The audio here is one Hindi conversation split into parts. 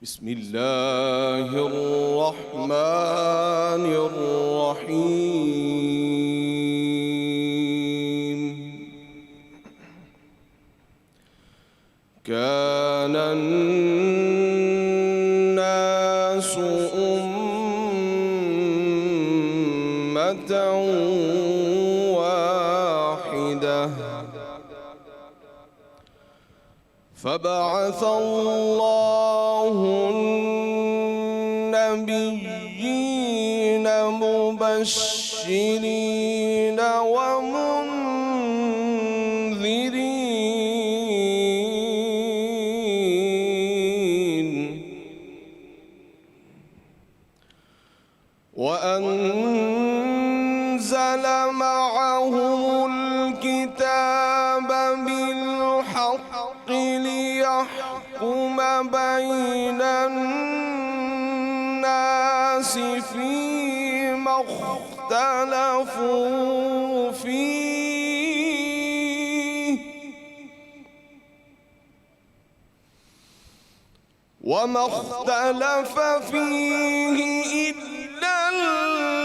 बिस्मिल्लाहिर्रहमानिर्रहीम। कानन्नासु उम्मतन वाहिदह फबअसल्लाहु नबिय्यीन मुबश्शिरीन व मुन्ज़िरीन व अंज़ल मअहुमुल किताब बिल-हक़्क़ि लियहकुम बैनन नासि फ़ीमा इख़्तलफ़ू फ़ीह वमा इख़्तलफ़ फ़ीहि इल्ला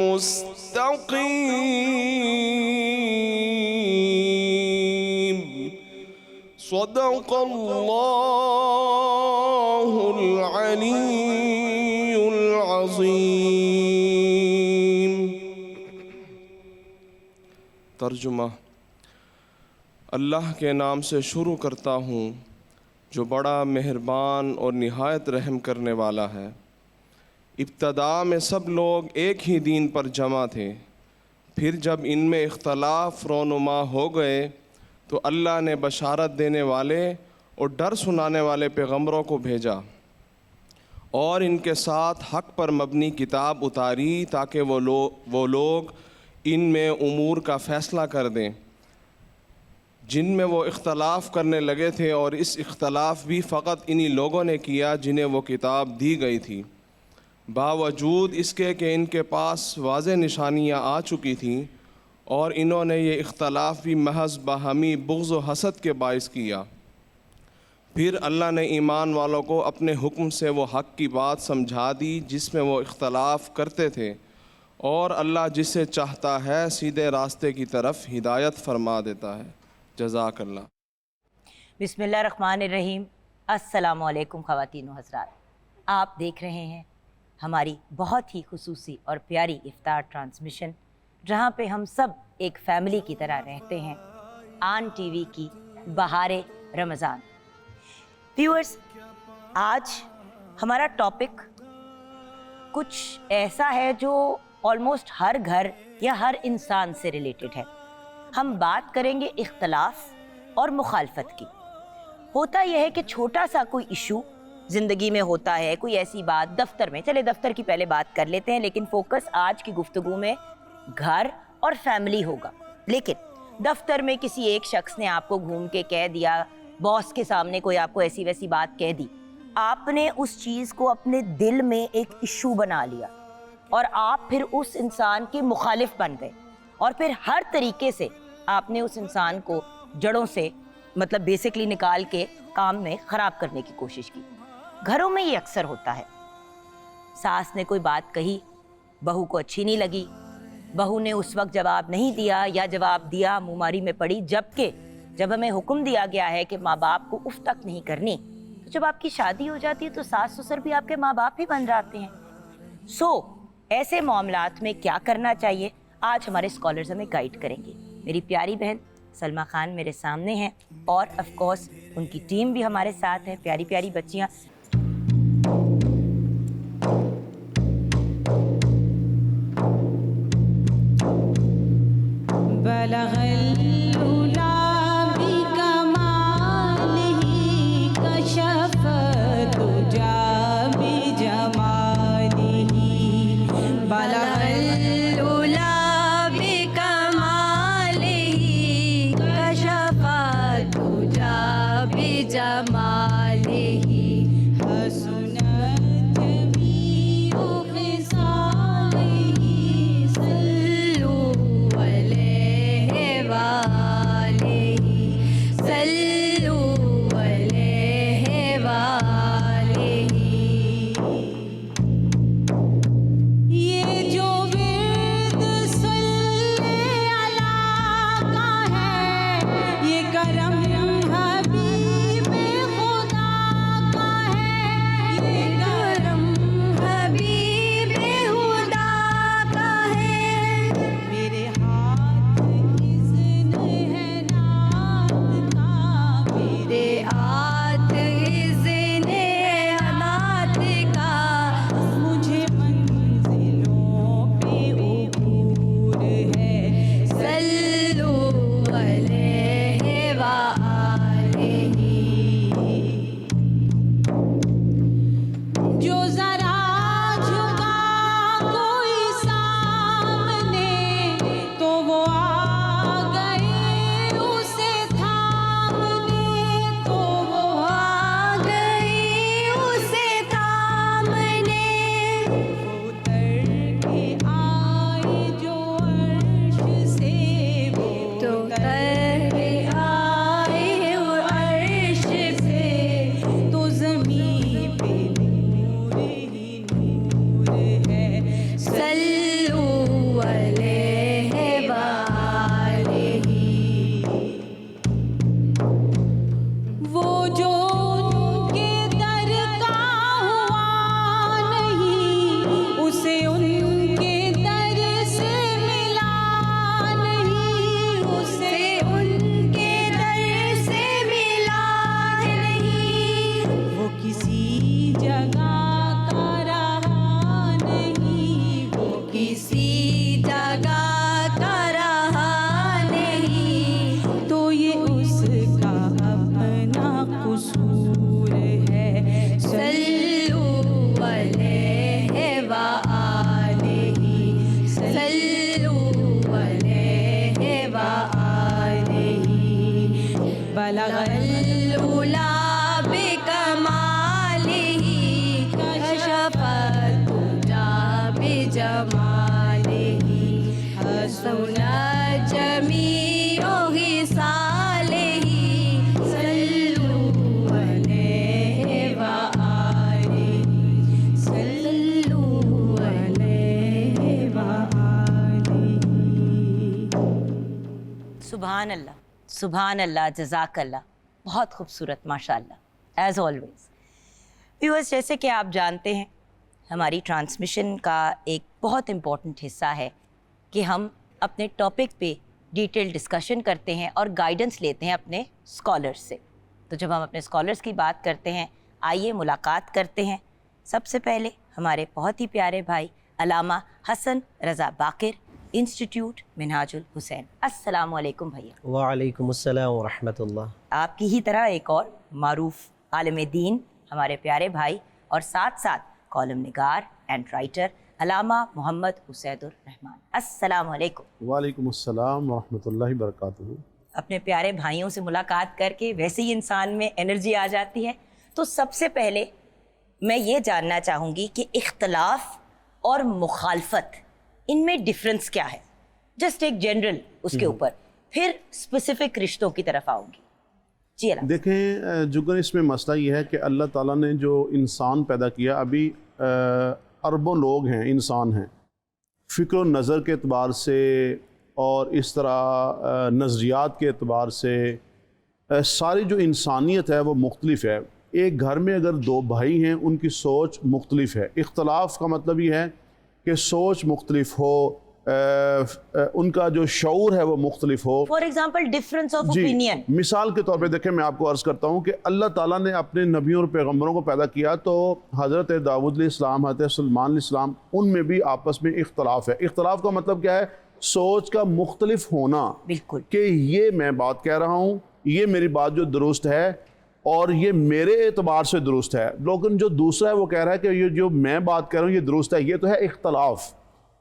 मुस्तकीम। सदक़ल्लाहुल अलीयुल अज़ीम। तर्जुमा। अल्लाह के नाम से शुरू करता हूँ जो बड़ा मेहरबान और निहायत रहम करने वाला है। इब्तदा में सब लोग एक ही दीन पर जमा थे, फिर जब इनमें इख्तलाफ रोनुमा हो गए तो अल्लाह ने बशारत देने वाले और डर सुनाने वाले पैगम्बरों को भेजा और इनके साथ हक़ पर मबनी किताब उतारी ताकि वो लोग इनमें उमूर का फ़ैसला कर दें जिनमें वो इख्तलाफ करने लगे थे, और इस इख्तलाफ भी फ़कत इन्हीं लोगों ने किया जिन्हें वो किताब दी गई थी, बावजूद इसके कि इनके पास वाज़ेह निशानियाँ आ चुकी थीं, और इन्होंने ये इख्तलाफ भी महज़ बाहमी बुग़्ज़ व हसद के बाइस किया। फिर अल्लाह ने ईमान वालों को अपने हुक्म से वो हक़ की बात समझा दी जिसमें वो इख्तलाफ करते थे, और अल्लाह जिसे चाहता है सीधे रास्ते की तरफ हिदायत फरमा देता है। जज़ाकल्लाह। बिस्मिल्लाहिर्रहमानिर्रहीम। अस्सलामु अलैकुम ख़वातीन व हज़रात, आप देख रहे हैं हमारी बहुत ही खुसूसी और प्यारी इफ्तार ट्रांसमिशन, जहाँ पे हम सब एक फ़ैमिली की तरह रहते हैं। आन टीवी की बहारे रमज़ान। व्यूअर्स, आज हमारा टॉपिक कुछ ऐसा है जो ऑलमोस्ट हर घर या हर इंसान से रिलेटेड है। हम बात करेंगे इख्तलाफ और मुखालफत की। होता यह है कि छोटा सा कोई इशू ज़िंदगी में होता है, कोई ऐसी बात दफ्तर में, चले दफ्तर की पहले बात कर लेते हैं, लेकिन फोकस आज की गुफ्तगू में घर और फैमिली होगा। लेकिन दफ्तर में किसी एक शख्स ने आपको घूम के कह दिया, बॉस के सामने कोई आपको ऐसी वैसी बात कह दी, आपने उस चीज़ को अपने दिल में एक इशू बना लिया और आप फिर उस इंसान के मुखालिफ बन गए, और फिर हर तरीके से आपने उस इंसान को जड़ों से मतलब बेसिकली निकाल के काम में ख़राब करने की कोशिश की। घरों में ये अक्सर होता है। सास ने कोई बात कही, बहू को अच्छी नहीं लगी, बहू ने उस वक्त जवाब नहीं दिया या जवाब दिया मुँहमारी में पड़ी, जबकि जब हमें हुक्म दिया गया है कि माँ बाप को उफ तक नहीं करनी, तो तो जब आपकी शादी हो जाती है तो सास ससुर भी आपके माँ बाप ही बन जाते हैं। ऐसे मामलात में क्या करना चाहिए, आज हमारे स्कॉलर्स हमें गाइड करेंगे। मेरी प्यारी बहन सलमा खान मेरे सामने हैं और ऑफ कोर्स उनकी टीम भी हमारे साथ है, प्यारी प्यारी बच्चियाँ। सुभान अल्लाह, सुभान अल्लाह, जज़ाकल्लाह। बहुत खूबसूरत माशाअल्लाह एज़ ऑलवेज़। व्यूअर्स, जैसे कि आप जानते हैं हमारी ट्रांसमिशन का एक बहुत इम्पॉर्टेंट हिस्सा है कि हम अपने टॉपिक पे डिटेल डिस्कशन करते हैं और गाइडेंस लेते हैं अपने स्कॉलर्स से। तो जब हम अपने स्कॉलर्स की बात करते हैं, आइए मुलाकात करते हैं। सबसे पहले हमारे बहुत ही प्यारे भाई अलामा हसन रज़ा बाकिर, इंस्टीट्यूट मिनहाजुल हुसैन। अस्सलाम वालेकुम भैया। वालेकुम अस्सलाम व रहमतुल्लाह। आपकी ही तरह एक और मारूफ आलिम दीन हमारे प्यारे भाई और साथ साथ कॉलम निगार एंड राइटर अलामा मोहम्मद उसैदुर रहमान। अस्सलाम वालेकुम। वालेकुम अस्सलाम व रहमतुल्लाहि बरकातुहू। अपने प्यारे भाइयों से मुलाकात करके वैसे ही इंसान में एनर्जी आ जाती है। तो सबसे पहले मैं ये जानना चाहूँगी कि इख्तलाफ और मुखालफत, इनमें डिफरेंस क्या है? जस्ट एक जनरल उसके ऊपर, फिर स्पेसिफिक रिश्तों की तरफ आऊँगी। जी अल्लाह। देखें जुगन, इसमें मसला ये है कि अल्लाह ताला ने जो इंसान पैदा किया, अभी अरबों लोग हैं, इंसान हैं, फ़िक्र व नज़र के एतबार से और इस तरह नज़रियात के एतबार से सारी जो इंसानियत है वो मुख्तलिफ है। एक घर में अगर दो भाई हैं, उनकी सोच मुख्तलिफ है। इख्तलाफ का मतलब ये है कि सोच मुख्तलिफ हो, उनका जो शऊर है वो मुख्तलिफ हो। फॉर एग्जाम्पल डिफरेंस ऑफ जी, ओपिनियन। मिसाल के तौर पे देखें, मैं आपको अर्ज़ करता हूँ कि अल्लाह ताला ने अपने नबियों और पैगम्बरों को पैदा किया, तो हज़रत दाऊद अलैहिस्सलाम, हज़रत सुलेमान अलैहिस्सलाम, उनमें भी आपस में इख्तलाफ है। इख्तलाफ का मतलब क्या है? सोच का मुख्तलिफ होना। बिल्कुल। कि ये मैं बात कह रहा हूँ, ये मेरी बात जो दुरुस्त है और ये मेरे एतबार से दुरुस्त है, लेकिन जो दूसरा है वो कह रहा है कि ये जो मैं बात कर रहा हूँ ये दुरुस्त है। ये तो है इख्तलाफ।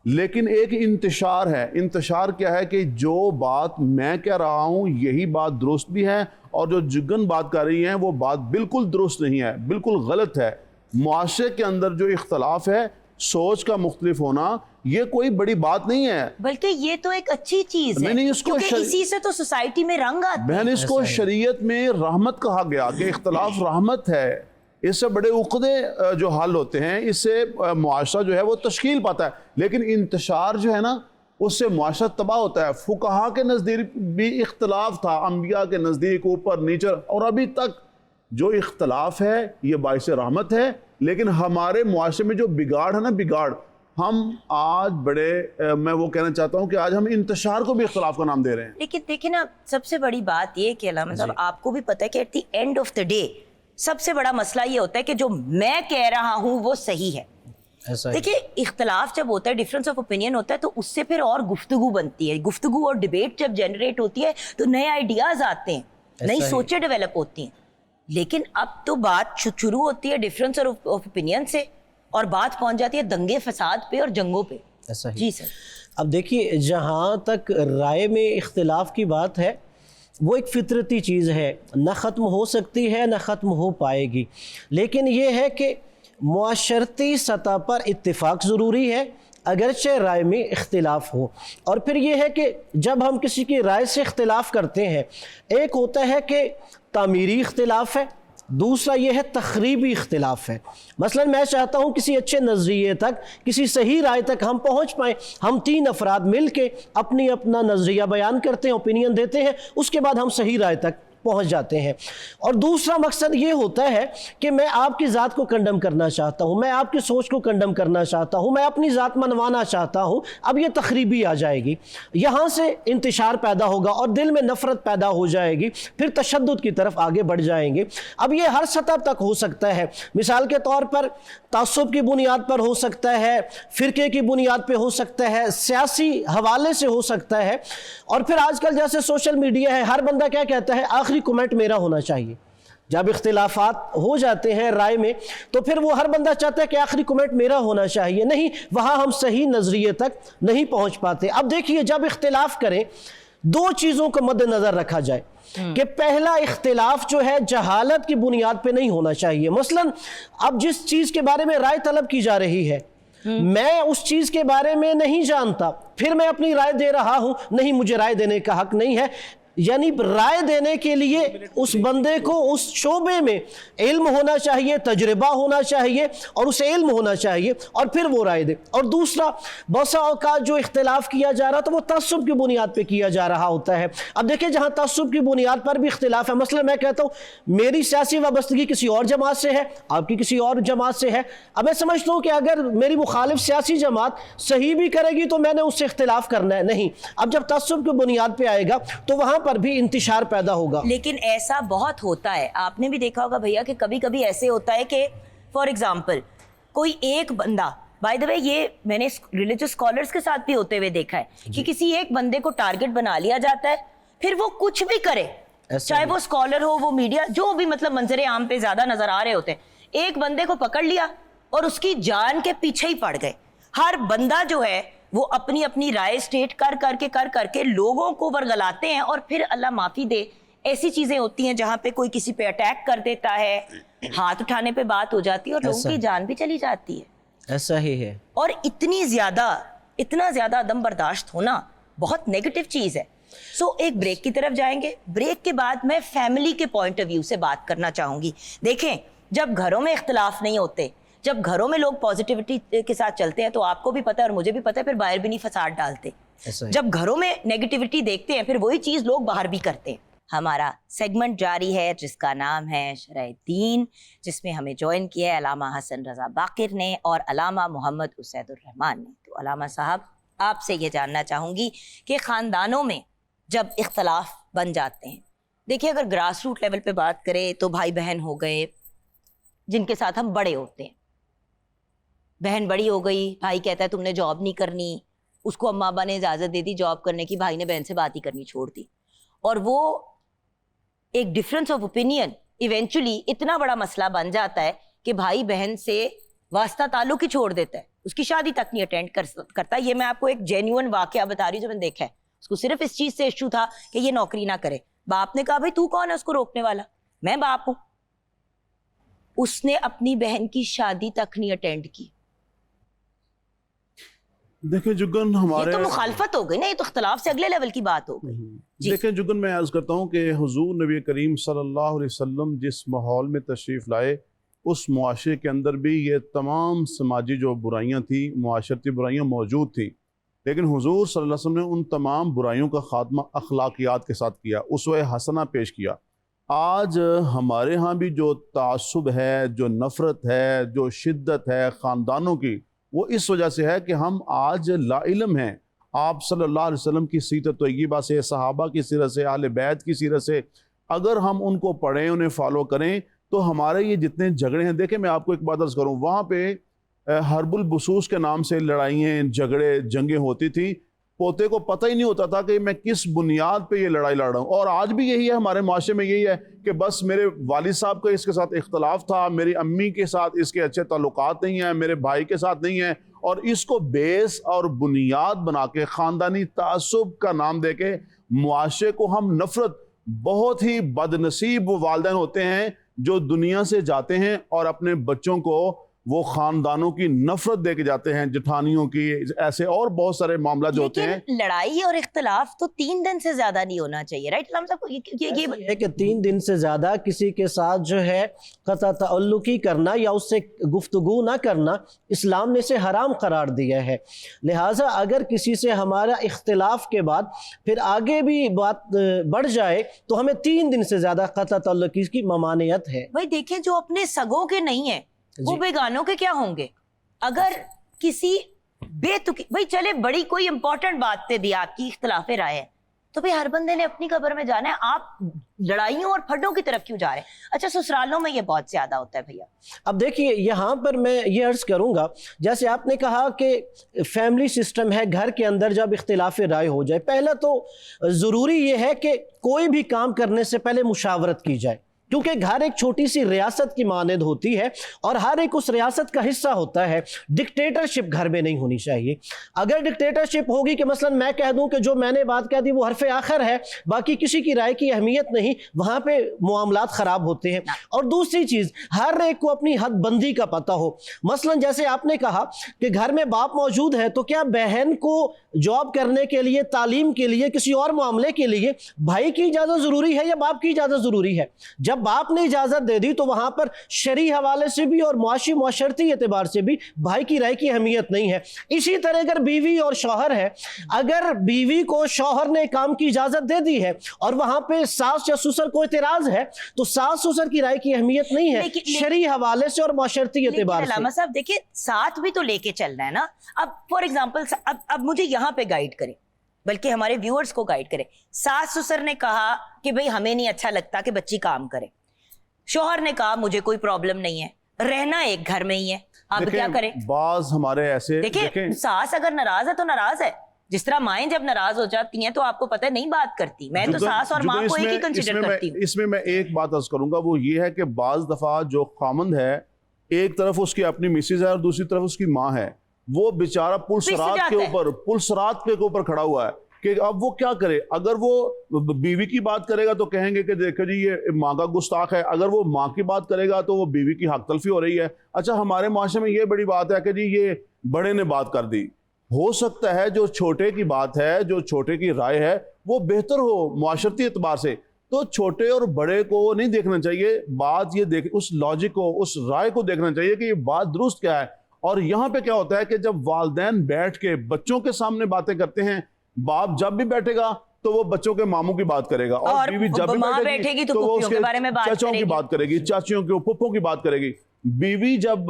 लेकिन एक इंतशार है। इंतशार क्या है? कि जो बात मैं कह रहा हूँ यही बात दुरुस्त भी है, और जो जुगन बात कर रही हैं वो बात बिल्कुल दुरुस्त नहीं है, बिल्कुल गलत है। मुआशरे के अंदर जो इख्तलाफ है, सोच का मुख्तलिफ होना, ये कोई बड़ी बात नहीं है, बल्कि ये तो एक अच्छी चीज है, नहीं, इसको क्योंकि इसी से तो सोसाइटी में रंग आते हैं। बहन, इसको शरीयत में रहमत कहा गया कि इख्तलाफ रहमत है। इससे बड़े उक़दे जो हल होते हैं, इससे मुआशरा जो है वो तश्कील पाता है। लेकिन इंतशार जो है ना, उससे मुआशरा तबाह होता है। फुक़हा के नज़दीक भी इख्तलाफ था, अंबिया के नज़दीक ऊपर नीचे, और अभी तक जो इख्तलाफ है ये बाइस रहमत है। लेकिन हमारे मुआशरे में जो बिगाड़ है ना, बिगाड़, हम आज बड़े मैं वो कहना चाहता हूँ कि आज हम इंतशार को भी इख्तलाफ का नाम दे रहे हैं। लेकिन देखिए ना, सबसे बड़ी बात ये कि अल्लामा साहब, आपको भी पता है कि at the end of the day सबसे बड़ा मसला ये होता है कि जो मैं कह रहा हूँ वो सही है। देखिए, इख्तलाफ जब होता है, डिफरेंस ऑफ ओपिनियन होता है, तो उससे फिर और गुफ्तगू बनती है। गुफ्तगू और डिबेट जब जनरेट होती है तो नए आइडियाज आते हैं, नई सोचें डेवलप होती हैं। लेकिन अब तो बात शुरू होती है डिफरेंस ऑफ ओपिनियन से, और बात पहुंच जाती है दंगे फसाद पे और जंगों पे। ऐसा ही। जी सर। अब देखिए, जहाँ तक राय में इख्तिलाफ की बात है, वो एक फितरती चीज़ है, न ख़त्म हो सकती है न ख़त्म हो पाएगी। लेकिन ये है कि मुआशरती सतह पर इत्तिफाक ज़रूरी है, अगरचे राय में इख्तिलाफ हो। और फिर ये है कि जब हम किसी की राय से इख्तिलाफ करते हैं, एक होता है कि तामीरी इख्तिलाफ है, दूसरा ये है तखरीबी इख्तिलाफ है। मसलन मैं चाहता हूँ किसी अच्छे नज़रिए तक, किसी सही राय तक हम पहुँच पाएँ। हम 3 अफराद मिल के अपना नज़रिया बयान करते हैं, ओपिनियन देते हैं, उसके बाद हम सही राय तक पहुंच जाते हैं। और दूसरा मकसद ये होता है कि मैं आपकी ज़ात को कंडम करना चाहता हूँ, मैं आपकी सोच को कंडम करना चाहता हूँ, मैं अपनी ज़ात मनवाना चाहता हूँ। अब ये तखरीबी आ जाएगी, यहाँ से इंतशार पैदा होगा और दिल में नफ़रत पैदा हो जाएगी, फिर तशद्दुद की तरफ आगे बढ़ जाएंगे। अब ये हर सतह तक हो सकता है। मिसाल के तौर पर तासुब की बुनियाद पर हो सकता है, फ़िरके की बुनियाद पर हो सकता है, सियासी हवाले से हो सकता है। और फिर आजकल जैसे सोशल मीडिया है, हर बंदा क्या कहता है, आखिरी कमेंट मेरा होना चाहिए। जब इख्तिलाफात हो जाते हैं राय में, तो फिर वो हर बंदा चाहता है कि आखिरी कमेंट मेरा होना चाहिए। नहीं, वहाँ हम सही नज़रिए तक नहीं पहुँच पाते। अब देखिए, जब इख्तिलाफ करें, 2 चीज़ों को मद्देनज़र रखा जाए कि पहला इख्तिलाफ जो है जहालत की बुनियाद पे नहीं होना चाहिए। मसलन अब जिस चीज़ के बारे में राय तलब की जा रही है, मैं उस चीज़ के बारे में नहीं जानता, फिर मैं अपनी राय दे रहा हूँ, नहीं, मुझे राय देने का हक नहीं है। यानी राय देने के लिए उस बंदे को उस शोबे में इल्म होना चाहिए, तजुर्बा होना चाहिए और उसे इल्म होना चाहिए, और फिर वो राय दे। और दूसरा, बहुत का जो इख्तिलाफ किया जा रहा, तो वो तअस्सुब की बुनियाद पे किया जा रहा होता है। अब देखिए, जहाँ तअस्सुब की बुनियाद पर भी इख्तिलाफ है, मसलन मैं कहता हूँ मेरी सियासी वाबस्तगी किसी और जमात से है, आपकी किसी और जमात से है। अब मैं समझता हूँ कि अगर मेरी मुखालिफ सियासी जमात सही भी करेगी तो मैंने उससे इख्तिलाफ करना है, नहीं। अब जब तअस्सुब की बुनियाद पर आएगा तो वहाँ पर भी इंतशार पैदा होगा। लेकिन ऐसा बहुत होता है, आपने भी देखा होगा भैया, कि कभी कभी ऐसे होता है कि फॉर एग्जाम्पल कोई एक बंदा, बाय द वे ये मैंने रिलीजियस स्कॉलर्स के साथ भी होते हुए देखा है कि किसी एक बंदे को टारगेट बना लिया जाता है, फिर वो कुछ भी करे, चाहे वो स्कॉलर हो, वो मीडिया, जो भी मतलब मंजरे आम पे ज्यादा नजर आ रहे होते हैं, एक बंदे को पकड़ लिया और उसकी जान के पीछे ही पड़ गए। हर बंदा जो है वो अपनी अपनी राय स्टेट कर करके लोगों को वर्गलाते हैं, और फिर अल्लाह माफी दे, ऐसी चीजें होती हैं जहां पे कोई किसी पे अटैक कर देता है, हाथ उठाने पे बात हो जाती है और लोगों की जान भी चली जाती है। ऐसा ही है। और इतना ज्यादा अदम बर्दाश्त होना बहुत नेगेटिव चीज है। सो एक ब्रेक की तरफ जाएंगे। ब्रेक के बाद मैं फैमिली के पॉइंट ऑफ व्यू से बात करना चाहूंगी। देखें, जब घरों में इख्तिलाफ नहीं होते, जब घरों में लोग पॉजिटिविटी के साथ चलते हैं, तो आपको भी पता है और मुझे भी पता है, फिर बाहर भी नहीं फसाद डालते। जब घरों में नेगेटिविटी देखते हैं, फिर वही चीज लोग बाहर भी करते हैं। हमारा सेगमेंट जारी है जिसका नाम है शरह दीन, जिसमें हमें ज्वाइन किया है अलामा हसन रज़ा बाकिर ने और अलामा मोहम्मद उसैदुर रहमान ने। तो अलामा साहब, आपसे ये जानना चाहूँगी कि ख़ानदानों में जब इख्तलाफ बन जाते हैं, देखिए अगर ग्रास रूट लेवल पे बात करें तो भाई बहन हो गए जिनके साथ हम बड़े होते हैं, बहन बड़ी हो गई, भाई कहता है तुमने जॉब नहीं करनी, उसको अम्मा अब्बा ने इजाज़त दे दी जॉब करने की, भाई ने बहन से बात ही करनी छोड़ दी, और वो एक डिफरेंस ऑफ ओपिनियन इवेंचुअली इतना बड़ा मसला बन जाता है कि भाई बहन से वास्ता ताल्लुक ही छोड़ देता है, उसकी शादी तक नहीं अटेंड करता। ये मैं आपको एक जेन्युइन वाकया बता रही हूँ जो मैंने देखा है। उसको सिर्फ इस चीज से इश्यू था कि ये नौकरी ना करे, बाप ने कहा भाई तू कौन है उसको रोकने वाला, मैं बाप हूं। उसने अपनी बहन की शादी तक नहीं अटेंड की। देखिए जुगन, हमारे ये तो मुखालफत हो गई ना, ये तो इख्तलाफ से अगले लेवल की बात हो गई। जी। देखिए जुगन, मैं अर्ज करता हूँ कि हुजूर नबी करीम सल्लल्लाहु अलैहि वसल्लम जिस माहौल में तशरीफ़ लाए, उस मुआशरे के अंदर भी ये तमाम समाजी जो बुराइयाँ थी, मुआशरती बुराइयाँ मौजूद थी, लेकिन हुजूर सल्लल्लाहु अलैहि वसल्लम ने उन तमाम बुराइयों का खात्मा अखलाकियात के साथ किया, उसवे हसना पेश किया। आज हमारे यहाँ भी जो तासुब है, जो नफ़रत है, जो शिद्दत है ख़ानदानों की, वो इस वजह से है कि हम आज लाइलम हैं। आप सल्लल्लाहु अलैहि वसल्लम की सीरत तय्यबा से, सहाबा की सीरत से, आले बैत की सीरत से अगर हम उनको पढ़ें, उन्हें फॉलो करें, तो हमारे ये जितने झगड़े हैं, देखें मैं आपको एक बात अर्ज़ करूँ, वहाँ पे हर्बुल बसूस के नाम से लड़ाइयाँ, झगड़े, जंगें होती थी, पोते को पता ही नहीं होता था कि मैं किस बुनियाद पे ये लड़ाई लड़ रहा हूँ। और आज भी यही है, हमारे माशरे में यही है कि बस मेरे वालिद साहब का इसके साथ इख्तलाफ था, मेरी अम्मी के साथ इसके अच्छे ताल्लुकात नहीं हैं, मेरे भाई के साथ नहीं है, और इसको बेस और बुनियाद बना के ख़ानदानी तासुब का नाम दे के मुआशरे को हम नफ़रत, बहुत ही बदनसीब वो वालिदैन होते हैं जो दुनिया से जाते हैं और अपने बच्चों को वो खानदानों की नफरत दे के जाते हैं, जेठानियों की, ऐसे और बहुत सारे मामला जो होते हैं। लड़ाई और इख्तलाफ तो 3 दिन से ज्यादा नहीं होना चाहिए, राइट इमाम साहब? ये है कि 3 दिन से ज्यादा किसी के साथ जो है कता ताल्लुकी करना या उससे गुफ्तगू ना करना, इस्लाम ने इसे हराम करार दिया है। लिहाजा अगर किसी से हमारा इख्तलाफ के बाद फिर आगे भी बात बढ़ जाए तो हमें 3 दिन से ज्यादा कता ताल्लुकी की ममानियत है। भाई देखिए, जो अपने सगों के नहीं है वो बेगानों के क्या होंगे? अगर किसी बेतुकी, भाई चले बड़ी कोई इंपॉर्टेंट बात पे भी आपकी इख्तलाफ राय है, तो भाई हर बंदे ने अपनी कब्र में जाना है, आप लड़ाइयों और फड्डों की तरफ क्यों जा रहे हैं? अच्छा, ससुरालों में ये बहुत ज्यादा होता है भैया। अब देखिए यहाँ पर मैं ये अर्ज करूंगा, जैसे आपने कहा कि फैमिली सिस्टम है, घर के अंदर जब इख्तिलाफ राय हो जाए, पहला तो ज़रूरी ये है कि कोई भी काम करने से पहले मुशावरत की जाए, क्योंकि घर एक छोटी सी रियासत की मानद होती है और हर एक उस रियासत का हिस्सा होता है। डिक्टेटरशिप घर में नहीं होनी चाहिए। अगर डिक्टेटरशिप होगी कि मसलन मैं कह दूं कि जो मैंने बात कह दी वो हरफ आखिर है, बाकी किसी की राय की अहमियत नहीं, वहां पे मामलात खराब होते हैं। और दूसरी चीज, हर एक को अपनी हदबंदी का पता हो। मसलन जैसे आपने कहा कि घर में बाप मौजूद है, तो क्या बहन को जॉब करने के लिए, तालीम के लिए, किसी और मामले के लिए भाई की इजाजत जरूरी है या बाप की इजाजत जरूरी है? जब बाप ने इजाजत दे दी तो वहां पर शरी हवाले से भी और मुआशी मुआशरती एतबार से भी भाई की राय की अहमियत नहीं है। इसी तरह अगर बीवी और शौहर है, अगर बीवी को शौहर ने काम की इजाजत दे दी है और वहां पे सास या ससुर को इतराज है, तो सास ससुर की राय की अहमियत नहीं है शरी हवाले से और मुआशरती एतबार से। अलामा साहब देखिए, साथ भी तो लेके चलना है ना। अब फॉर एग्जाम्पल, अब मुझे यहाँ पे गाइड करें, बल्कि हमारे व्यूअर्स को गाइड करें। सास ससुर ने कहा कि भाई हमें नहीं अच्छा लगता कि बच्ची काम करे, शौहर ने कहा मुझे कोई प्रॉब्लम नहीं है, रहना एक घर में ही है, आप क्या करें? बाज हमारे ऐसे, देखिए सास अगर नाराज है तो नाराज है, जिस तरह माएं जब नाराज हो जाती हैं तो आपको पता है नहीं बात करती। मैं तो सास और माँ को एक ही कंसीडर करती हूँ। इसमें मैं एक बात अर्ज करूंगा, वो ये है कि बाज दफा जो खामंद है, एक तरफ उसकी अपनी मिसेज है और दूसरी तरफ उसकी माँ है, वो बेचारा पुलसरात के ऊपर खड़ा हुआ है कि अब वो क्या करे। अगर वो बीवी की बात करेगा तो कहेंगे कि देखो जी ये माँ का गुस्ताख है, अगर वो माँ की बात करेगा तो वो बीवी की हक तलफी हो रही है। अच्छा, हमारे माशरे में ये बड़ी बात है कि जी ये बड़े ने बात कर दी। हो सकता है जो छोटे की बात है, जो छोटे की राय है, वो बेहतर हो मुआशरती एतबार से, तो छोटे और बड़े को नहीं देखना चाहिए, बात ये देख, उस लॉजिक को, उस राय को देखना चाहिए कि ये बात दुरुस्त क्या है। और यहाँ पे क्या होता है कि जब वालिदैन बैठ के बच्चों के सामने बातें करते हैं, बाप जब भी बैठेगा तो वो बच्चों के मामू की बात करेगा, और बीवी जब भी माँ बैठेगी तो वो फूफियों के बारे में बात चाचाओं की करेगी। बात करेगी, चाचियों की, फुप्पों की बात करेगी। बीवी जब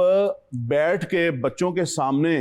बैठ के बच्चों के सामने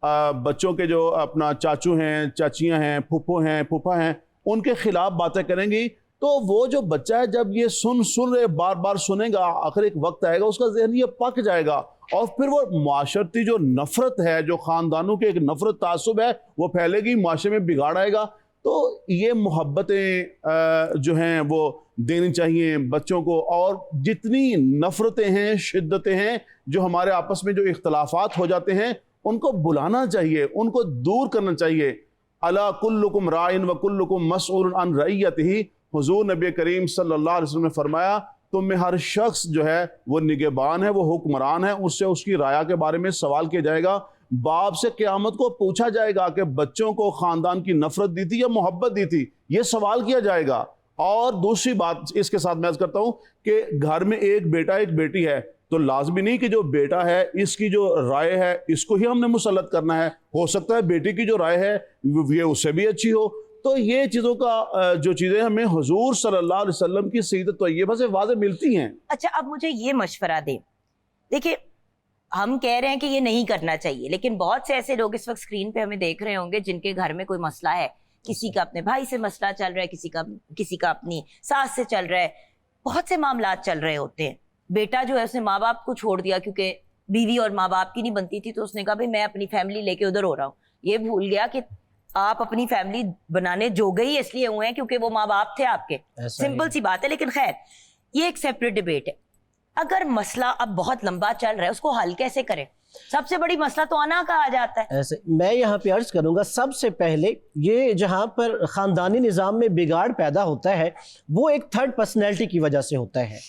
बच्चों के जो अपना चाचू हैं, चाचियां हैं, फुप्पो हैं, फूफा हैं, उनके खिलाफ बातें करेंगी, तो वो जो बच्चा है जब ये सुन रहे बार बार सुनेगा, आखिर एक वक्त आएगा उसका जहन ये पक जाएगा, और फिर वो माशरती जो नफरत है, जो खानदानों के एक नफरत तासुब है, वो फैलेगी, माशरे में बिगाड़ आएगा। तो ये मोहब्बतें जो हैं वो देनी चाहिए बच्चों को, और जितनी नफरतें हैं, शिद्दतें हैं, जो हमारे आपस में जो इख्तलाफात हो जाते हैं, उनको बुलाना चाहिए, उनको दूर करना चाहिए। अला कुल्लुकुम राइन व कुल्लुकुम मसऊलुन अन रइयतिही, हुजूर नबी करीम सल्लल्लाहु अलैहि वसल्लम ने फरमाया, तुम में हर शख्स जो है वो निगहबान है, वो हुक्मरान है, उससे उसकी राया के बारे में सवाल किया जाएगा। बाप से क़यामत को पूछा जाएगा कि बच्चों को खानदान की नफरत दी थी या मोहब्बत दी थी, ये सवाल किया जाएगा। और दूसरी बात इसके साथ मैं अर्ज़ करता हूँ कि घर में एक बेटा एक बेटी है, तो लाजमी नहीं कि जो बेटा है इसकी जो राय है इसको ही हमने मुसल्लत करना है, हो सकता है बेटी की जो राय है ये उससे भी अच्छी हो। तो ये चीज़ों का जो चीज़ें हमें हुजूर सल्लल्लाहु अलैहि वसल्लम की सीरत तय्यबा से वाज़ेह मिलती हैं। अच्छा, अब मुझे ये मशवरा दें। देखिए, हम कह रहे हैं कि ये नहीं करना चाहिए, लेकिन बहुत से ऐसे लोग इस वक्त स्क्रीन पे हमें देख रहे होंगे जिनके घर में कोई मसला है, किसी का अपने भाई से मसला चल रहा है, किसी का अपनी सास से चल रहा है, बहुत से मामलात चल रहे होते हैं। बेटा जो है उसने माँ बाप को छोड़ दिया क्योंकि बीवी और माँ बाप की नहीं बनती थी, तो उसने कहा भाई मैं अपनी फैमिली लेके उधर हो रहा हूँ। ये भूल गया कि आप अपनी फैमिली बनाने जोगे ही इसलिए हुए हैं क्योंकि वो माँ बाप थे आपके। सिंपल सी बात है। लेकिन खैर, ये एक सेपरेट डिबेट है। अगर मसला अब बहुत लंबा चल रहा है, उसको हल कैसे करें? सबसे बड़ी मसला तो अना का आ जाता है। ऐसे मैं यहाँ पे अर्ज करूंगा, सबसे पहले ये जहाँ पर ख़ानदानी निज़ाम में बिगाड़ पैदा होता है वो एक थर्ड पर्सनैलिटी की वजह से होता है।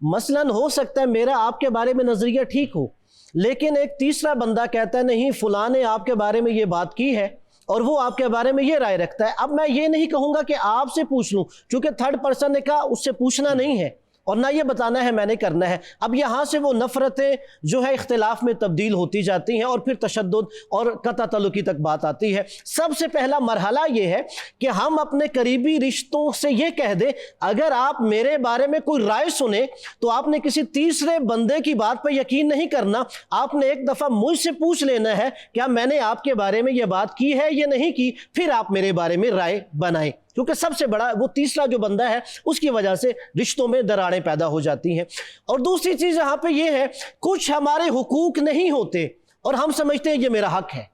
मसलन हो सकता है मेरा आपके बारे में नज़रिया ठीक हो, लेकिन एक तीसरा बंदा कहता है नहीं फलां ने आपके बारे में ये बात की है और वो आपके बारे में ये राय रखता है। अब मैं ये नहीं कहूँगा कि आपसे पूछ लूँ, क्योंकि थर्ड पर्सन ने कहा, उससे पूछना नहीं है और ना ये बताना है मैंने करना है। अब यहाँ से वो नफ़रतें जो है इख्तिलाफ में तब्दील होती जाती हैं और फिर तशद्दुद और कता तल्लुकी तक बात आती है। सबसे पहला मरहला ये है कि हम अपने करीबी रिश्तों से ये कह दें, अगर आप मेरे बारे में कोई राय सुने तो आपने किसी तीसरे बंदे की बात पर यकीन नहीं करना, आपने एक दफ़ा मुझसे पूछ लेना है क्या मैंने आपके बारे में ये बात की है या नहीं की, फिर आप मेरे बारे में राय बनाएं। क्योंकि सबसे बड़ा वो तीसरा जो बंदा है उसकी वजह से रिश्तों में दरारें पैदा हो जाती हैं। और दूसरी चीज़ यहाँ पे ये है, कुछ हमारे हुकूक नहीं होते और हम समझते हैं ये मेरा हक है।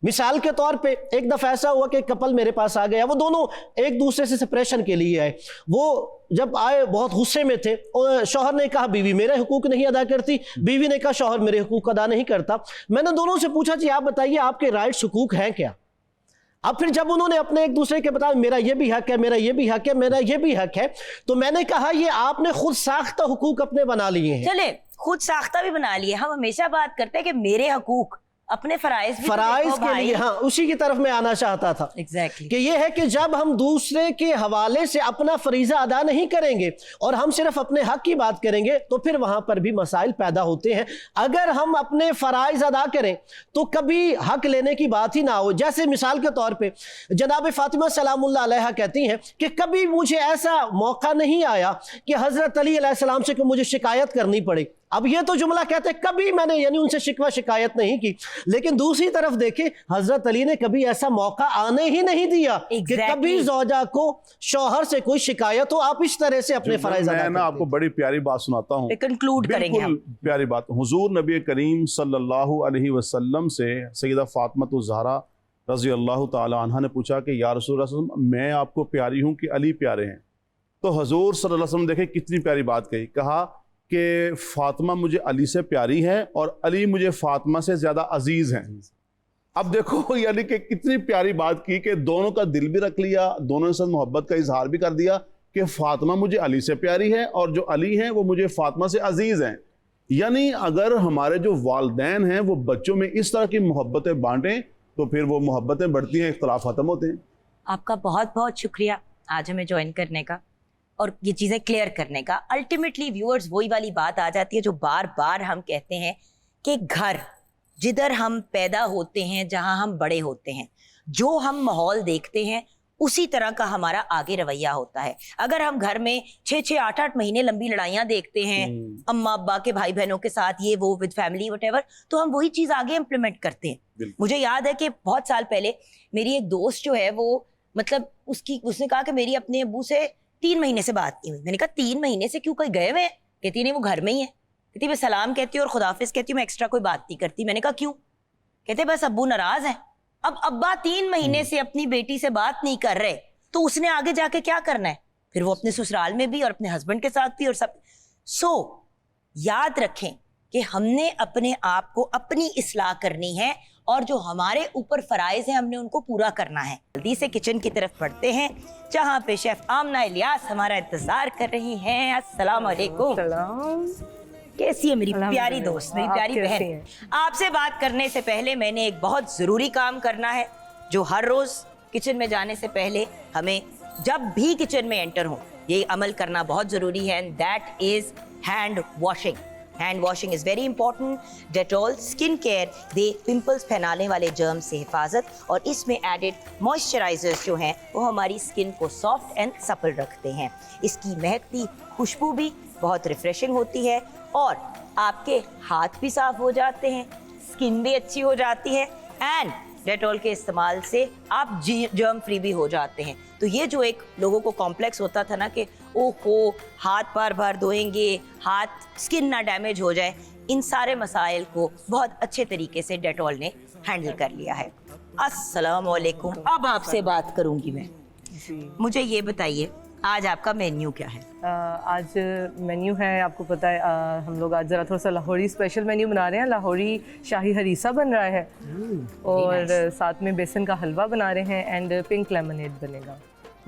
मिसाल के तौर पे एक दफ़ा ऐसा हुआ कि कपल मेरे पास आ गया, वो दोनों एक दूसरे से सेपरेशन के लिए आए। वो जब आए बहुत गुस्से में थे और शौहर ने कहा बीवी मेरे हुकूक नहीं अदा करती, बीवी ने कहा शौहर मेरे हुकूक अदा नहीं करता। मैंने दोनों से पूछा जी आप बताइए आपके राइट्स हुकूक हैं क्या? अब फिर जब उन्होंने अपने एक दूसरे के बताया मेरा ये भी हक है, मेरा ये भी हक है, मेरा ये भी हक है, तो मैंने कहा ये आपने खुद साख्ता हुकूक अपने बना लिए हैं। चले खुद साख्ता भी बना लिए। हम हमेशा बात करते हैं कि मेरे हकूक, अपने फराइज के लिए, हाँ उसी की तरफ मैं आना चाहता था। Exactly. कि ये है कि जब हम दूसरे के हवाले से अपना फरीजा अदा नहीं करेंगे और हम सिर्फ अपने हक की बात करेंगे तो फिर वहां पर भी मसाइल पैदा होते हैं। अगर हम अपने फराइज अदा करें तो कभी हक लेने की बात ही ना हो। जैसे मिसाल के तौर पे जनाब फातिमा सलामुल्लाह अलैहा कहती हैं कि कभी मुझे ऐसा मौका नहीं आया कि हजरत अली अलैहिस्सलाम से मुझे शिकायत करनी पड़े। अब ये तो जुमला कहते हैं कभी मैंने यानी उनसे शिकवा शिकायत नहीं की, लेकिन दूसरी तरफ देखे हजरत अली ने कभी ऐसा मौका आने ही नहीं दिया कि कभी ज़ौजा को शौहर से कोई शिकायत हो। आप इस तरह से अपने फराइज अदा मैं ना आपको बड़ी प्यारी बात सुनाता हूँ, कंक्लूड करेंगे हम। प्यारी बात, हुजूर नबी करीम सल्लल्लाहु अलैहि वसल्लम से सैयदा फातिमा ज़हरा रज़ी अल्लाह ताला अन्हा ने पूछा कि या रसूलल्लाह मैं आपको प्यारी हूँ कि अली प्यारे हैं? तो हुजूर सल्लल्लाहु अलैहि वसल्लम देखे कितनी प्यारी बात कही, कहा कि फातिमा मुझे अली से प्यारी है और अली मुझे फातिमा से ज़्यादा अजीज़ हैं। अब देखो यानी कि कितनी प्यारी बात की कि दोनों का दिल भी रख लिया, दोनों से मोहब्बत का इजहार भी कर दिया कि फातिमा मुझे अली से प्यारी है और जो अली हैं वो मुझे फातिमा से अजीज़ हैं। यानी अगर हमारे जो वालिदैन हैं वो बच्चों में इस तरह की मोहब्बतें बांटें तो फिर वो मोहब्बतें बढ़ती हैं, इख्तलाफ ख़त्म होते हैं। आपका बहुत बहुत शुक्रिया आज हमें ज्वाइन करने का और ये चीज़ें क्लियर करने का। अल्टीमेटली व्यूअर्स वही वाली बात आ जाती है जो बार बार हम कहते हैं कि घर जिधर हम पैदा होते हैं, जहां हम बड़े होते हैं, जो हम माहौल देखते हैं उसी तरह का हमारा आगे रवैया होता है। अगर हम घर में 6-6, 8-8 महीने लंबी लड़ाइयां देखते हैं अम्मा अब्बा के भाई बहनों के साथ, ये वो विद फैमिली वटेवर, तो हम वही चीज आगे इम्प्लीमेंट करते हैं। मुझे याद है कि बहुत साल पहले मेरी एक दोस्त जो है वो मतलब उसने कहा कि मेरी अपने अब्बू से 3 महीने से बात नहीं हुई। मैंने कहा 3 महीने से क्यों, कहीं गए हुए हैं? कहती नहीं, वो घर में ही है। कहती मैं सलाम कहती हूँ और खुदाफिज कहती हूँ, मैं एक्स्ट्रा कोई बात नहीं करती। मैंने कहा क्यों? कहते बस अब्बू नाराज है। अब अब्बा 3 महीने से अपनी बेटी से बात नहीं कर रहे तो उसने आगे जाके क्या करना है? फिर वो अपने ससुराल में भी और अपने हस्बैंड के साथ भी और सब। याद रखें कि हमने अपने आप को अपनी इस्लाह करनी है और जो हमारे ऊपर फराइज हैं हमने उनको पूरा करना है। जल्दी से किचन की तरफ बढ़ते हैं जहाँ पे शेफ आमना इलियास हमारा इंतजार कर रही हैं। अस्सलाम वालेकुम। कैसी है मेरी प्यारी दोस्त, मेरी प्यारी बहन? आपसे बात करने से पहले मैंने एक बहुत जरूरी काम करना है जो हर रोज किचन में जाने से पहले हमें जब भी किचन में एंटर हो ये अमल करना बहुत जरूरी है, and that is hand washing. Hand washing is very important. Dettol skin care they pimples फैलाने वाले जर्म से हिफाजत, और इसमें एडेड मॉइस्चराइजर्स जो हैं वो हमारी स्किन को सॉफ्ट एंड सपल रखते हैं। इसकी महकती खुशबू भी बहुत रिफ्रेशिंग होती है और आपके हाथ भी साफ हो जाते हैं, स्किन भी अच्छी हो जाती है, एंड डेटॉल के इस्तेमाल से आप जर्म फ्री भी हो जाते हैं। तो ये जो एक लोगों को कॉम्प्लेक्स होता था ना कि ओहो हाथ बार बार धोएंगे, हाथ स्किन ना डैमेज हो जाए, इन सारे मसाइल को बहुत अच्छे तरीके से डेटॉल ने हैंडल कर लिया है। अस्सलाम वालेकुम। अब आपसे बात करूंगी मैं। मुझे ये बताइए आज आपका मेन्यू क्या है? आज मेन्यू है, आपको पता है हम लोग आज ज़रा थोड़ा सा लाहौरी स्पेशल मेन्यू बना रहे हैं। लाहौरी शाही हरीसा बन रहा है और साथ में बेसन का हलवा बना रहे हैं एंड पिंक लेमनेड बनेगा।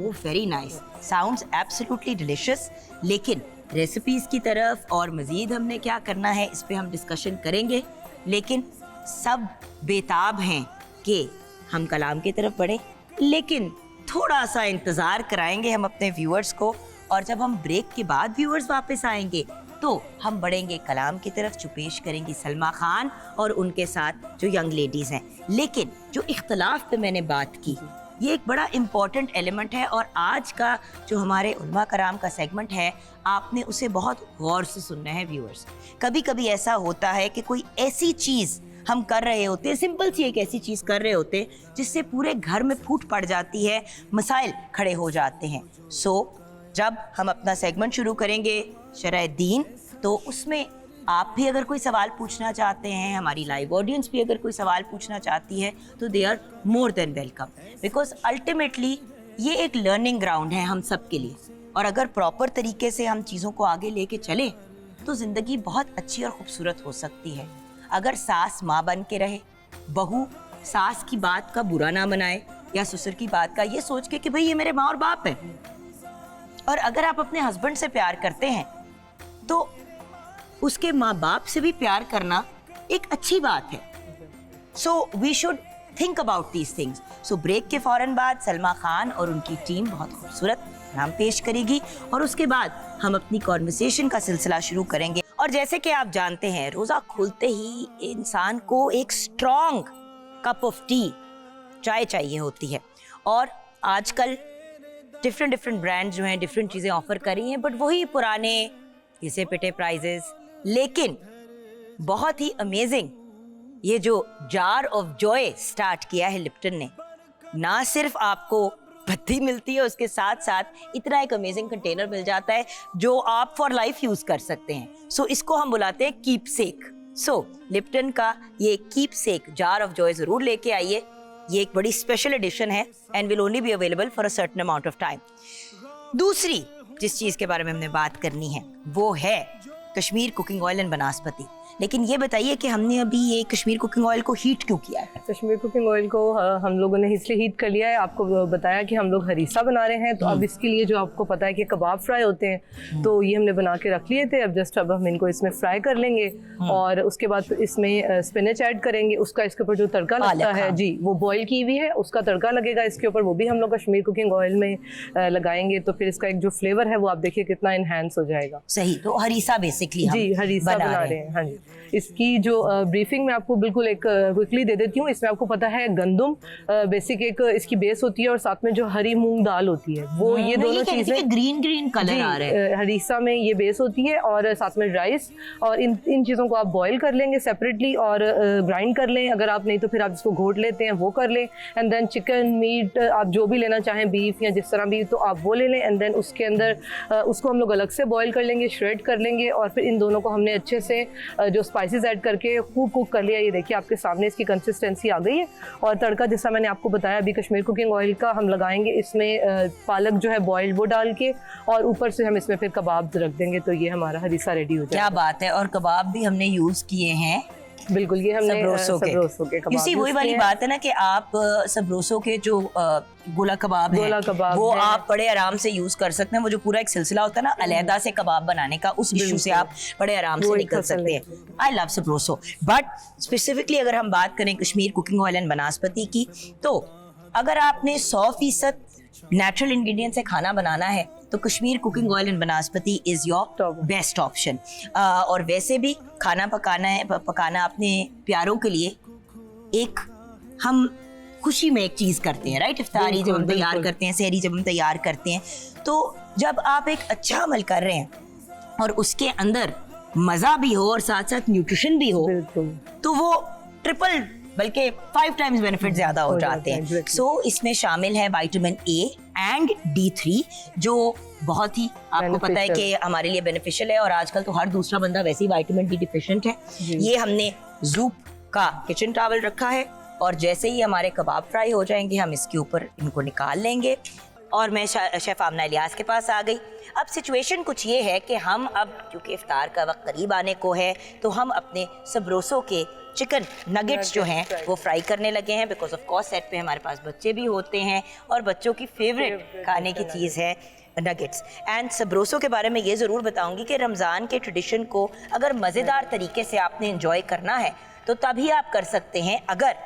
Oh very nice, sounds absolutely delicious. लेकिन रेसिपीज़ की तरफ और मज़ीद हमने क्या करना है इस पे हम डिस्कशन करेंगे, लेकिन सब बेताब हैं कि हम कलाम की तरफ बढ़ें, लेकिन थोड़ा सा इंतज़ार कराएंगे हम अपने व्यूअर्स को, और जब हम ब्रेक के बाद व्यूअर्स वापस आएंगे तो हम बढ़ेंगे कलाम की तरफ, जो पेश करेंगी सलमा खान और उनके साथ जो यंग लेडीज़ हैं। लेकिन जो इख्तलाफ पे मैंने बात की ये एक बड़ा इम्पॉर्टेंट एलिमेंट है, और आज का जो हमारे उलमा कराम का सेगमेंट है आपने उसे बहुत गौर से सुनना है व्यूअर्स। कभी कभी ऐसा होता है कि कोई ऐसी चीज़ हम कर रहे होते हैं, सिंपल सी एक ऐसी चीज़ कर रहे होते हैं जिससे पूरे घर में फूट पड़ जाती है, मसाइल खड़े हो जाते हैं। जब हम अपना सेगमेंट शुरू करेंगे शरअ दीन, तो उसमें आप भी अगर कोई सवाल पूछना चाहते हैं, हमारी लाइव ऑडियंस भी अगर कोई सवाल पूछना चाहती है, तो they are more than welcome, because ultimately ये एक लर्निंग ग्राउंड है हम सब के लिए, और अगर प्रॉपर तरीके से हम चीज़ों को आगे लेके चले तो ज़िंदगी बहुत अच्छी और ख़ूबसूरत हो सकती है। अगर सास माँ बन के रहे, बहू सास की बात का बुरा ना मनाए या ससुर की बात का ये सोच के कि भाई ये मेरे माँ और बाप है, और अगर आप अपने हस्बैंड से प्यार करते हैं तो उसके माँ बाप से भी प्यार करना एक अच्छी बात है। So we should think about these things. So break के फौरन बाद सलमा खान और उनकी टीम बहुत खूबसूरत नाम पेश करेगी, और उसके बाद हम अपनी कॉन्वर्सेशन का सिलसिला शुरू करेंगे। और जैसे कि आप जानते हैं रोज़ा खुलते ही इंसान को एक स्ट्रॉन्ग कप ऑफ टी चाय चाहिए होती है, और आजकल डिफरेंट ब्रांड्स जो हैं डिफरेंट चीज़ें ऑफर कर रही हैं, बट वही पुराने घिसे पिटे प्राइजेस। लेकिन बहुत ही अमेजिंग ये जो जार ऑफ जॉय स्टार्ट किया है लिप्टन ने, ना सिर्फ आपको पत्ती मिलती है, उसके साथ साथ इतना एक अमेजिंग कंटेनर मिल जाता है जो आप फॉर लाइफ यूज कर सकते हैं। सो इसको हम बुलाते हैं कीप सेक। सो लिप्टन का ये keepsake jar of joy जरूर लेके आइए, ये एक बड़ी स्पेशल एडिशन है and will only be available for a certain amount of time. दूसरी जिस चीज़ के बारे में हमने बात करनी है वो है कश्मीर कुकिंग ऑयल एंड बनास्पति। लेकिन ये बताइए कि हमने अभी ये कश्मीर कुकिंग ऑयल को हीट क्यों किया है? कश्मीर कुकिंग ऑयल को हम लोगों ने इसलिए हीट कर लिया है, आपको बताया कि हम लोग हरीसा बना रहे हैं, तो अब इसके लिए जो आपको पता है कि कबाब फ्राई होते हैं, तो ये हमने बना के रख लिए थे। अब हम इनको इसमें फ्राई कर लेंगे और उसके बाद इसमें स्पिनच ऐड करेंगे। उसका इसके ऊपर जो तड़का लगता है जी, वो बॉयल की हुई है, उसका तड़का लगेगा इसके ऊपर, वो भी हम लोग कश्मीर कुकिंग ऑयल में लगाएंगे, तो फिर इसका एक जो फ्लेवर है वो आप देखिए कितना इनहेंस हो जाएगा। सही, तो हरीसा बेसिकली जी हरीसा बना रहे हैं। हाँ जी। इसकी जो ब्रीफिंग मैं आपको बिल्कुल एक क्विकली दे देती हूँ। इसमें आपको पता है गंदम बेसिक एक इसकी बेस होती है, और साथ में जो हरी मूंग दाल होती है वो ये दोनों चीज़ें ग्रीन ग्रीन कलर आ रहा है। हरीसा में ये बेस होती है, और साथ में राइस, और इन चीज़ों को आप बॉईल कर लेंगे सेपरेटली और ग्राइंड कर लें। अगर आप नहीं तो फिर आप इसको घोट लेते हैं वो कर लें। एंड देन चिकन मीट आप जो भी लेना चाहें, बीफ या जिस तरह भी, तो आप वो ले लें। एंड देन उसके अंदर उसको हम लोग अलग से बॉईल कर लेंगे, श्रेड कर लेंगे, और फिर इन दोनों को हमने अच्छे से जो स्पाइसेस ऐड करके खूब कुक कर लिया। ये देखिए आपके सामने इसकी कंसिस्टेंसी आ गई है। और तड़का जैसा मैंने आपको बताया अभी कश्मीर कुकिंग ऑयल का हम लगाएंगे इसमें, पालक जो है बॉइल्ड वो डाल के, और ऊपर से हम इसमें फिर कबाब रख देंगे, तो ये हमारा हरीसा रेडी हो जाएगा। क्या बात है। और कबाब भी हमने यूज किए हैं, बिल्कुल, ये हमने सबरोसो के कबाब इसी वही वाली बात है ना कि आप सबरोसो के जो गोला कबाब है वो आप बड़े आराम से यूज कर सकते हैं। वो जो पूरा एक सिलसिला होता है ना अलहदा से कबाब बनाने का, उस इशू से आप बड़े आराम से निकल सकते हैं। I love सबरोसो। बट स्पेसिफिकली अगर हम बात करें कश्मीर कुकिंग ऑयल एंड बनास्पति की, तो अगर आपने 100% नेचुरल इंग्रेडिएंट से खाना बनाना है तो Kashmir cooking oil and vanaspati is your best option. और वैसे भी खाना पकाना अपने प्यारों के लिए एक हम खुशी में एक चीज करते हैं, राइट। इफ्तारी जब हम तैयार करते हैं, सहरी जब हम तैयार करते हैं, तो जब आप एक अच्छा अमल कर रहे हैं और उसके अंदर मजा भी हो और साथ साथ न्यूट्रिशन भी हो, तो वो ट्रिपल बल्कि 5 टाइम्स बेनिफिट ज्यादा हो जाते हैं। सो इसमें शामिल है विटामिन ए एंड D3 जो बहुत ही आपको पता है कि हमारे लिए बेनिफिशियल है, और आजकल तो हर दूसरा बंदा वैसे ही विटामिन डी डिफिशिएंट है। ये हमने ज़ूप का किचन टॉवल रखा है, और जैसे ही हमारे कबाब फ्राई हो जाएंगे हम इसके ऊपर इनको निकाल लेंगे। और मैं शेफ आमना इलियास के पास आ गई। अब सिचुएशन कुछ ये है कि हम अब क्योंकि इफ्तार का वक्त करीब आने को है, तो हम अपने सबरोसो के चिकन नगेट्स जो हैं वो फ्राई करने लगे हैं। बिकॉज ऑफ कोर्स सेट पे हमारे पास बच्चे भी होते हैं, और बच्चों की फेवरेट खाने की चीज़ है नगेट्स। एंड सबरोसो के बारे में ये ज़रूर बताऊंगी कि रमज़ान के ट्रेडिशन को अगर मज़ेदार तरीके से आपने इंजॉय करना है तो तभी आप कर सकते हैं अगर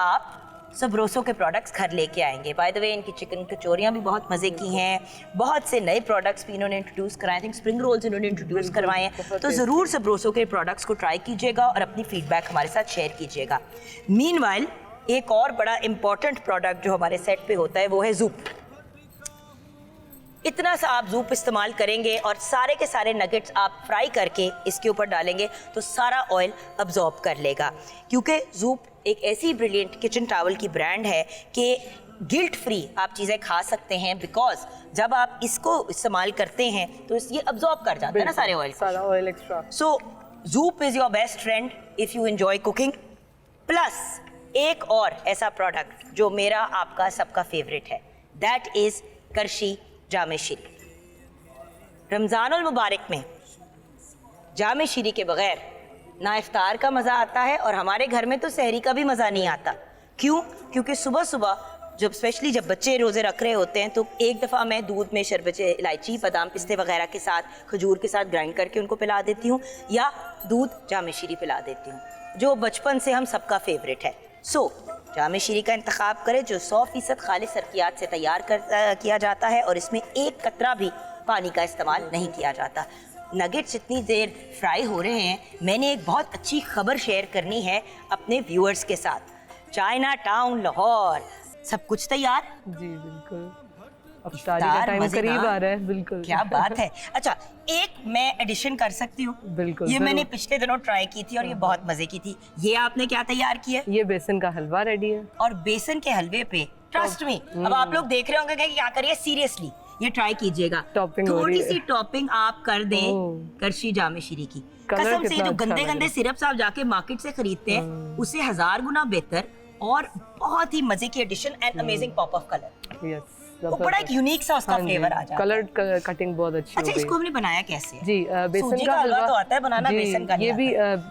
आप सबरोसो के प्रोडक्ट्स घर लेके आएंगे। बाय द वे इनकी चिकन कचौरियाँ भी बहुत मज़े की हैं, बहुत से नए प्रोडक्ट्स भी इन्होंने इंट्रोड्यूस कराए। आई थिंक स्प्रिंग रोल्स इन्होंने इंट्रोड्यूस करवाए हैं। तो ज़रूर सबरोसो के प्रोडक्ट्स को ट्राई कीजिएगा और अपनी फीडबैक हमारे साथ शेयर कीजिएगा। मीनवाइल एक और बड़ा इंपॉर्टेंट प्रोडक्ट जो हमारे सेट पे होता है वो है ज़ूप। इतना सा आप ज़ूप इस्तेमाल करेंगे और सारे के सारे नगेट्स आप फ्राई करके इसके ऊपर डालेंगे तो सारा ऑयल अब्जॉर्ब कर लेगा। क्योंकि ज़ूप एक ऐसी ब्रिलियंट किचन टॉवल की ब्रांड है कि गिल्ट फ्री आप चीज़ें खा सकते हैं, बिकॉज जब आप इसको इस्तेमाल करते हैं तो ये अब्जॉर्ब कर जाता है ना सारे ऑयल, सारा oil extra. So zoop is your best friend if you enjoy cooking. Plus एक और ऐसा प्रोडक्ट जो मेरा आपका सबका फेवरेट है, दैट इज़ करशी जामे शीरी। रमज़ानुल मुबारक में जामे शीरी के बगैर ना इफ्तार का मज़ा आता है और हमारे घर में तो सहरी का भी मज़ा नहीं आता। क्यों? क्योंकि सुबह सुबह जब स्पेशली जब बच्चे रोज़े रख रहे होते हैं तो एक दफ़ा मैं दूध में शरबत इलायची बादाम पिस्ते वगैरह के साथ खजूर के साथ ग्राइंड करके उनको पिला देती हूँ, या दूध जामे शीरी पिला देती हूँ, जो बचपन से हम सबका फेवरेट है। सो जामे शीरी का इंतखाब करें जो 100% खालिस सरकियात से तैयार किया जाता है और इसमें एक कतरा भी पानी का इस्तेमाल नहीं किया जाता। नगेट्स इतनी देर फ्राई हो रहे हैं, मैंने एक बहुत अच्छी खबर शेयर करनी है अपने व्यूअर्स के साथ। चाइना टाउन लाहौर सब कुछ तैयार। जी बिल्कुल, अब इफ्तारी का टाइम करीब आ रहा है। बिल्कुल, क्या बात है। अच्छा, एक मैं एडिशन कर सकती हूँ? बिल्कुल, ये मैंने पिछले दिनों ट्राई की थी और ये बहुत मजे की थी। ये आपने क्या तैयार किया? ये बेसन का हलवा रेडी है। और बेसन के हलवे पे ट्रस्ट मी, अब आप लोग देख रहे होंगे कि क्या करिए, सीरियसली ये ट्राई कीजिएगा। थोड़ी सी टॉपिंग आप कर दें करशी जामे शीरी की, कसम से जो गंदे गंदे सिरप्स आप जाके मार्केट से खरीदते हैं उससे 1000 गुना बेहतर और बहुत ही मजे की edition and amazing pop of colour. Yes, वो बड़ा एक यूनिक सा उसका फ्लेवर आ जाता है। कलर कटिंग बहुत अच्छी अच्छा, इसको हमने बनाया कैसे है? जी, बेसन का हलवा तो आता है बनाना, बेसन का ये भी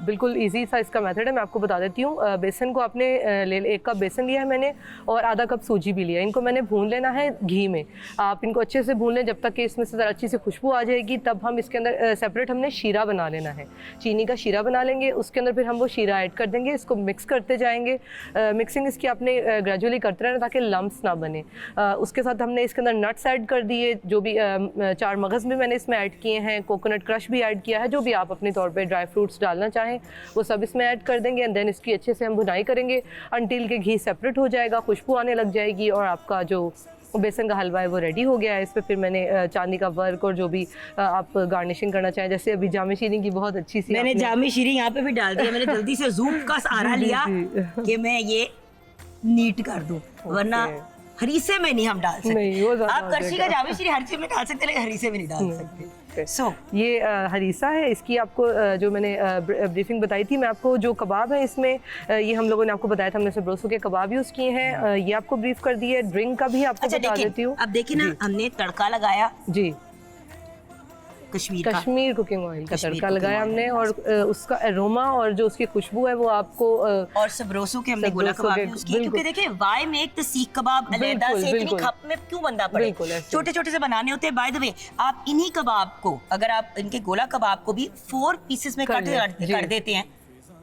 बिल्कुल इजी सा इसका मेथड है, मैं आपको बता देती हूँ। बेसन को आपने 1 कप बेसन लिया है मैंने और आधा कप सूजी भी लिया। इनको मैंने भून लेना है घी में। आप इनको अच्छे से भून लें जब तक कि इसमें से अच्छी सी खुशबू आ जाएगी। तब हम इसके अंदर सेपरेट हमने शीरा बना लेना है, चीनी का शीरा बना लेंगे। उसके अंदर फिर हम वो शीरा ऐड कर देंगे, इसको मिक्स करते जाएंगे। मिक्सिंग इसकी आपने ग्रेजुअली करते रहना ताकि लम्प्स ना बने। उसके साथ बाद हमने इसके अंदर नट्स ऐड कर दिए, जो भी 4 मगज़ भी मैंने इसमें ऐड किए हैं, कोकोनट क्रश भी ऐड किया है, जो भी आप अपने तौर पे ड्राई फ्रूट्स डालना चाहें वो सब इसमें ऐड कर देंगे। एंड देन इसकी अच्छे से हम भुनाई करेंगे अनटिल के घी सेपरेट हो जाएगा, खुशबू आने लग जाएगी और आपका जो बेसन का हलवा है वो रेडी हो गया है। इस पे फिर मैंने चांदी का वर्क और जो भी आप गार्निशिंग करना चाहें, जैसे अभी जामे शीरी की बहुत अच्छी सी मैंने जामे शीरी यहाँ पे भी डाल दिया। मैंने जल्दी से जूम का सहारा लिया कि मैं ये नीट कर दूं, वरना हरीसे में नहीं हम डाल सकते। नहीं, वो ज़्यादा आप हो करशी का जाएगा। जामे शीरी हर चीज में डाल सकते हैं, लेकिन हरीसे में नहीं डाल सकते। सो ये हरीसा है, इसकी आपको जो मैंने ब्रीफिंग बताई थी, मैं आपको जो कबाब है इसमें ये हम लोगों ने आपको बताया था, हमने सबरोसो के कबाब यूज़ किए हैं, ये आपको ब्रीफ कर दिए। ड्रिंक का भी आपको बता देती हूँ। अब देखिए ना, हमने तड़का लगाया जी, कश्मीर कुकिंग ऑयल का कश्मीर तड़का cooking लगाया oil हमने, और उसका एरोमा और जो उसकी खुशबू है वो आपको और सबरोसो के हमने गोला सबरोसो कबाब के, यूज किए, बिल्कुल। क्योंकि देखिए वाई मेक द सीख कबाब अलहदा से इतनी बिल्कुल। खप में क्यों बनना पड़े, बिल्कुल ऐसे। छोटे छोटे से बनाने होते हैं। बाय द वे, आप इन्हीं कबाब को, अगर आप इनके गोला कबाब को भी 4 पीसेस में कट कर देते हैं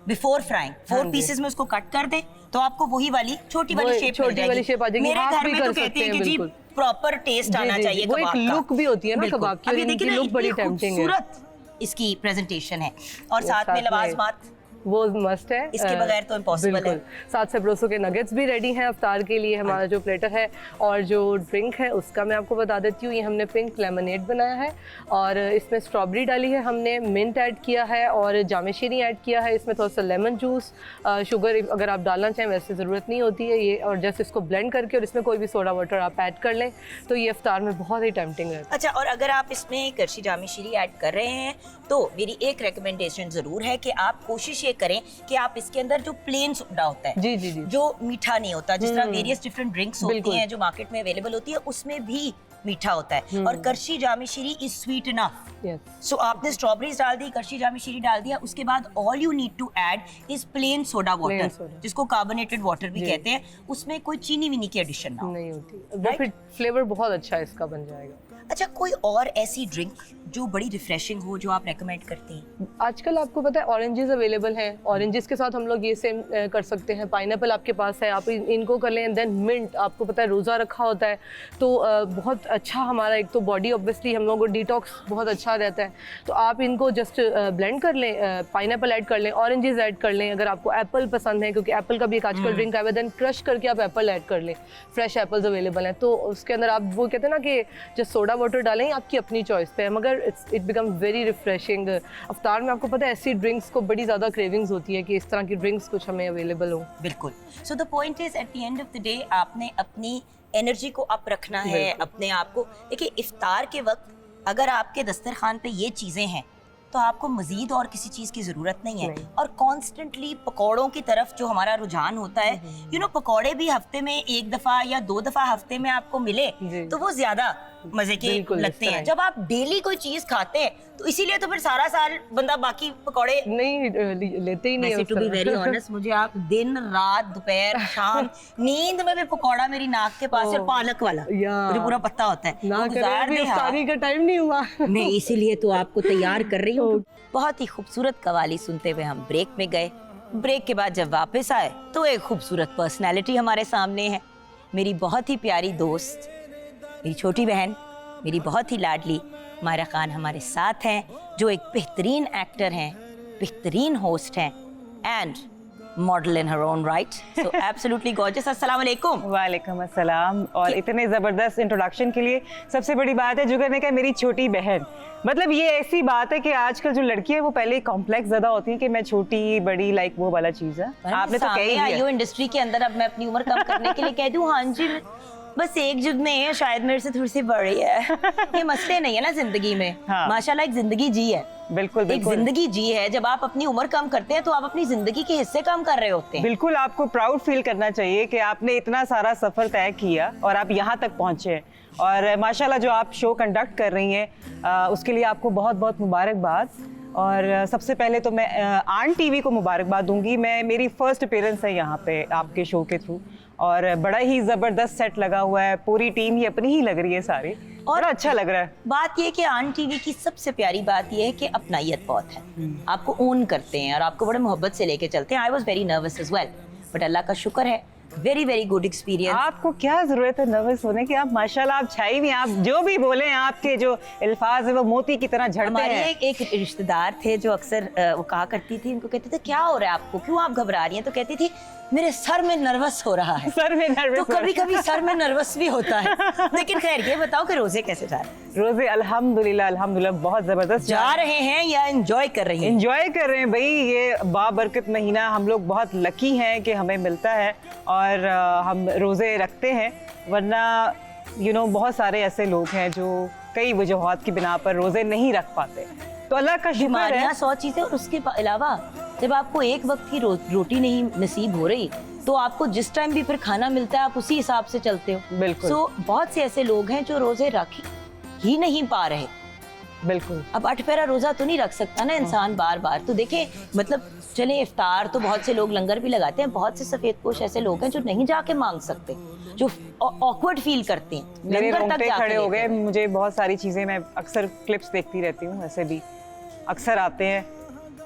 बिफोर फ्राइंग, 4 पीसेस में उसको कट कर दें तो आपको वही वाली छोटी वाली शेप मिल जाएगी। मेरे घर में तो कहते हैं कि जी प्रॉपर टेस्ट आना चाहिए वो कबाब एक का। लुक भी होती है ना बिल्कुल। कबाब की, अब और ये देखिए इनकी ना, लुक बड़ी इतनी टेम्पटिंग है। खूबसूरत इसकी प्रेजेंटेशन है, और साथ में लवाजमात वो मस्ट है, इसके बगैर तो इम्पॉसिबल है। साथ से ब्रोसो के नगेट्स भी रेडी हैं अफ्तार के लिए, हमारा जो प्लेटर है। और जो ड्रिंक है उसका मैं आपको बता देती हूँ, ये हमने पिंक लेमनेड बनाया है और इसमें स्ट्रॉबेरी डाली है हमने, मिंट ऐड किया है और जामे शीरी ऐड किया है। इसमें थोड़ा सा लेमन जूस, शुगर अगर आप डालना चाहें वैसे ज़रूरत नहीं होती है ये, और जस्ट इसको ब्लेंड करके और इसमें कोई भी सोडा वाटर आप ऐड कर लें तो ये अफ्तार में बहुत ही टेम्पटिंग है। अच्छा, और अगर आप इसमें करशी जामे शीरी ऐड कर रहे हैं तो मेरी एक रिकमेंडेशन ज़रूर है कि आप कोशिश ये करें कि आप इसके अंदर जो प्लेन सोडा होता है, जी जी जी, जो मीठा नहीं होता, जिस तरह वेरियस डिफरेंट ड्रिंक्स होती हैं जो मार्केट में अवेलेबल होती है, उसमें भी मीठा होता है, और करशी जामे शीरी इज स्वीट इनफ। सो आपने स्ट्रॉबेरीज डाल दी, करशी जामे शीरी डाल दिया, उसके बाद all you need to add is plain soda water, जिसको कार्बोनेटेड वाटर भी कहते हैं। उसमें कोई चीनी विनी की एडिशन ना हो, नहीं होती, वो फिर फ्लेवर बहुत अच्छा इसका बन जाएगा। अच्छा, कोई और ऐसी ड्रिंक जो बड़ी रिफ्रेशिंग हो जो आप रेकमेंड करते हैं? आजकल आपको पता है ऑरेंजेस अवेलेबल हैं, ऑरेंजेस के साथ हम लोग ये सेम कर सकते हैं। पाइनएप्पल आपके पास है, आप इनको कर लें। देन मिंट, आपको पता है रोज़ा रखा होता है तो बहुत अच्छा हमारा, एक तो बॉडी ऑब्वियसली हम लोगों को डिटॉक्स बहुत अच्छा रहता है, तो आप इनको जस्ट ब्लेंड कर लें, पाइनएप्पल ऐड कर लें, ऑरेंजेस ऐड कर लें। अगर आपको एप्पल पसंद है, क्योंकि एप्पल का भी एक आजकल ड्रिंक आया है, देन क्रश करके आप एप्पल ऐड कर लें, फ्रेश एप्पल्स अवेलेबल हैं, तो उसके अंदर आप वो कहते हैं ना कि जस्ट सोडा वाटर डालें, आपकी अपनी चॉइस पे है, मगर इट बिकम वेरी रिफ्रेशिंग। अफ्तार में आपको पता है ऐसी ड्रिंक्स को बड़ी ज़्यादा क्रेविंग्स होती है कि इस तरह की ड्रिंक्स कुछ हमें अवेलेबल हो। बिल्कुल। So the point is, at the end of the day आपने अपनी एनर्जी को अप रखना है, अपने आप को। देखिए, इफ्तार के वक्त अगर आपके दस्तरखान पे ये चीज़ें हैं तो आपको मजीद और किसी चीज़ की ज़रूरत नहीं है। और कॉन्स्टेंटली पकौड़ों की तरफ जो हमारा रुझान होता है, यू नो, पकौड़े भी हफ्ते में 1 दफ़ा या 2 दफ़ा हफ्ते में आपको मिले तो वो ज़्यादा मजे के लगते हैं। जब आप डेली कोई चीज खाते हैं तो इसीलिए तो फिर सारा साल बंदा बाकी पकौड़े नहीं लेते ही नहीं है। टू बी वेरी ऑनेस्ट, मुझे आप दिन रात दोपहर शाम नींद में भी पकौड़ा मेरी नाक के पास है, पालक वाला, मुझे पूरा पता होता है। ना करे, इफ्तारी का टाइम नहीं हुआ। मैं इसीलिए तो आपको तैयार कर रही हूँ। बहुत ही खूबसूरत कवाली सुनते हुए हम ब्रेक में गए। ब्रेक के बाद जब वापस आए तो एक खूबसूरत पर्सनैलिटी हमारे सामने है, मेरी बहुत ही प्यारी दोस्त, मेरी छोटी बहन, मेरी बहुत ही लाडली मायरा खान हमारे साथ हैं, जो एक बेहतरीन एक्टर हैं, बेहतरीन होस्ट हैं and model in her own right. So absolutely gorgeous. अस्सलाम वालेकुम। वालेकुम अस्सलाम। और इतने ज़बरदस्त इंट्रोडक्शन के लिए सबसे बड़ी बात है जुगर ने कहा मेरी छोटी बहन। मतलब ये ऐसी बात है कि आजकल जो लड़की है वो पहले कॉम्प्लेक्स ज़्यादा होती है कि मैं छोटी बड़ी, लाइक वो वाला चीज़ है। आपने तो कह ही दिया इंडस्ट्री के अंदर, अब मैं अपनी उम्र कम करने के लिए कह दूं, हाँ जी बस एक जुग में है, शायद मेरे से थोड़ी सी बड़ी है। ये मसले नहीं है ना जिंदगी में। हाँ। माशाल्लाह एक जिंदगी जी है। बिल्कुल बिल्कुल, एक जिंदगी जी है। जब आप अपनी उम्र कम करते हैं तो आप अपनी जिंदगी के हिस्से कम कर रहे होते हैं। बिल्कुल, आपको प्राउड फील करना चाहिए कि आपने इतना सारा सफर तय किया और आप यहाँ तक पहुँचे। और माशाल्लाह जो आप शो कंडक्ट कर रही हैं उसके लिए आपको बहुत बहुत मुबारकबाद। और सबसे पहले तो मैं आन टीवी को मुबारकबाद दूंगी। मेरी फर्स्ट अपीयरेंस है यहाँ पे आपके शो के थ्रू, और बड़ा ही ज़बरदस्त सेट लगा हुआ है, पूरी टीम ही अपनी ही लग रही है सारी, और अच्छा लग रहा है। बात ये कि आन टीवी की सबसे प्यारी बात ये है कि अपनायत बहुत है, आपको ओन करते हैं और आपको बड़े मोहब्बत से लेके चलते हैं। I was very nervous as well, but Allah का शुक्र है वेरी वेरी गुड एक्सपीरियंस। आपको क्या जरूरत है नर्वस होने की? आप माशाल्लाह आप छाई हुई हैं। आप जो भी बोले आपके जो अल्फाज है वो मोती की तरह झड़ते हमारे हैं। एक रिश्तेदार थे जो अक्सर वो कहा करती थी, उनको कहते थे क्या हो रहा है आपको, क्यों आप घबरा रही हैं? तो कहती थी मेरे सर में नर्वस हो रहा है। सर में नर्वस तो कभी कभी सर में नर्वस भी होता है। लेकिन खैर ये बताओ कि रोजे कैसे जा रहे हैं? रोजे अल्हम्दुलिल्लाह बहुत जबरदस्त जा रहे हैं या एंजॉय कर रही हैं? एंजॉय कर रहे हैं भाई। ये बाबरकत महीना हम लोग बहुत लकी हैं कि हमें मिलता है और हम रोज़े रखते हैं, वरना बहुत सारे ऐसे लोग हैं जो कई वजूहात की बिना पर रोज़े नहीं रख पाते। तो अल्लाह का शुक्र बीमारियां है। 100 चीजें, और उसके अलावा जब आपको एक वक्त की रोटी नहीं नसीब हो रही तो आपको जिस टाइम भी फिर खाना मिलता है आप उसी हिसाब से चलते हो। बिल्कुल। सो बहुत से ऐसे लोग हैं जो रोजे रख ही नहीं पा रहे। बिल्कुल। अब 8 पैरा रोजा तो नहीं रख सकता ना इंसान बार बार। तो देखें, मतलब चले इफ्तार तो बहुत से लोग लंगर भी लगाते हैं, बहुत से सफेदपोश ऐसे लोग हैं जो नहीं जाके मांग सकते, जो ऑकवर्ड फील करते हैं, मेरे लंगर तक रोंगटे जाके खड़े हो लेते गए। हैं। मुझे बहुत सारी चीज़ें, मैं अक्सर क्लिप्स देखती रहती हूँ, ऐसे भी अक्सर आते हैं।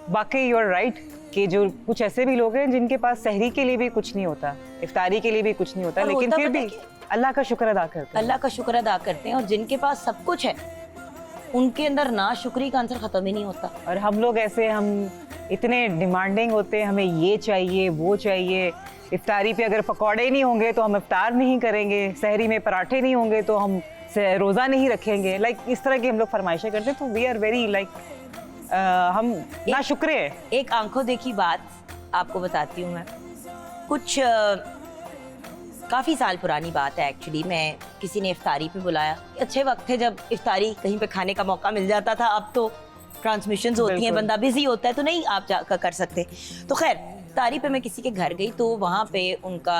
बाकी यू आर राइट कि जो कुछ ऐसे भी लोग हैं जिनके पास सहरी के लिए भी कुछ नहीं होता, इफ्तारी के लिए भी कुछ नहीं होता, और लेकिन होता फिर पता भी है क्या? अल्लाह का शुक्र अदा करते हैं। अल्लाह का शुक्र अदा करते हैं, और जिनके पास सब कुछ है उनके अंदर ना शुक्री का आंसर खत्म ही नहीं होता। और हम लोग ऐसे, हम इतने डिमांडिंग होते हैं, हमें ये चाहिए वो चाहिए। इफ्तारी पे अगर पकौड़े नहीं होंगे तो हम इफ्तार नहीं करेंगे, सहरी में पराठे नहीं होंगे तो हम रोज़ा नहीं रखेंगे। लाइक इस तरह की हम लोग फरमाइशें करते हैं। तो वी आर वेरी हम ना शुक्र है। एक आंखों देखी बात आपको बताती हूँ मैं। कुछ काफ़ी साल पुरानी बात है एक्चुअली। मैं किसी ने इफ्तारी पे बुलाया, अच्छे वक्त थे जब इफ्तारी कहीं पे खाने का मौका मिल जाता था। अब तो ट्रांसमिशंस होती हैं, बिल्कुल। बंदा बिजी होता है तो नहीं आप जा कर सकते। तो खैर इफ्तारी पे मैं किसी के घर गई तो वहाँ पे उनका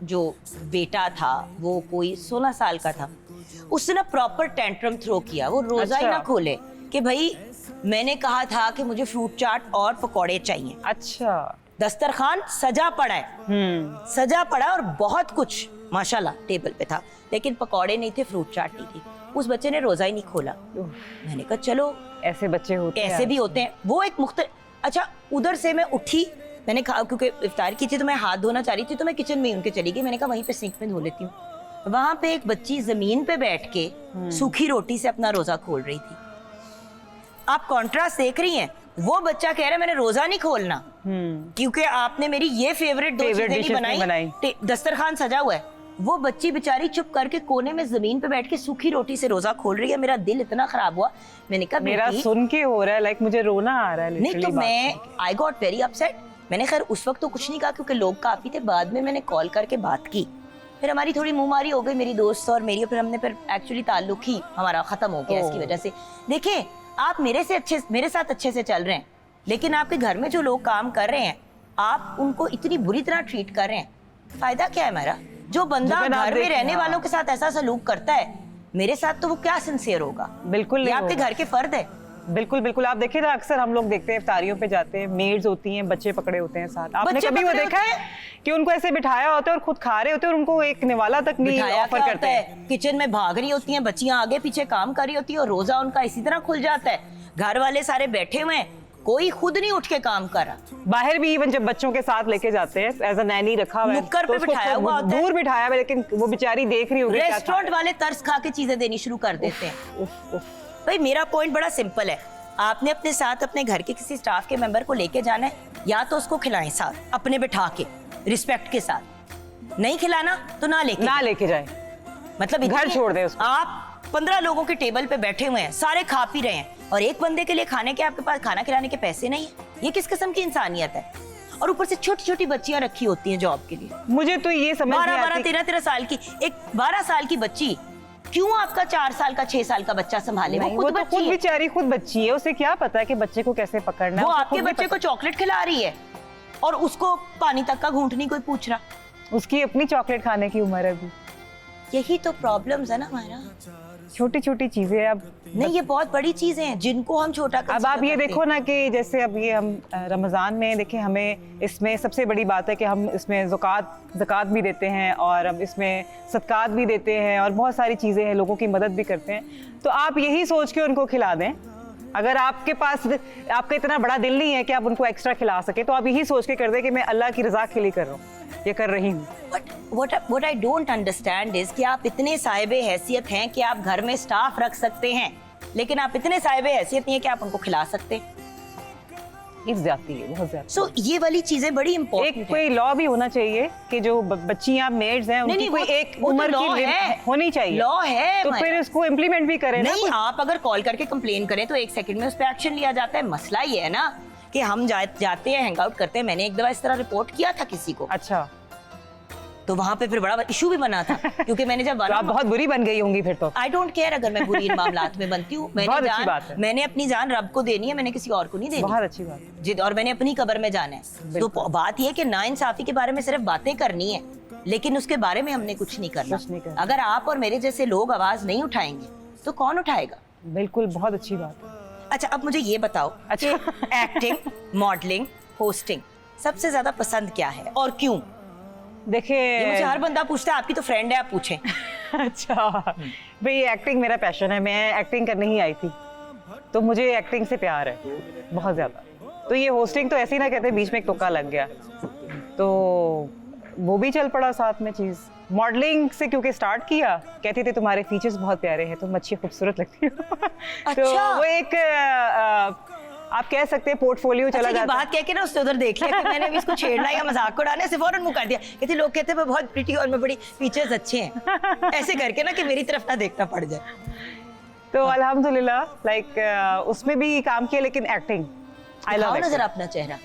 जो बेटा था वो कोई 16 साल का था। उसने ना प्रॉपर टेंट्रम थ्रो किया, वो रोज़ा ही अच्छा। ना खोले कि भाई मैंने कहा था कि मुझे फ्रूट चाट और पकौड़े चाहिए। अच्छा। दस्तरखान सजा पड़ा है, सजा पड़ा और बहुत कुछ माशाल्लाह टेबल पे था, लेकिन पकौड़े नहीं थे, फ्रूट चाट नहीं थी। उस बच्चे ने रोजा ही नहीं खोला। मैंने कहा चलो ऐसे बच्चे होते हैं, ऐसे भी होते हैं। वो एक अच्छा, उधर से मैं उठी, मैंने कहा क्योंकि इफ्तार की थी तो मैं हाथ धोना चाह रही थी, तो मैं किचन में उनके चली गई। मैंने कहा वहीं पे सिंक में धो लेती हूँ। वहां पे एक बच्ची जमीन पे बैठ के सूखी रोटी से अपना रोजा खोल रही थी। आप कॉन्ट्रास्ट देख रही हैं, वो बच्चा कह रहा है मैंने रोजा नहीं खोलना क्योंकि आपने मेरी ये फेवरेट दो चीजें नहीं बनाई, दस्तरखान सजा हुआ है। वो बच्ची बेचारी चुप करके कोने में जमीन पे बैठ के सूखी रोटी से रोजा खोल रही है। मेरा दिल इतना खराब हुआ, मैंने कहा मेरा सुन के हो रहा है, लाइक मुझे रोना आ रहा है। नहीं तो मैं आई गॉट वेरी अपसेट। मैंने खैर उस वक्त तो कुछ नहीं कहा क्योंकि लोग काफी थे। बाद में मैंने कॉल करके बात की, फिर हमारी थोड़ी मुंहमारी हो गई मेरी दोस्त और मेरी, फिर हमने फिर एक्चुअली ताल्लुक ही हमारा खत्म हो गया इसकी वजह से। देखिए आप मेरे साथ अच्छे से चल रहे हैं, लेकिन आपके घर में जो लोग काम कर रहे हैं आप उनको इतनी बुरी तरह ट्रीट कर रहे हैं, फायदा क्या है मेरा? जो बंदा घर में रहने वालों के साथ ऐसा सलूक करता है, मेरे साथ तो वो क्या सिंसियर होगा? बिल्कुल नहीं आपके घर के फर्द है। बिल्कुल बिल्कुल। आप देखिए ना, अक्सर हम लोग देखते हैं इफ्तारियों पे जाते हैं, मेड्स होती हैं, बच्चे पकड़े होते हैं साथ। आपने बच्चे कभी वो पकड़े देखा होते है कि उनको ऐसे बिठाया होता है और खुद खा रहे होते हैं और उनको एक निवाला तक नहीं बिठाया ऑफर क्या करते होता हैं? है, किचन में भाग रही होती हैं बच्चियां, आगे पीछे काम कर रही होती है और रोजा उनका इसी तरह खुल जाता है। घर वाले सारे बैठे हुए हैं, कोई खुद नहीं उठ के काम कर रहा। बाहर भी इवन जब बच्चों के साथ लेके जाते हैं, एज अ नैनी रखा हुआ है, नुक्कड़ पे तो उसको बिठाया हुआ होता है। दूर बिठाया हुआ है, लेकिन वो बेचारी देख रही होगी क्या खा रेस्टोरेंट रहे वाले तरस खा के चीजें देनी शुरू कर देते हैं। हैं। उफ, उफ। भाई मेरा पॉइंट बड़ा सिंपल है, आपने अपने साथ अपने घर के किसी स्टाफ के मेंबर को लेके जाना है, या तो उसको खिलाएं साथ अपने बिठा के रिस्पेक्ट के साथ, नहीं खिलाना तो ना लेके जाए, मतलब घर छोड़ दे उसको। आप 15 लोगों के टेबल पे बैठे हुए हैं, सारे खा पी रहे हैं और एक बंदे के लिए खाने के आपके पास खाना खिलाने के पैसे नहीं है। ये किस किस्म की इंसानियत है? और ऊपर से छोटी छोटी बच्चियां रखी होती हैं जॉब के लिए, मुझे तो ये समझ नहीं 12 आती। 13 साल की। एक 12 साल की बच्ची क्यों आपका 4 साल का 6 साल का बच्चा संभाले? नहीं, वो वो खुद तो बच्ची खुद है। बेचारी खुद बच्ची है, उसे क्या पता है कि बच्चे को कैसे पकड़ना है? वो उसे आपके खुद भी बच्चे को चॉकलेट खिला रही है और उसको पानी तक का घूंट नहीं कोई पूछ रहा। उसकी अपनी चॉकलेट खाने की उम्र है अभी। यही तो प्रॉब्लम्स है ना हमारा, छोटी छोटी चीजें। अब नहीं ये बहुत बड़ी चीजें हैं जिनको हम छोटा अब आप ये देखो ना कि जैसे अब ये हम रमज़ान में देखें, हमें इसमें सबसे बड़ी बात है कि हम इसमें ज़कात भी देते हैं और अब इसमें सदकात भी देते हैं और बहुत सारी चीज़ें हैं, लोगों की मदद भी करते हैं। तो आप यही सोच के उनको खिला दें। अगर आपके पास आपका इतना बड़ा दिल नहीं है कि आप उनको एक्स्ट्रा खिला सके, तो आप यही सोच के कर दें कि मैं अल्लाह की रज़ा के लिए कर रहा हूँ, ये कर रही हूँ। But what I don't understand is कि आप इतने साहिबे हैसियत हैं कि आप घर में स्टाफ रख सकते हैं, लेकिन आप इतने साहिबे हैसियत नहीं है कि आप उनको खिला सकते। ये जाती है बहुत ज्यादा। सो ये वाली चीजें बड़ी इंपॉर्टेंट एक कोई लॉ भी होना चाहिए कि जो बच्चियां मेड्स हैं उनकी कोई एक उम्र की होनी चाहिए। लॉ है, तो फिर उसको इम्प्लीमेंट भी करें ना। नहीं, आप अगर कॉल करके कंप्लेन करें तो 1 सेकंड में उस पर एक्शन लिया जाता है। मसला ये है ना कि हम जाते हैं, हैंग आउट करते हैं। मैंने एक दफा इस तरह रिपोर्ट किया था किसी को, अच्छा, तो वहां पे फिर बड़ा इशू भी बना था क्योंकि मैंने जब तो आप बहुत बुरी बन गई होंगी फिर तो। आई डोंट केयर अगर मैं बुरी इन मामलात में बनती हूँ। बहुत अच्छी बात है। मैंने अपनी जान रब को देनी है, मैंने किसी और को नहीं देनी। बहुत अच्छी बात है। जी, और मैंने अपनी कब्र में जाना है। तो बात यह है कि नाइंसाफी के बारे में सिर्फ बातें करनी है, लेकिन उसके बारे में हमने कुछ नहीं करना। अगर आप और मेरे जैसे लोग आवाज नहीं उठाएंगे तो कौन उठाएगा? बिल्कुल, बहुत अच्छी बात है। अच्छा, अब मुझे ये बताओ, अच्छा, एक्टिंग, मॉडलिंग, होस्टिंग सबसे ज्यादा पसंद क्या है और क्यों? देखिए, मुझे हर बंदा पूछता है, आपकी तो फ्रेंड है, आप पूछें। अच्छा भाई, एक्टिंग मेरा पैशन है। मैं एक्टिंग करने ही आई थी, तो मुझे एक्टिंग से प्यार है बहुत ज्यादा। तो ये होस्टिंग तो ऐसे ही ना कहते, बीच में एक तुक्का लग गया तो वो भी चल पड़ा साथ में चीज। मॉडलिंग से क्योंकि स्टार्ट किया, कहते थे तुम्हारे फीचर्स बहुत प्यारे हैं, तुम अच्छी खूबसूरत लगती हो। तो वो एक आप कह सकते हैं पोर्टफोलियो चला जाता है। बात कह के ना उससे उधर देख लिया कि मैंने भी इसको छेड़ना या मजाक उड़ाने से फौरन मुंह कर दिया। कहते लोग कहते हैं मैं बहुत प्रिटी और मैं बड़ी फीचर्स अच्छे हैं, ऐसे करके ना कि मेरी तरफ ना देखना पड़ जाए। तो अल्हम्दुलिल्लाह, लाइक उसमें भी काम किया, लेकिन एक्टिंग आई लव। नजर अपना चेहरा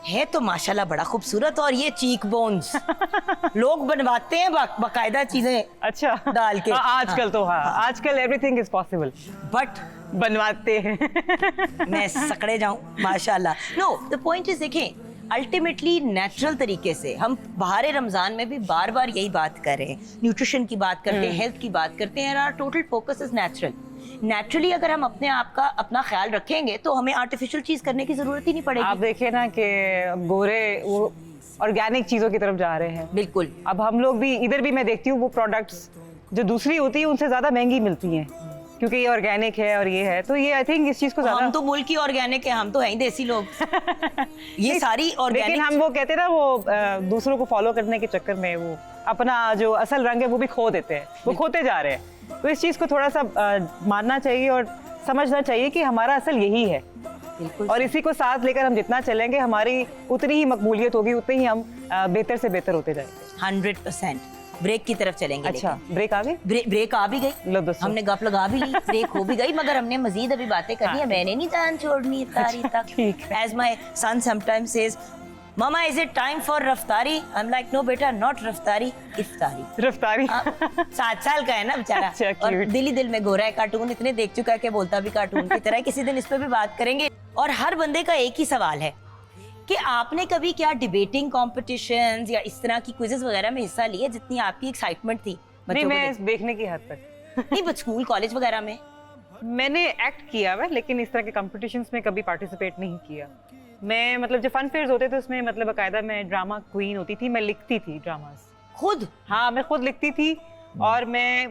है तो माशाल्लाह बड़ा खूबसूरत, और ये चीक बोन्स लोग बनवाते हैं बाकायदा चीजें अच्छा डाल के। आजकल तो हाँ, आजकल एवरीथिंग इज पॉसिबल, बट बनवाते हैं। मैं सकड़े जाऊं माशाल्लाह। नो, द पॉइंट इज, देखें अल्टीमेटली नेचुरल तरीके से हम बाहर रमजान में भी बार बार यही बात कर रहे हैं, न्यूट्रिशन की बात करते हैं, हेल्थ की बात करते हैं, और total focus is natural. Naturally अगर हम अपना ख्याल रखेंगे तो हमें आर्टिफिशियल चीज करने की जरूरत ही नहीं पड़ेगी। आप देखिए ना कि गोरे वो ऑर्गेनिक चीजों की तरफ जा रहे हैं। बिल्कुल। अब हम लोग भी इधर भी मैं देखती हूँ वो प्रोडक्ट्स जो दूसरी होती है उनसे ज्यादा महंगी मिलती हैं, क्योंकि ये ऑर्गेनिक है और ये है। तो ये आई थिंक इस चीज को ज्यादा, हम तो मुल्क की ऑर्गेनिक है, हम तो हैं देसी लोग। ये सारी ऑर्गेनिक, लेकिन हम वो कहते हैं ना, वो दूसरों को फॉलो करने के चक्कर में वो अपना जो असल रंग है वो भी खो देते हैं, वो खोते जा रहे हैं। तो इस चीज को थोड़ा सा मानना चाहिए और समझना चाहिए कि हमारा असल यही है, और इसी को साथ लेकर हम जितना चलेंगे हमारी उतनी ही मकबूलियत होगी, उतनी ही हम बेहतर से बेहतर होते जाएंगे। 100%। ब्रेक की तरफ चलेंगे। अच्छा, ब्रेक आ गई? ब्रेक आ भी गई, हमने गप लगा भी ली, ब्रेक हो भी गई, मगर हमने मजीद अभी बातें करनी है। मैंने नहीं जान छोड़नी इफ्तारी तक। As my son sometimes says, Mama, is it time for रफ्तारी? I'm like, no बेटा, not रफ्तारी, इफ्तारी। रफ्तारी 7 साल का है ना बेचारा, और दिल ही दिल में गोरा है। कार्टून इतने देख चुका है कि बोलता भी कार्टून की तरह। किसी दिन इस पे भी बात करेंगे। और हर बंदे का एक ही सवाल है कि आपने कभी क्या डिबेटिंग कॉम्पिटिशन्स या इस तरह की क्विज़ेस वगैरह में हिस्सा लिया जितनी आपकी एक्साइटमेंट थी? नहीं, मैं देखने की हद तक नहीं, बट स्कूल कॉलेज वगैरह में मैंने एक्ट किया है, लेकिन इस तरह के कॉम्पिटिशन्स में कभी पार्टिसिपेट नहीं किया। मैं मतलब जो फन फेयर्स होते थे उसमें मतलब बाकायदा मैं ड्रामा क्वीन होती थी, मैं लिखती थी ड्रामास खुद। हाँ, मैं खुद लिखती थी, और मैं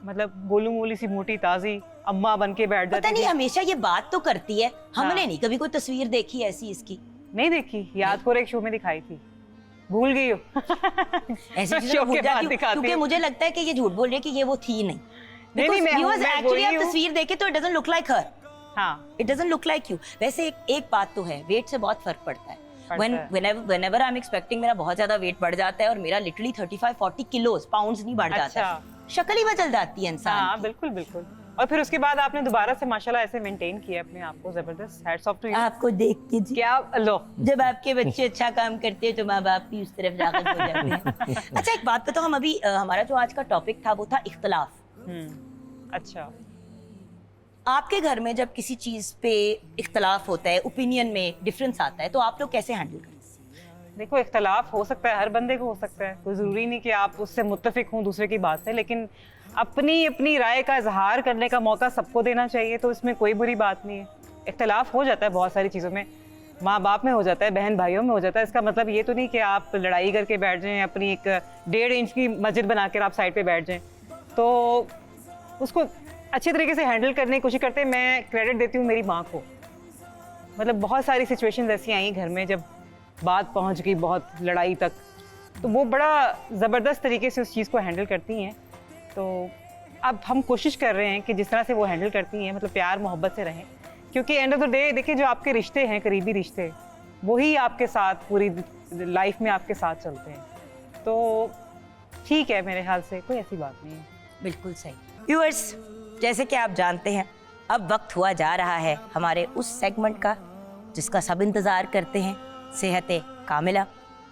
मतलब गोलू मोली सी मोटी ताजी अम्मा बन के बैठ जाती थी। पता नहीं, हमेशा ये बात तो करती है, हमने नहीं कभी कोई तस्वीर देखी ऐसी इसकी। नहीं देखी, याद करो एक शो में दिखाई थी, भूल गई हो। ऐसी चीजें भूल जाती हूँ, क्योंकि मुझे लगता है कि ये झूठ बोल रही है कि ये वो थी नहीं। नहीं, मैं एक्चुअली आप तस्वीर देखे तो इट डजंट लुक लाइक हर। हाँ, it doesn't look like you. वैसे एक बात तो है, वेट से बहुत फर्क पड़ता है। whenever I'm expecting मेरा बहुत ज्यादा वेट बढ़ जाता है, और मेरा लिटरली 35-40 किलोस, पाउंड्स नहीं बढ़ जाता है, शक्ल ही बदल जाती है इंसान। हाँ, बिल्कुल बिल्कुल। और फिर उसके बाद आपने दोबारा से माशाल्लाह ऐसे मेंटेन किया अपने आप को, जबरदस्त। Hats off to you. आपको देख के क्या लो, जब आपके बच्चे अच्छा काम करते हैं तो माँ बाप भी उस तरफ राग़िब हो जाते हैं। अच्छा, एक बात बताओ, हम अभी हमारा जो आज का टॉपिक था वो था इख्तलाफ। अच्छा, आपके घर में जब किसी चीज पे इख्तलाफ होता है, ओपिनियन में डिफरेंस आता है, तो आप लोग कैसे हैंडल करते हैं? देखो, इख्तलाफ हो सकता है, हर बंदे को हो सकता है, कोई ज़रूरी नहीं कि आप उससे मुत्तफिक हों दूसरे की बात से, लेकिन अपनी राय का इजहार करने का मौका सबको देना चाहिए, तो इसमें कोई बुरी बात नहीं है। इख्तलाफ हो जाता है बहुत सारी चीज़ों में, माँ बाप में हो जाता है, बहन भाइयों में हो जाता है। इसका मतलब ये तो नहीं कि आप लड़ाई करके बैठ जाएं, अपनी एक 1.5 इंच की मस्जिद बना कर आप साइड पे बैठ जाएं। तो उसको अच्छे तरीके से हैंडल करने की कोशिश करते हैं। मैं क्रेडिट देती हूँ मेरी माँ को, मतलब बहुत सारी सिचुएशंस ऐसी आई घर में जब बात पहुँच गई बहुत लड़ाई तक, तो वो बड़ा ज़बरदस्त तरीके से उस चीज़ को हैंडल करती हैं। तो अब हम कोशिश कर रहे हैं कि जिस तरह से वो हैंडल करती हैं, मतलब प्यार मोहब्बत से रहें, क्योंकि एंड ऑफ द डे देखिए जो आपके रिश्ते हैं, करीबी रिश्ते, वही आपके साथ पूरी लाइफ में आपके साथ चलते हैं। तो ठीक है, मेरे ख्याल से कोई ऐसी बात नहीं है। बिल्कुल सही। व्यूअर्स, जैसे कि आप जानते हैं, अब वक्त हुआ जा रहा है हमारे उस सेगमेंट का जिसका सब इंतज़ार करते हैं, सेहत कामिला,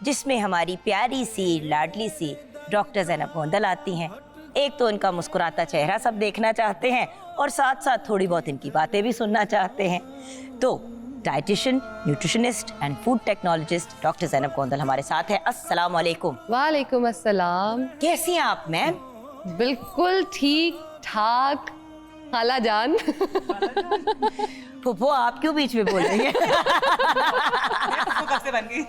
जिसमें हमारी प्यारी सी लाडली सी डॉक्टर ज़ैनब गोंदल आती हैं। एक तो इनका मुस्कुराता चेहरा सब देखना चाहते हैं और साथ साथ थोड़ी बहुत इनकी बातें भी सुनना चाहते हैं। तो dietitian, nutritionist and food technologist doctor Zainab Gondal हमारे साथ है। अस्सलाम वालेकुम। वालेकुम अस्सलाम। कैसी हैं आप मैम? बिल्कुल ठीक ठाक खाला जान। फुफो, आप क्यों बीच में बोल रही हैं? कब से बन गई?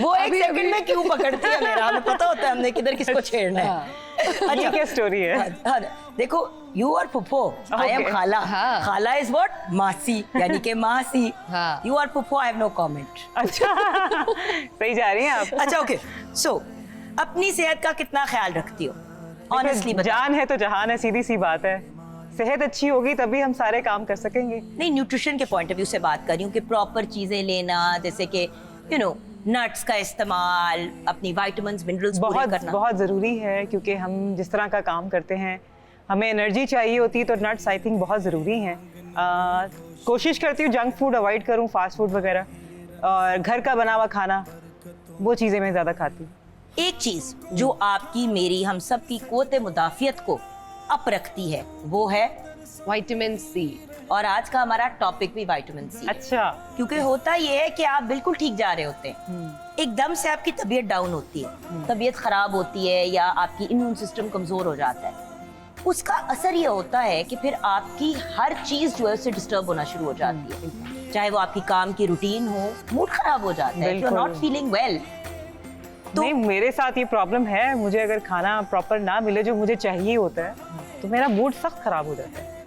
वो एक सेकंड में क्यों पकड़ती है मेरा, हमें पता होता है हमने किधर किसको छेड़ना है। ये क्या स्टोरी है? हाँ, देखो, यू आर फुफो, आई एम Okay. खाला। हाँ। खाला इज व्हाट? मासी, यानी कि मासी। हाँ। यू आर फुफो, आई हैव नो कमेंट। अच्छा सही जा रही हैं आप। अच्छा, ओके। सो अपनी सेहत का कितना ख्याल रखती हो? ऑनेस्टली बताओ। जान है तो जहान है, सीधी सी बात है। सेहत अच्छी होगी तभी हम सारे काम कर सकेंगे। नहीं, न्यूट्रिशन के पॉइंट ऑफ व्यू से बात कर रही हूँ कि प्रॉपर चीजें लेना, जैसे कि यू नो नट्स का इस्तेमाल, अपनी विटामिन्स मिनरल्स पूरे करना। बहुत ज़रूरी है, क्योंकि हम जिस तरह का काम करते हैं हमें एनर्जी चाहिए होती है, तो नट्स आई थिंक बहुत ज़रूरी हैं। कोशिश करती हूँ जंक फूड अवॉइड करूँ, फास्ट फूड वगैरह, और घर का बना हुआ खाना, वो चीज़ें मैं ज़्यादा खाती हूँ। एक चीज जो आपकी, मेरी, हम सब की क़ुव्वत मुदाफ़ियत को अप रखती है वो है विटामिन सी। और आज का हमारा टॉपिक भी विटामिन सी। अच्छा। क्योंकि होता ये है कि आप बिल्कुल ठीक जा रहे होते हैं, एकदम से आपकी तबीयत डाउन होती है, तबीयत खराब होती है या आपकी इम्यून सिस्टम कमजोर हो जाता है। उसका असर ये होता है कि फिर आपकी हर चीज जो है उससे डिस्टर्ब होना शुरू हो जाती है, चाहे वो आपकी काम की रूटीन हो, मूड खराब हो जाता है, you are not feeling well. तो नहीं, मेरे साथ ये प्रॉब्लम है, मुझे अगर खाना प्रॉपर ना मिले जो मुझे चाहिए होता है, तो मेरा मूड सख्त खराब हो जाता है।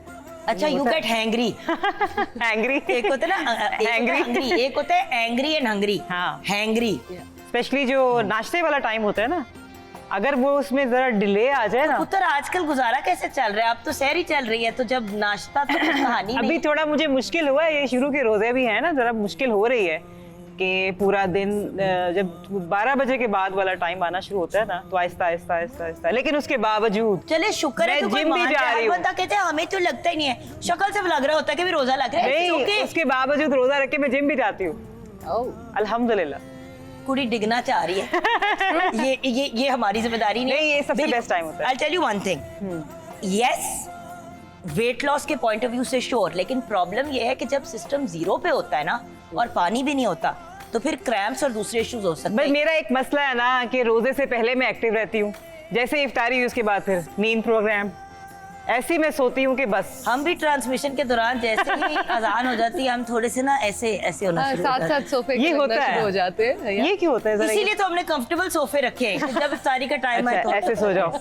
अच्छा, यू गेट हैंग्री। एंग्री एक होता है ना एंग्री, एक होता है एंग्री एंड हंग्री। हाँ। हैंग्री स्पेशली जो नाश्ते वाला टाइम होता है ना, अगर वो उसमें जरा डिले आ जाए ना। पुत्र, आजकल गुजारा कैसे चल रहा है? अब तो सहरी चल रही है, तो जब नाश्ता तो कुछ कहानी अभी नहीं। थोड़ा मुझे मुश्किल हुआ है, ये शुरू के रोजे भी हैं ना, जरा मुश्किल हो रही है कि पूरा दिन जब 12 बजे के बाद वाला टाइम आना शुरू होता है ना, तो आहिस्ता आहिस्ता आहिस्ता आहिस्ता, लेकिन उसके बावजूद चले शुक्र है मैं कि कोई जिम भी मान जा जाए। रही हूँ। बंदा कहते हैं हमें तो लगता ही नहीं है, शक्ल से लग रहा होता है कि भी रोजा लग रहा है। नहीं, It's okay। उसके बावजूद रोजा रख के मैं जिम भी जाती हूँ, अल्हम्दुलिल्लाह। कुड़ी डिगना चाह रही है। ये हमारी जिम्मेदारी नहीं। नहीं, ये सबसे बेस्ट टाइम होता है। I'll tell you one thing. Yes, weight loss के पॉइंट ऑफ व्यू से श्योर, लेकिन प्रॉब्लम ये है कि जब सिस्टम जीरो पे होता है ना और पानी भी नहीं होता, तो फिर क्रैम्प्स और दूसरे इश्यूज हो सकते बस हैं। मेरा एक मसला है ना कि रोजे से पहले मैं एक्टिव रहती हूँ, जैसे इफ्तारी हुई उसके बाद फिर नींद प्रोग्राम, ऐसी मैं सोती हूँ कि बस। हम भी ट्रांसमिशन के दौरान जैसे ही अजान हो जाती है, हम थोड़े से ना ऐसे होना शुरू साथ हो साथ सोफे ये के होता लगना है। शुरू हो जाते हैं। ये क्यों होता है जरा? इसीलिए तो हमने कंफर्टेबल सोफे रखे हैं कि जब इफ्तारी का टाइम है तो ऐसे सो जाओ,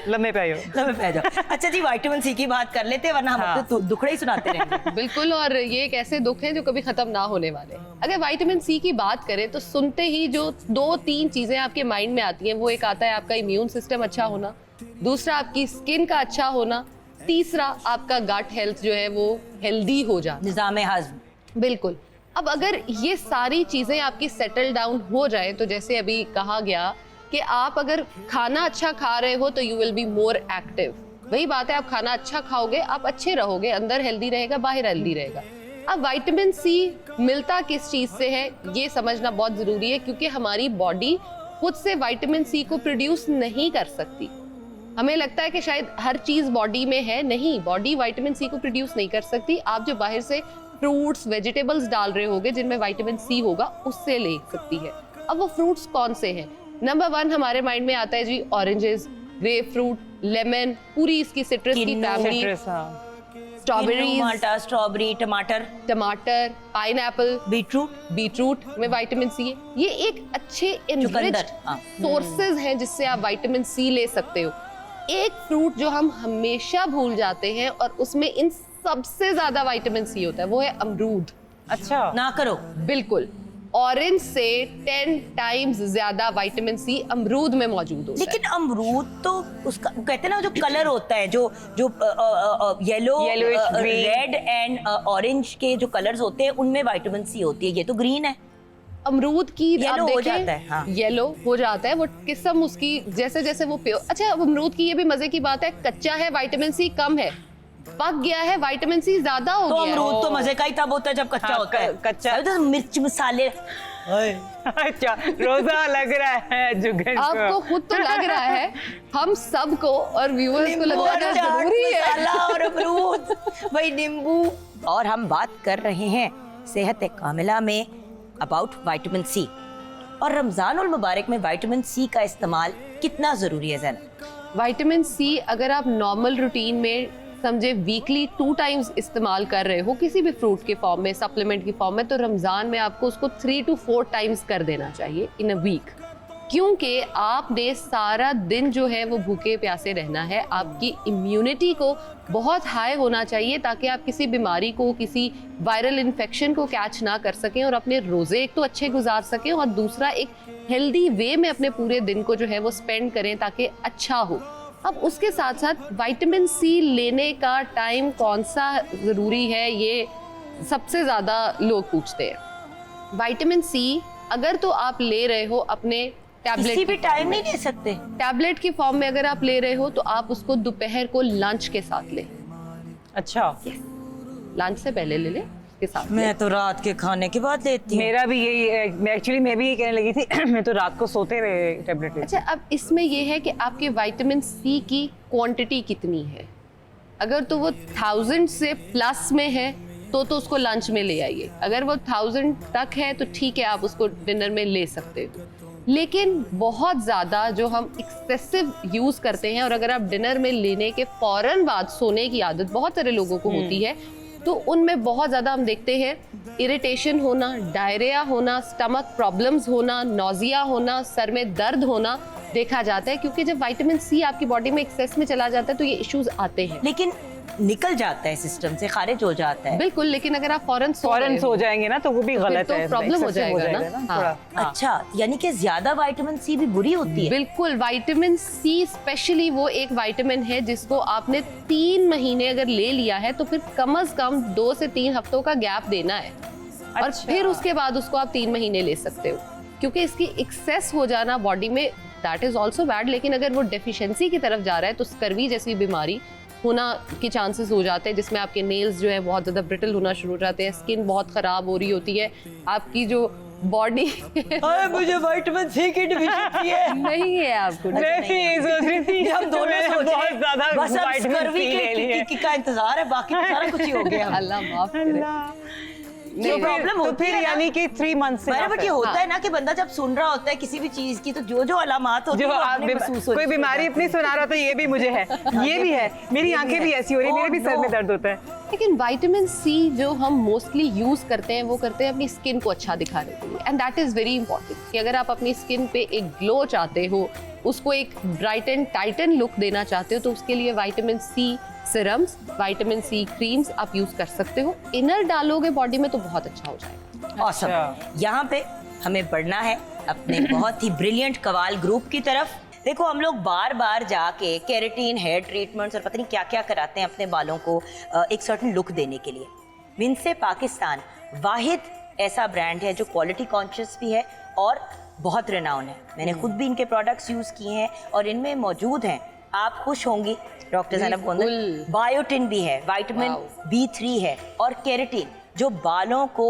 लम्बे पे आयो। लम्बे पे आ जाओ। अच्छा जी, विटामिन सी की बात कर लेते हैं, वरना हम हाँ। तो दुखड़े ही सुनाते रहेंगे। बिल्कुल, और ये एक ऐसे दुख हैं जो कभी खत्म ना होने वाले हैं। अगर विटामिन सी की बात करें तो सुनते ही जो 2-3 चीजें आपके माइंड में आती हैं, वो एक आता है आपका इम्यून सिस्टम अच्छा होना, दूसरा आपकी स्किन का अच्छा होना, तीसरा आपका गट हेल्थ जो है वो हेल्दी हो जाना, निज़ाम हज़्म। बिल्कुल। अब अगर ये सारी चीजें आपकी सेटल डाउन हो जाए, तो जैसे अभी कहा गया कि आप अगर खाना अच्छा खा रहे हो तो you will be more active. वही बात है, आप खाना अच्छा खाओगे, आप अच्छे रहोगे, अंदर हेल्दी रहेगा, बाहर हेल्दी रहेगा। अब विटामिन सी मिलता किस चीज से है ये समझना बहुत जरूरी है, क्योंकि हमारी बॉडी खुद से विटामिन सी को प्रोड्यूस नहीं कर सकती। हमें लगता है कि शायद हर चीज बॉडी में है, नहीं, बॉडी विटामिन सी को प्रोड्यूस नहीं कर सकती। आप जो बाहर से फ्रूट्स वेजिटेबल्स डाल रहे होगे जिनमें विटामिन सी होगा, उससे ले सकती है। अब वो फ्रूट्स कौन से हैं? नंबर 1 हमारे माइंड में आता है जी ऑरेंजेस, ग्रेप फ्रूट, लेमन, पूरी इसकी सिट्रस की फैमिली, स्ट्रॉबेरीज, स्ट्रॉबेरी, टमाटर, टमाटर, पाइनएप्पल, बीटरूट में विटामिन सी है। ये एक अच्छे चुकंदर, हाँ। सोर्सेज हैं जिससे आप विटामिन सी ले सकते हो। एक फ्रूट जो हम हमेशा भूल जाते हैं और उसमें इन सबसे ज्यादा विटामिन सी होता है, वो है अमरूद। अच्छा। ना करो। बिल्कुल, ऑरेंज से 10 टाइम्स ज्यादा विटामिन सी अमरूद में मौजूद होता है। लेकिन अमरूद तो उसका कहते हैं ना, जो कलर होता है, जो yellow, Yellowish green। Red and orange के जो कलर्स होते हैं उनमें विटामिन सी होती है। ये तो ग्रीन है। अमरूद की आप येलो हो देखें, जाता है, हाँ। येलो हो जाता है वो किस्म उसकी, जैसे जैसे वो प्योर। अच्छा, अब अमरूद की ये भी मजे की बात है, कच्चा है विटामिन सी कम है, पक गया है विटामिन सी ज्यादा हो तो गया है। अमरूद तो मजे का ही तब होता है जब कच्चा हाँ, होता है। कच्चा। अभी तो मिर्च मसाले। अच्छा, रोजा लग रहा है जुगन आपको खुद तो लग रहा है, हम सबको और व्यूअर्स को लग रहा है जरूरी है। मसाला और अमरूद, भाई नींबू। और हम बात कर रहे हैं सेहत कामिला में अबाउट विटामिन सी, और रमजान उल मुबारक में विटामिन सी का इस्तेमाल कितना जरूरी है ज़ैनब? विटामिन सी अगर आप नॉर्मल रूटीन में समझे वीकली 2 टाइम्स इस्तेमाल कर रहे हो किसी भी फ्रूट के फॉर्म में, सप्लीमेंट की फॉर्म में, तो रमजान में आपको उसको 3 to 4 टाइम्स कर देना चाहिए इन अ वीक, क्योंकि आपने सारा दिन जो है वो भूखे प्यासे रहना है। आपकी इम्यूनिटी को बहुत हाई होना चाहिए ताकि आप किसी बीमारी को, किसी वायरल इन्फेक्शन को कैच ना कर सकें और अपने रोजे एक तो अच्छे गुजार सकें और दूसरा एक हेल्दी वे में अपने पूरे दिन को जो है वो स्पेंड करें ताकि अच्छा हो। अब उसके साथ साथ विटामिन सी लेने का टाइम कौन सा ज़रूरी है, ये सबसे ज़्यादा लोग पूछते हैं। विटामिन सी अगर तो आप ले रहे हो अपने किसी टैबलेट भी टाइम नहीं ले सकते। टैबलेट की फॉर्म में अगर आप ले रहे हो तो आप उसको दोपहर को लंच के साथ लें। अच्छा, लंच से पहले ले लें, के साथ लें। मैं तो रात के खाने के बाद लेती हूँ। मेरा भी यही, एक्चुअली मैं भी यही कहने लगी थी मैं तो रात को सोते हुए टेबलेट लेती अच्छा, अब इसमें यह है कि आपके विटामिन सी की क्वांटिटी कितनी है। अगर तो वो 1000 से प्लस में है तो उसको लंच में ले आइए। अगर वो 1000 तक है तो ठीक है, आप उसको डिनर में ले सकते हो। लेकिन बहुत ज़्यादा जो हम एक्सेसिव यूज़ करते हैं और अगर आप डिनर में लेने के फ़ौरन बाद सोने की आदत बहुत सारे लोगों को होती है, तो उनमें बहुत ज़्यादा हम देखते हैं इरिटेशन होना, डायरिया होना, स्टमक प्रॉब्लम्स होना, नौजिया होना, सर में दर्द होना देखा जाता है, क्योंकि जब विटामिन सी आपकी बॉडी में एक्सेस में चला जाता है तो ये इश्यूज आते हैं। लेकिन निकल जाता है, सिस्टम से खारिज हो जाता है। बिल्कुल, लेकिन अगर आप फौरन सो जाएंगे ना तो वो भी गलत तो है, प्रॉब्लम हो excessive जाएगा ना। हाँ। थोड़ा। हाँ। अच्छा, यानी कि ज्यादा विटामिन सी भी बुरी होती है। बिल्कुल, विटामिन सी स्पेशली वो एक विटामिन है जिसको आपने 3 महीने अगर ले लिया है तो फिर कम से कम 2 से 3 हफ्तों का गैप देना है और अच्छा। फिर उसके बाद उसको आप 3 महीने ले सकते हो, क्योंकि इसकी एक्सेस हो जाना बॉडी में दैट इज ऑल्सो बैड। लेकिन अगर वो डेफिशिएंसी की तरफ जा रहा है तो स्कर्वी जैसी बीमारी होना के चांसेस हो जाते हैं, जिसमें आपके नेल्स जो है बहुत ज़्यादा ब्रिटल होना शुरू हो जाते हैं, स्किन बहुत ख़राब हो रही होती है, आपकी जो बॉडी मुझे विटामिन सी की डिफिशिएंसी है। नहीं है आपको। मैं भी यही सोच रही थी, हम दोनों मैंने सोच बहुत रहे हैं, ज्यादा बस अब विटामिन स्कर्वी सी ले लिए। का इंतजार है, बाकी तो सारा कुछ ही हो गया। अल्लाह माफ करे। ये प्रॉब्लम तो होती फिर है ना। यानी कि 3 मंथ से बट ये होता है ना कि बंदा जब सुन रहा होता है किसी भी चीज की, तो जो जो अलामात होती जो है वो आप अपने महसूस होती कोई है। बीमारी अपनी सुना रहा था, ये भी मुझे है, ये भी है, मेरी आंखें भी ऐसी हो रही है, मेरे भी सर में दर्द होता है। लेकिन विटामिन सी जो हम मोस्टली यूज करते हैं वो करते हैं अपनी स्किन को अच्छा दिखाने के लिए, and that is very important कि अगर आप अपनी स्किन पे एक ग्लो चाहते हो, उसको एक ब्राइट एंड टाइटन लुक देना चाहते हो, तो उसके लिए vitamin C serums, vitamin C creams आप यूज कर सकते हो। इनर डालोगे बॉडी में तो बहुत अच्छा हो जाएगा। Awesome। यहाँ पे हमें बढ़ना है अपने बहुत ही ब्रिलियंट कवाल ग्रुप की तरफ। देखो, हम लोग बार बार जाके केराटिन, हेयर ट्रीटमेंट्स और पता नहीं क्या क्या कराते हैं अपने बालों को एक सर्टेन लुक देने के लिए। विंसे पाकिस्तान वाहिद ऐसा ब्रांड है जो क्वालिटी कॉन्शियस भी है और बहुत रिनाउंड है। मैंने खुद भी इनके प्रोडक्ट्स यूज़ किए हैं और इनमें मौजूद हैं, आप खुश होंगी। डॉक्टर ज़ैनब गोंदल, बायोटिन भी है, विटामिन B3 है और केराटिन जो बालों को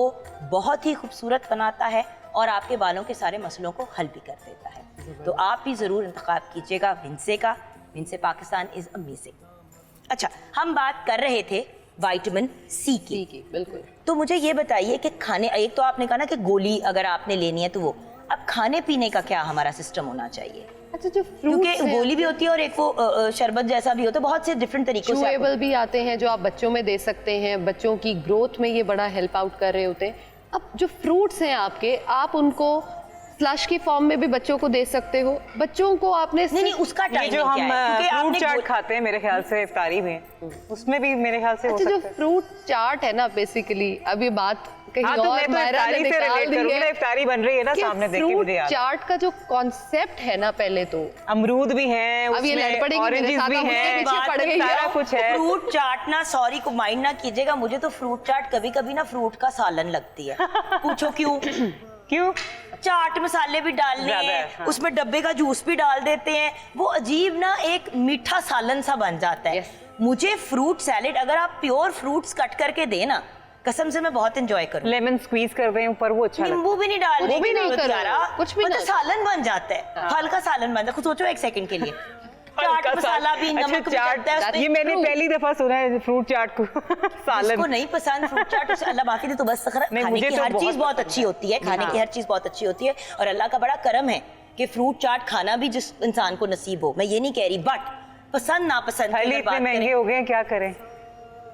बहुत ही खूबसूरत बनाता है और आपके बालों के सारे मसलों को हल भी कर देता है। तो आप भी ज़रूर इंतखाब कीजिएगा विंसे का। Vince Pakistan is amazing. अच्छा, हम बात कर रहे थे विटामिन सी की। बिल्कुल। तो मुझे ये बताइए कि खाने, एक तो आपने कहा ना कि गोली अगर आपने लेनी है तो वो, अब खाने पीने का क्या हमारा सिस्टम होना चाहिए? अच्छा, जो क्योंकि गोली भी होती है और एक वो शरबत जैसा भी होता है, बहुत से डिफरेंट तरीकों से। चूएबल भी आते हैं जो आप बच्चों में दे सकते हैं, बच्चों की ग्रोथ में ये बड़ा हेल्प आउट कर रहे होते हैं। अब जो फ्रूट्स हैं आपके, आप उनको स्लश की फॉर्म में भी बच्चों को दे सकते हो। बच्चों को आपने नहीं उसका ये टाइम जो हम फ्रूट आपने चाट खाते हैं मेरे ख्याल से इफ्तारी में, उसमें भी मेरे ख्याल से हो अच्छा, जो सकता है। फ्रूट चाट है ना, बेसिकली अब ये बात कहीं हाँ, तो और मैं तो मायरा ने इफ्तारी से निकाल relate दी करूंगी है ना, इफ्तारी बन रही है ना कि सामने, देख के fruit मुझे याद है। चाट का जो कॉन्सेप्ट है ना, पहले तो अमरूद भी हैं, अब ये उसमें लड़ पड़ेगी मेरे ऑरेंजेस साथ, भी अब उसके हैं, पीछे पड़ गई सारा है। कुछ है। फ्रूट चाट ना, सॉरी को माइंड ना कीजिएगा, मुझे तो फ्रूट चाट कभी कभी ना फ्रूट का सालन लगती है। पूछो क्यों? क्यों? चाट मसाले भी डालने ज्यादा है, हैं, हाँ। उसमें डब्बे का जूस भी डाल देते हैं, वो अजीब ना एक मीठा सालन सा बन जाता है। Yes. मुझे फ्रूट सैलेड अगर आप प्योर फ्रूट्स कट करके देना, कसम से मैं बहुत एंजॉय करूँ। लेमन स्क्वीज कर दें ऊपर, वो अच्छा लगता है। नींबू भी नहीं डालने वो भी की नहीं जरूरत करो, यारा, कुछ भी मतलब ना। सालन बन जाता है, फल का सालन बन जाता है। खुद सोचो एक सेकंड के लिए, चाट हल्का मसाला भी, अच्छा, नमक भी चाट, डलता है उसमें। ये मैंने Fruit. पहली दफा सुना है फ्रूट चाट को। सालन। जिसको नहीं पसंद फ्रूट चाट, उसे अल्लाह माफी दे, तो बस नहीं, खाने मुझे की तो हर बहुत चीज बहुत पसंद अच्छी है। होती है, खाने हाँ। की हर चीज बहुत अच्छी होती है, और अल्लाह का बड़ा करम है कि फ्रूट चाट खाना भी जिस इंसान को नसीब हो। मैं ये नहीं कह रही, बट पसंद नापसंद की फल अगर इतने बात महंगे करें, हो गए हैं, क्या करें?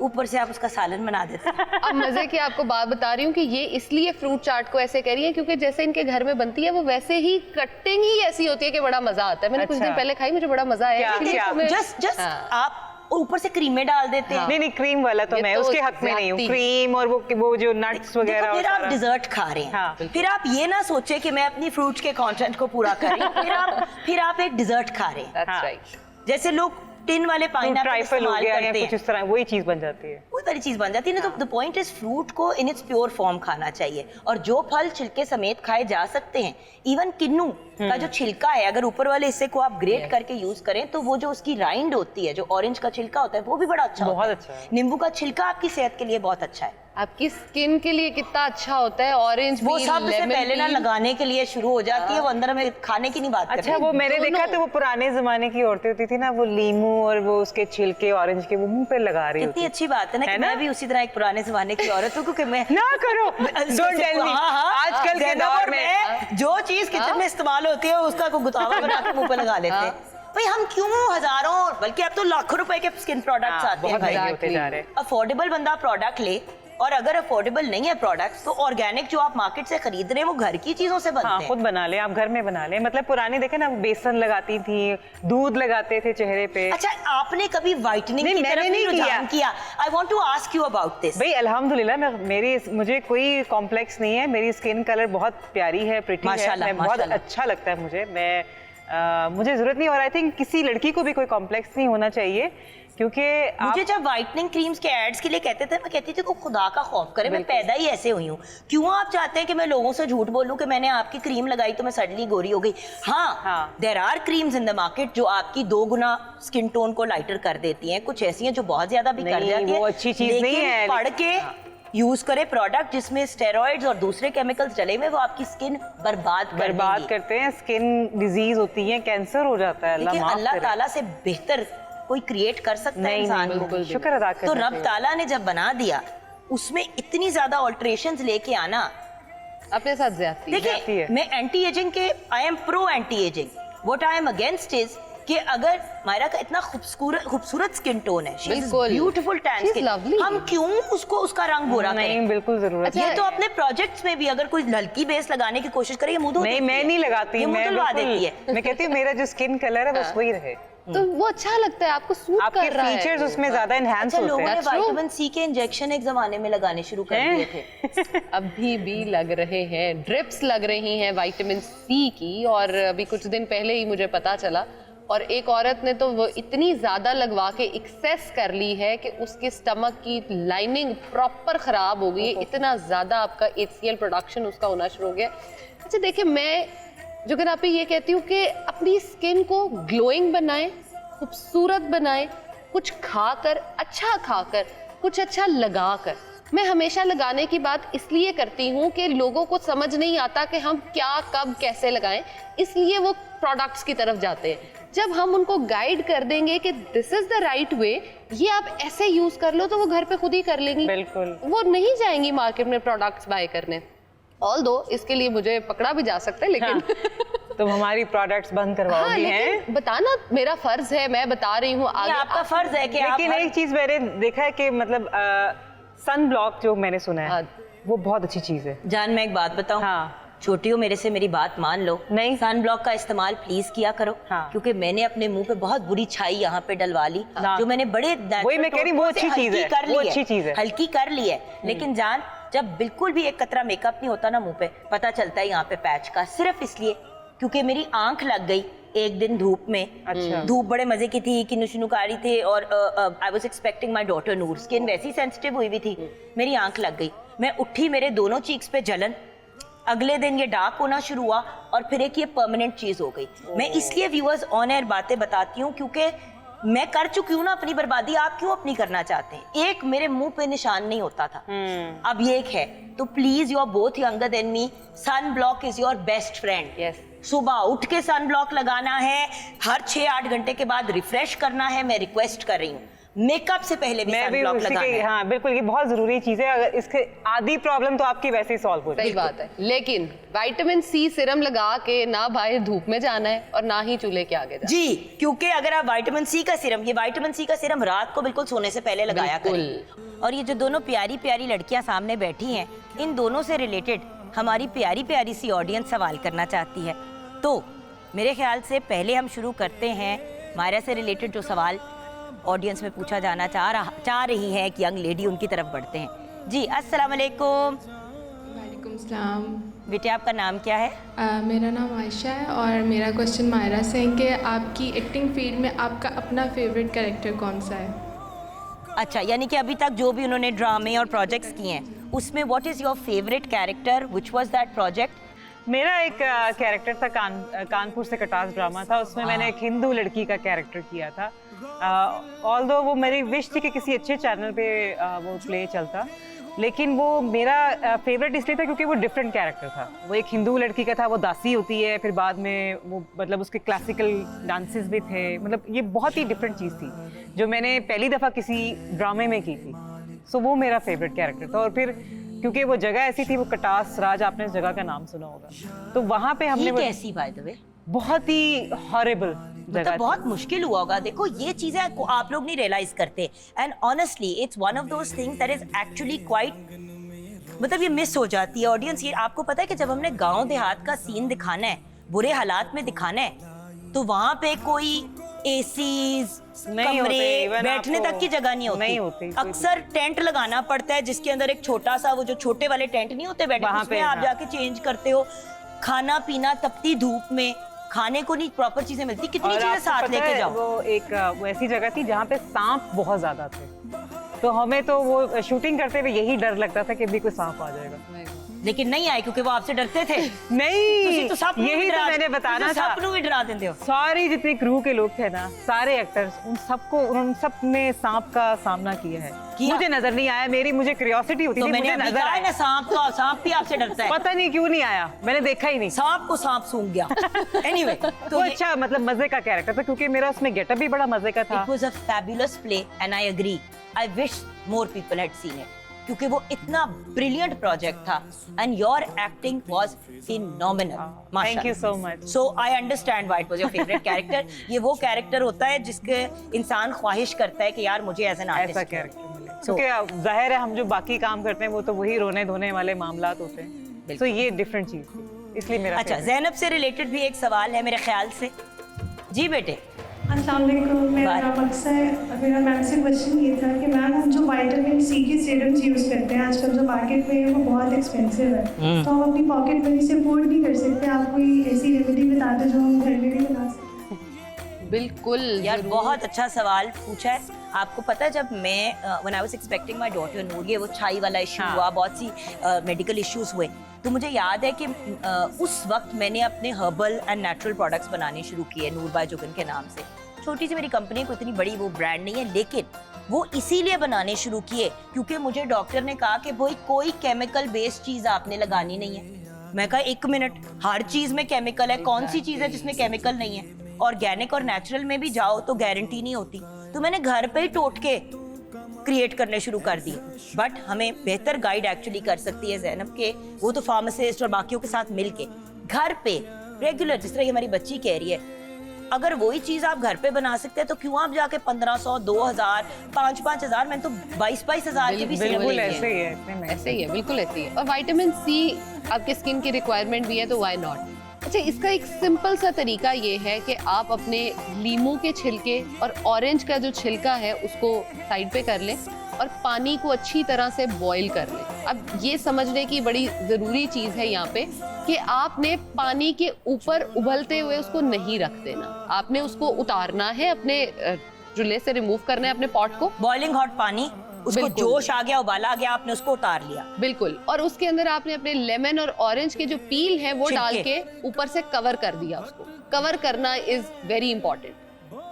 ऊपर से आप उसका सालन बना देते हैं। अब मजे की आपको बात बता रही हूँ कि ये इसलिए फ्रूट चाट को ऐसे कह रही है क्योंकि जैसे इनके घर में बनती है वो वैसे ही कटिंग ही ऐसी होती है कि बड़ा मजा आता है। मैंने कुछ अच्छा। दिन पहले खाई, मुझे बड़ा मजा आया। क्या- इसलिए क्या? तुम्हें- जस्ट हाँ। आप ऊपर से क्रीमें डाल देते हैं। नहीं नहीं, क्रीम वाला तो ये मैं तो उसके हक में नहीं हूँ। ज्यादती। क्रीम और वो जो नट्स वगैरह देखो, फिर और आप सारा। डिजर्ट खा रहे हैं, हाँ, फिर आप ये ना सोचे कि मैं अपनी फ्रूट्स के कंटेंट को पूरा कर रही हूँ, फिर आप एक डिजर्ट खा रहे हैं। That's हाँ। right. जैसे लोग टिन वाले पाइनएप्पल ट्राइफल हो इस्तेमाल गया या करते कुछ हैं, इस तरह, वही चीज बन जाती है। वो सारी चीज बन जाती है ना। तो द पॉइंट इज फ्रूट को इन इट्स प्योर फॉर्म खाना चाहिए, और जो फल छिलके समेत खाए जा सकते हैं, इवन किन्नू का जो छिलका है, अगर ऊपर वाले हिस्से को आप ग्रेट करके यूज करें तो वो जो उसकी राइंड होती है, जो ऑरेंज का छिलका होता है, वो भी बड़ा अच्छा बहुत होता अच्छा है। नींबू का छिलका आपकी सेहत के लिए बहुत अच्छा है। आपकी स्किन के लिए कितना अच्छा होता है। ऑरेंज वो सबसे पहले ना लगाने के लिए शुरू हो जाती है, वो अंदर में खाने की नहीं बात कर अच्छा, रही। वो मैंने देखा दोनों। तो वो पुराने जमाने की औरतें होती थी ना, वो लीमू और वो उसके छिलके ऑरेंज के वो मुंह पे लगा रही कितनी होती। अच्छी बात है ना है कि ना? मैं भी उसी तरह एक पुराने जमाने की औरत हूँ, क्योंकि मैं ना करो, don't tell me। आजकल के ज़ैनब दौर और में मैं जो चीज किचन में इस्तेमाल होती है उसका को गुतावा बना के मुंह पे लगा लेते हैं। भाई हम क्यों हजारों बल्कि अब तो लाखों रुपए के स्किन प्रोडक्ट्स आते हैं बहुत भाई। महंगे होते जा रहे हैं। अफोर्डेबल बंदा प्रोडक्ट ले, और अगर अफोर्डेबल नहीं है प्रोडक्ट्स, तो ऑर्गेनिक जो आप मार्केट से खरीद रहे हैं वो घर की चीजों से बनते हाँ, हैं। खुद बना ले, आप घर में बना ले। मतलब पुराने देखे ना, बेसन लगाती थी, दूध लगाते थे चेहरे पे। अच्छा, आपने कभी व्हाइटनिंग नहीं, की मैंने तरफ नहीं रुझान किया? I want to ask you about this. भाई अल्हम्दुलिल्लाह, मुझे कोई कॉम्प्लेक्स नहीं है। मेरी स्किन कलर बहुत प्यारी है, प्रिटी है, माशाल्लाह, मैं बहुत माशाल्लाह। अच्छा लगता है मुझे। मुझे जरूरत नहीं, और आई थिंक किसी लड़की को भी कोई कॉम्प्लेक्स नहीं होना चाहिए, क्योंकि मुझे जब व्हाइटनिंग क्रीम्स के एड्स के लिए कहते थे, मैं कहती थी को खुदा का खौफ करे, मैं पैदा ही ऐसे हुई हूँ। क्यों आप चाहते हैं कि मैं लोगों से झूठ बोलूं कि मैंने आपकी क्रीम लगाई तो मैं सडनली गोरी हो गई? हाँ, there are creams in the market जो आपकी 2 गुना स्किन टोन को लाइटर कर देती हैं। कुछ ऐसी हैं जो बहुत ज्यादा भी कर नहीं, जाती है, वो अच्छी चीज नहीं लेकिन है। पढ़ के यूज करे प्रोडक्ट जिसमें स्टेरॉइड्स और दूसरे केमिकल्स डले हुए, वो आपकी स्किन बर्बाद बर्बाद करते हैं। स्किन डिजीज होती है, कैंसर हो जाता है। अल्लाह लेकिन माफ अल्लाह करे। ताला से बेहतर कोई क्रिएट कर सकता है नहीं इंसान नहीं, को? बिल्कुल शुक्र अदा तो करना रब चाहिए। ताला ने जब बना दिया, उसमें इतनी ज्यादा ऑल्टरेशंस लेके आना, अपने साथ ज्यादती जाती देखिए है। मैं एंटी एजिंग के, I am pro anti ageing. What I am against is कि अगर मायरा का इतना खूबसूरत स्किन टोन है, बिल्कुल। Beautiful tan She's skin, lovely. हम क्यों उसका रंग गोरा नहीं, करें? बिल्कुल जरूरत ये है। तो अपने प्रोजेक्ट्स में भी अगर कोई हल्की बेस लगाने की कोशिश करे, ये मुंह धो नहीं, देती मैं है। नहीं लगाती, ये मुंह मैं धुलवा बिल्कुल- देती है। मैं कहती हूँ मेरा जो स्किन कलर है बस वही रहे। तो वो अच्छा लगता है, आपको सूट आपके कर रहा है। फीचर्स उसमें ज्यादा एनहांस अच्छा, होते लोगों हैं। ने That's true. विटामिन सी के इंजेक्शन एक जमाने में लगाने शुरू कर दिए थे। अभी भी लग रहे हैं, ड्रिप्स लग रही हैं विटामिन सी की। और अभी कुछ दिन पहले ही मुझे पता चला, और एक औरत ने तो वो इतनी ज़्यादा लगवा के एक्सेस कर ली है कि उसके स्टमक की लाइनिंग प्रॉपर ख़राब हो गई है। इतना ज़्यादा आपका HCl प्रोडक्शन उसका होना शुरू हो गया। अच्छा देखिए, मैं जो कि आप पे ये कहती हूँ कि अपनी स्किन को ग्लोइंग बनाएं, खूबसूरत बनाएं, कुछ खाकर, अच्छा खाकर, कुछ अच्छा लगाकर। मैं हमेशा लगाने की बात इसलिए करती हूँ कि लोगों को समझ नहीं आता कि हम क्या, कब, कैसे लगाएं, इसलिए वो प्रोडक्ट्स की तरफ जाते हैं। जब हम उनको गाइड कर देंगे कि this is the right way, ये आप ऐसे यूज कर लो, तो वो घर पे खुद ही कर लेंगी। बिल्कुल। वो नहीं जाएंगी मार्केट में प्रोडक्ट्स बाय करने। ऑल्दो इसके लिए मुझे पकड़ा भी जा सकता है, लेकिन तुम हमारी प्रोडक्ट्स बंद हाँ, करवाओगी हैं। लेकिन बताना मेरा फर्ज है, मैं बता रही हूँ ये आगे। आपका फर्ज है कि आप लेकिन एक चीज मैंने देखा है कि मतलब सन ब्लॉक जो मैंने सुना है, हाँ। वो बहुत अच्छी चीज है। जान, मैं एक बात बताऊं, हाँ। छोटी हो मेरे से, मेरी बात मान लो। नहीं। सन ब्लॉक का इस्तेमाल प्लीज किया करो। हाँ। क्योंकि मैंने अपने मुंह पे बहुत बुरी छाई यहाँ पे डलवा ली, हाँ। जो मैंने बड़े वही मैं कह रही हूँ, वो अच्छी चीज है, वो अच्छी चीज है। हल्की कर ली है। लेकिन जान, जब बिल्कुल भी एक कतरा मेकअप नहीं होता ना मुंह पे, पता चलता है यहाँ पे पैच का, सिर्फ इसलिए क्योंकि मेरी आंख लग गई एक दिन धूप में। अच्छा। धूप बड़े मजे की थी, किनुशनुकारी थे और आई was expecting my daughter Noor, skin वैसी सेंसिटिव हुई भी थी, मेरी आंख लग गई। मैं उठी, मेरे दोनों चीक्स पे जलन, अगले दिन ये डार्क होना शुरू हुआ और फिर एक ये परमानेंट चीज हो गई। मैं इसलिए व्यूअर्स ऑन एयर बातें बताती हूँ क्योंकि मैं कर चुकी हूँ ना अपनी बर्बादी, आप क्यों अपनी करना चाहते हैं? एक मेरे मुंह पे निशान नहीं होता था, अब ये एक है। तो please, you are both younger than me, sunblock is your best friend. Yes. सुबह उठ के सन ब्लॉक लगाना है, हर 6-8 घंटे के बाद रिफ्रेश करना है। मैं रिक्वेस्ट कर रही हूँ, मेकअप से पहले भी मैं सन भी ब्लॉक उसी लगाना के, है। हाँ बिल्कुल, ये बहुत जरूरी चीज है। अगर इसके आधी प्रॉब्लम तो आपकी वैसे ही सॉल्व हो सही जाएगी। बात है, लेकिन विटामिन सी सीरम लगा के ना बाहर धूप में जाना है और ना ही चूल्हे के आगे जाना जी, क्योंकि अगर आप विटामिन सी का सीरम, ये विटामिन सी का सीरम रात को बिल्कुल सोने से पहले लगाया करें। और ये जो दोनों प्यारी प्यारी लड़कियां सामने बैठी हैं, इन दोनों से रिलेटेड हमारी प्यारी प्यारी सी ऑडियंस सवाल करना चाहती है। तो मेरे ख्याल से पहले हम शुरू करते हैं मायरा से रिलेटेड जो सवाल ऑडियंस में पूछा जाना चाह रही है, एक यंग लेडी, उनकी तरफ बढ़ते हैं। जी, अस्सलाम वालेकुम। वालेकुम सलाम। बेटे, आपका नाम क्या है? मेरा नाम आयशा है और मेरा क्वेश्चन मायरा से है कि आपकी एक्टिंग फील्ड में आपका अपना फेवरेट कैरेक्टर कौन सा है? अच्छा, यानी कि अभी तक जो भी उन्होंने ड्रामे और प्रोजेक्ट्स किए हैं उसमें what is your favourite character, which was that project? मेरा एक कैरेक्टर था कानपुर से कटास ड्रामा था, उसमें मैंने एक हिंदू लड़की का कैरेक्टर किया था। ऑल्दो वो मेरी विश थी कि किसी अच्छे चैनल पे वो प्ले चलता, लेकिन वो मेरा फेवरेट इसलिए था क्योंकि वो डिफरेंट कैरेक्टर था। वो एक हिंदू लड़की का था, वो दासी होती है, फिर बाद में वो मतलब उसके क्लासिकल डांसेस भी थे, मतलब ये बहुत ही डिफरेंट चीज़ थी जो मैंने पहली दफ़ा किसी ड्रामे में की थी। सो वो मेरा फेवरेट कैरेक्टर था। और फिर क्योंकि वो जगह ऐसी थी, वो कटास राज, आपने इस जगह का नाम सुना होगा, तो वहाँ पे हमने कैसी बाय द वे? बहुत ही हॉरिबल मतलब बहुत मुश्किल हुआ होगा। देखो, ये चीजें आप लोग नहीं रियलाइज करते, and honestly it's one of those things that is actually quite, मतलब ये मिस हो जाती है ऑडियंस। ये आपको पता है कि जब हमने गांव देहात का सीन दिखाना है, बुरे हालात में दिखाना है, तो वहां पे कोई एसीज, कमरे, बैठने तक की जगह नहीं होती। अक्सर टेंट लगाना पड़ता है जिसके अंदर एक छोटा सा, वो जो छोटे वाले टेंट नहीं होते बैठने, उसमें आप जाके चेंज करते हो। खाना पीना तपती धूप में, खाने को नहीं प्रॉपर चीजें मिलती, कितनी चीजें साथ लेके जाओ। वो ऐसी जगह थी जहाँ पे सांप बहुत ज्यादा थे, तो हमें तो वो शूटिंग करते हुए यही डर लगता था कि भी कोई सांप आ जाएगा, लेकिन नहीं आए क्योंकि वो आपसे डरते थे। नहीं, तो यही तो मैंने बताना था। सबको भी डरा देते हो। सारी जितनी क्रू के लोग थे ना, सारे एक्टर्स, उन सब ने सांप का सामना किया है। मुझे नजर नहीं आया, मुझे क्यूरियोसिटी होती तो थी, मुझे नजर आया ना सांप भी आपसे डरता है। पता नहीं क्यों नहीं आया, मैंने देखा ही नहीं। सांप को सांप सूंघ गया। एनीवे, तो अच्छा, मतलब मजे का कैरेक्टर था क्योंकि मेरा उसमें गेटअप भी बड़ा मजे का था। It was a fabulous play and I agree. I wish more people had seen it. क्योंकि वो इतना ब्रिलियंट प्रोजेक्ट था and your acting was phenomenal. Thank you so much. So I understand why it was your favorite character. ये वो कैरेक्टर होता है जिसके इंसान ख्वाहिश करता है कि यार मुझे एज एन आर्टिस्ट ऐसा कैरेक्टर मिले। क्योंकि जाहिर है हम जो बाकी काम करते हैं वो तो वही रोने धोने वाले मामलात होते हैं, तो ये डिफरेंट चीज थी, इसलिए मेरा। अच्छा, ज़ैनब से रिलेटेड भी एक सवाल है मेरे ख्याल से। जी बेटे। अस्सलाम वालेकुम, मेरा नाम अक्सा है। मेरा मैम से क्वेश्चन ये था कि मैम हम जो विटामिन सी के सीरम्स यूज़ करते हैं आजकल जो मार्केट में है वो बहुत एक्सपेंसिव है, तो हम अपनी पॉकेट मनी से अफोर्ड नहीं कर सकते। आप कोई ऐसी रेमेडी बता दो जो हम घर में भी बना सकते? बिल्कुल यार, बहुत अच्छा सवाल पूछा है। आपको पता है, जब मैं when I was expecting my daughter Noor, ये वो छाई वाला इशू हुआ, बहुत सी मेडिकल इश्यूज हुए, तो मुझे याद है कि उस वक्त मैंने अपने हर्बल एंड नेचुरल प्रोडक्ट्स बनाने शुरू किए नूर बाय जुगन के नाम से। छोटी सी मेरी कंपनी, को इतनी बड़ी वो ब्रांड नहीं है, लेकिन वो इसीलिए बनाने शुरू किए क्योंकि मुझे डॉक्टर ने कहा कि भाई कोई केमिकल बेस्ड चीज आपने लगानी नहीं है। मैं कहा 1 मिनट, हर चीज में केमिकल है, कौन सी चीज है जिसमें केमिकल नहीं है? ऑर्गेनिक और नेचुरल में भी जाओ तो गारंटी नहीं होती। तो मैंने घर पे ही टोटके क्रिएट करने शुरू कर दिए, बट हमें बेहतर गाइड एक्चुअली कर सकती है ज़ैनब के, वो तो फार्मासिस्ट और बाकियों के साथ मिलके घर पे रेगुलर, जिस तरह हमारी बच्ची कह रही है, अगर वही चीज आप घर पे बना सकते हैं तो क्यों आप जाके 1500, 2000, 5-5 मैंने तो 22 हज़ार की भी बिल्कुल ऐसे ही है, बिल्कुल ऐसे ही है। और विटामिन सी आपके स्किन की रिक्वायरमेंट भी है, तो व्हाई नॉट। अच्छा, इसका एक सिंपल सा तरीका ये है कि आप अपने लीमू के छिलके और ऑरेंज का जो छिलका है उसको साइड पे कर लें, और पानी को अच्छी तरह से बॉईल कर लें। अब ये समझने की बड़ी ज़रूरी चीज़ है यहाँ पे कि आपने पानी के ऊपर उबलते हुए उसको नहीं रख देना, आपने उसको उतारना है, अपने चूल्हे से रिमूव करना है अपने पॉट को। बॉइलिंग हॉट पानी, उसको बिल्कुल। जोश आ गया, उबाला आ गया, आपने उसको उतार लिया। बिल्कुल, और उसके अंदर आपने अपने लेमन और ऑरेंज के जो पील है वो डाल के ऊपर से कवर कर दिया। उसको कवर करना इज वेरी इंपॉर्टेंट।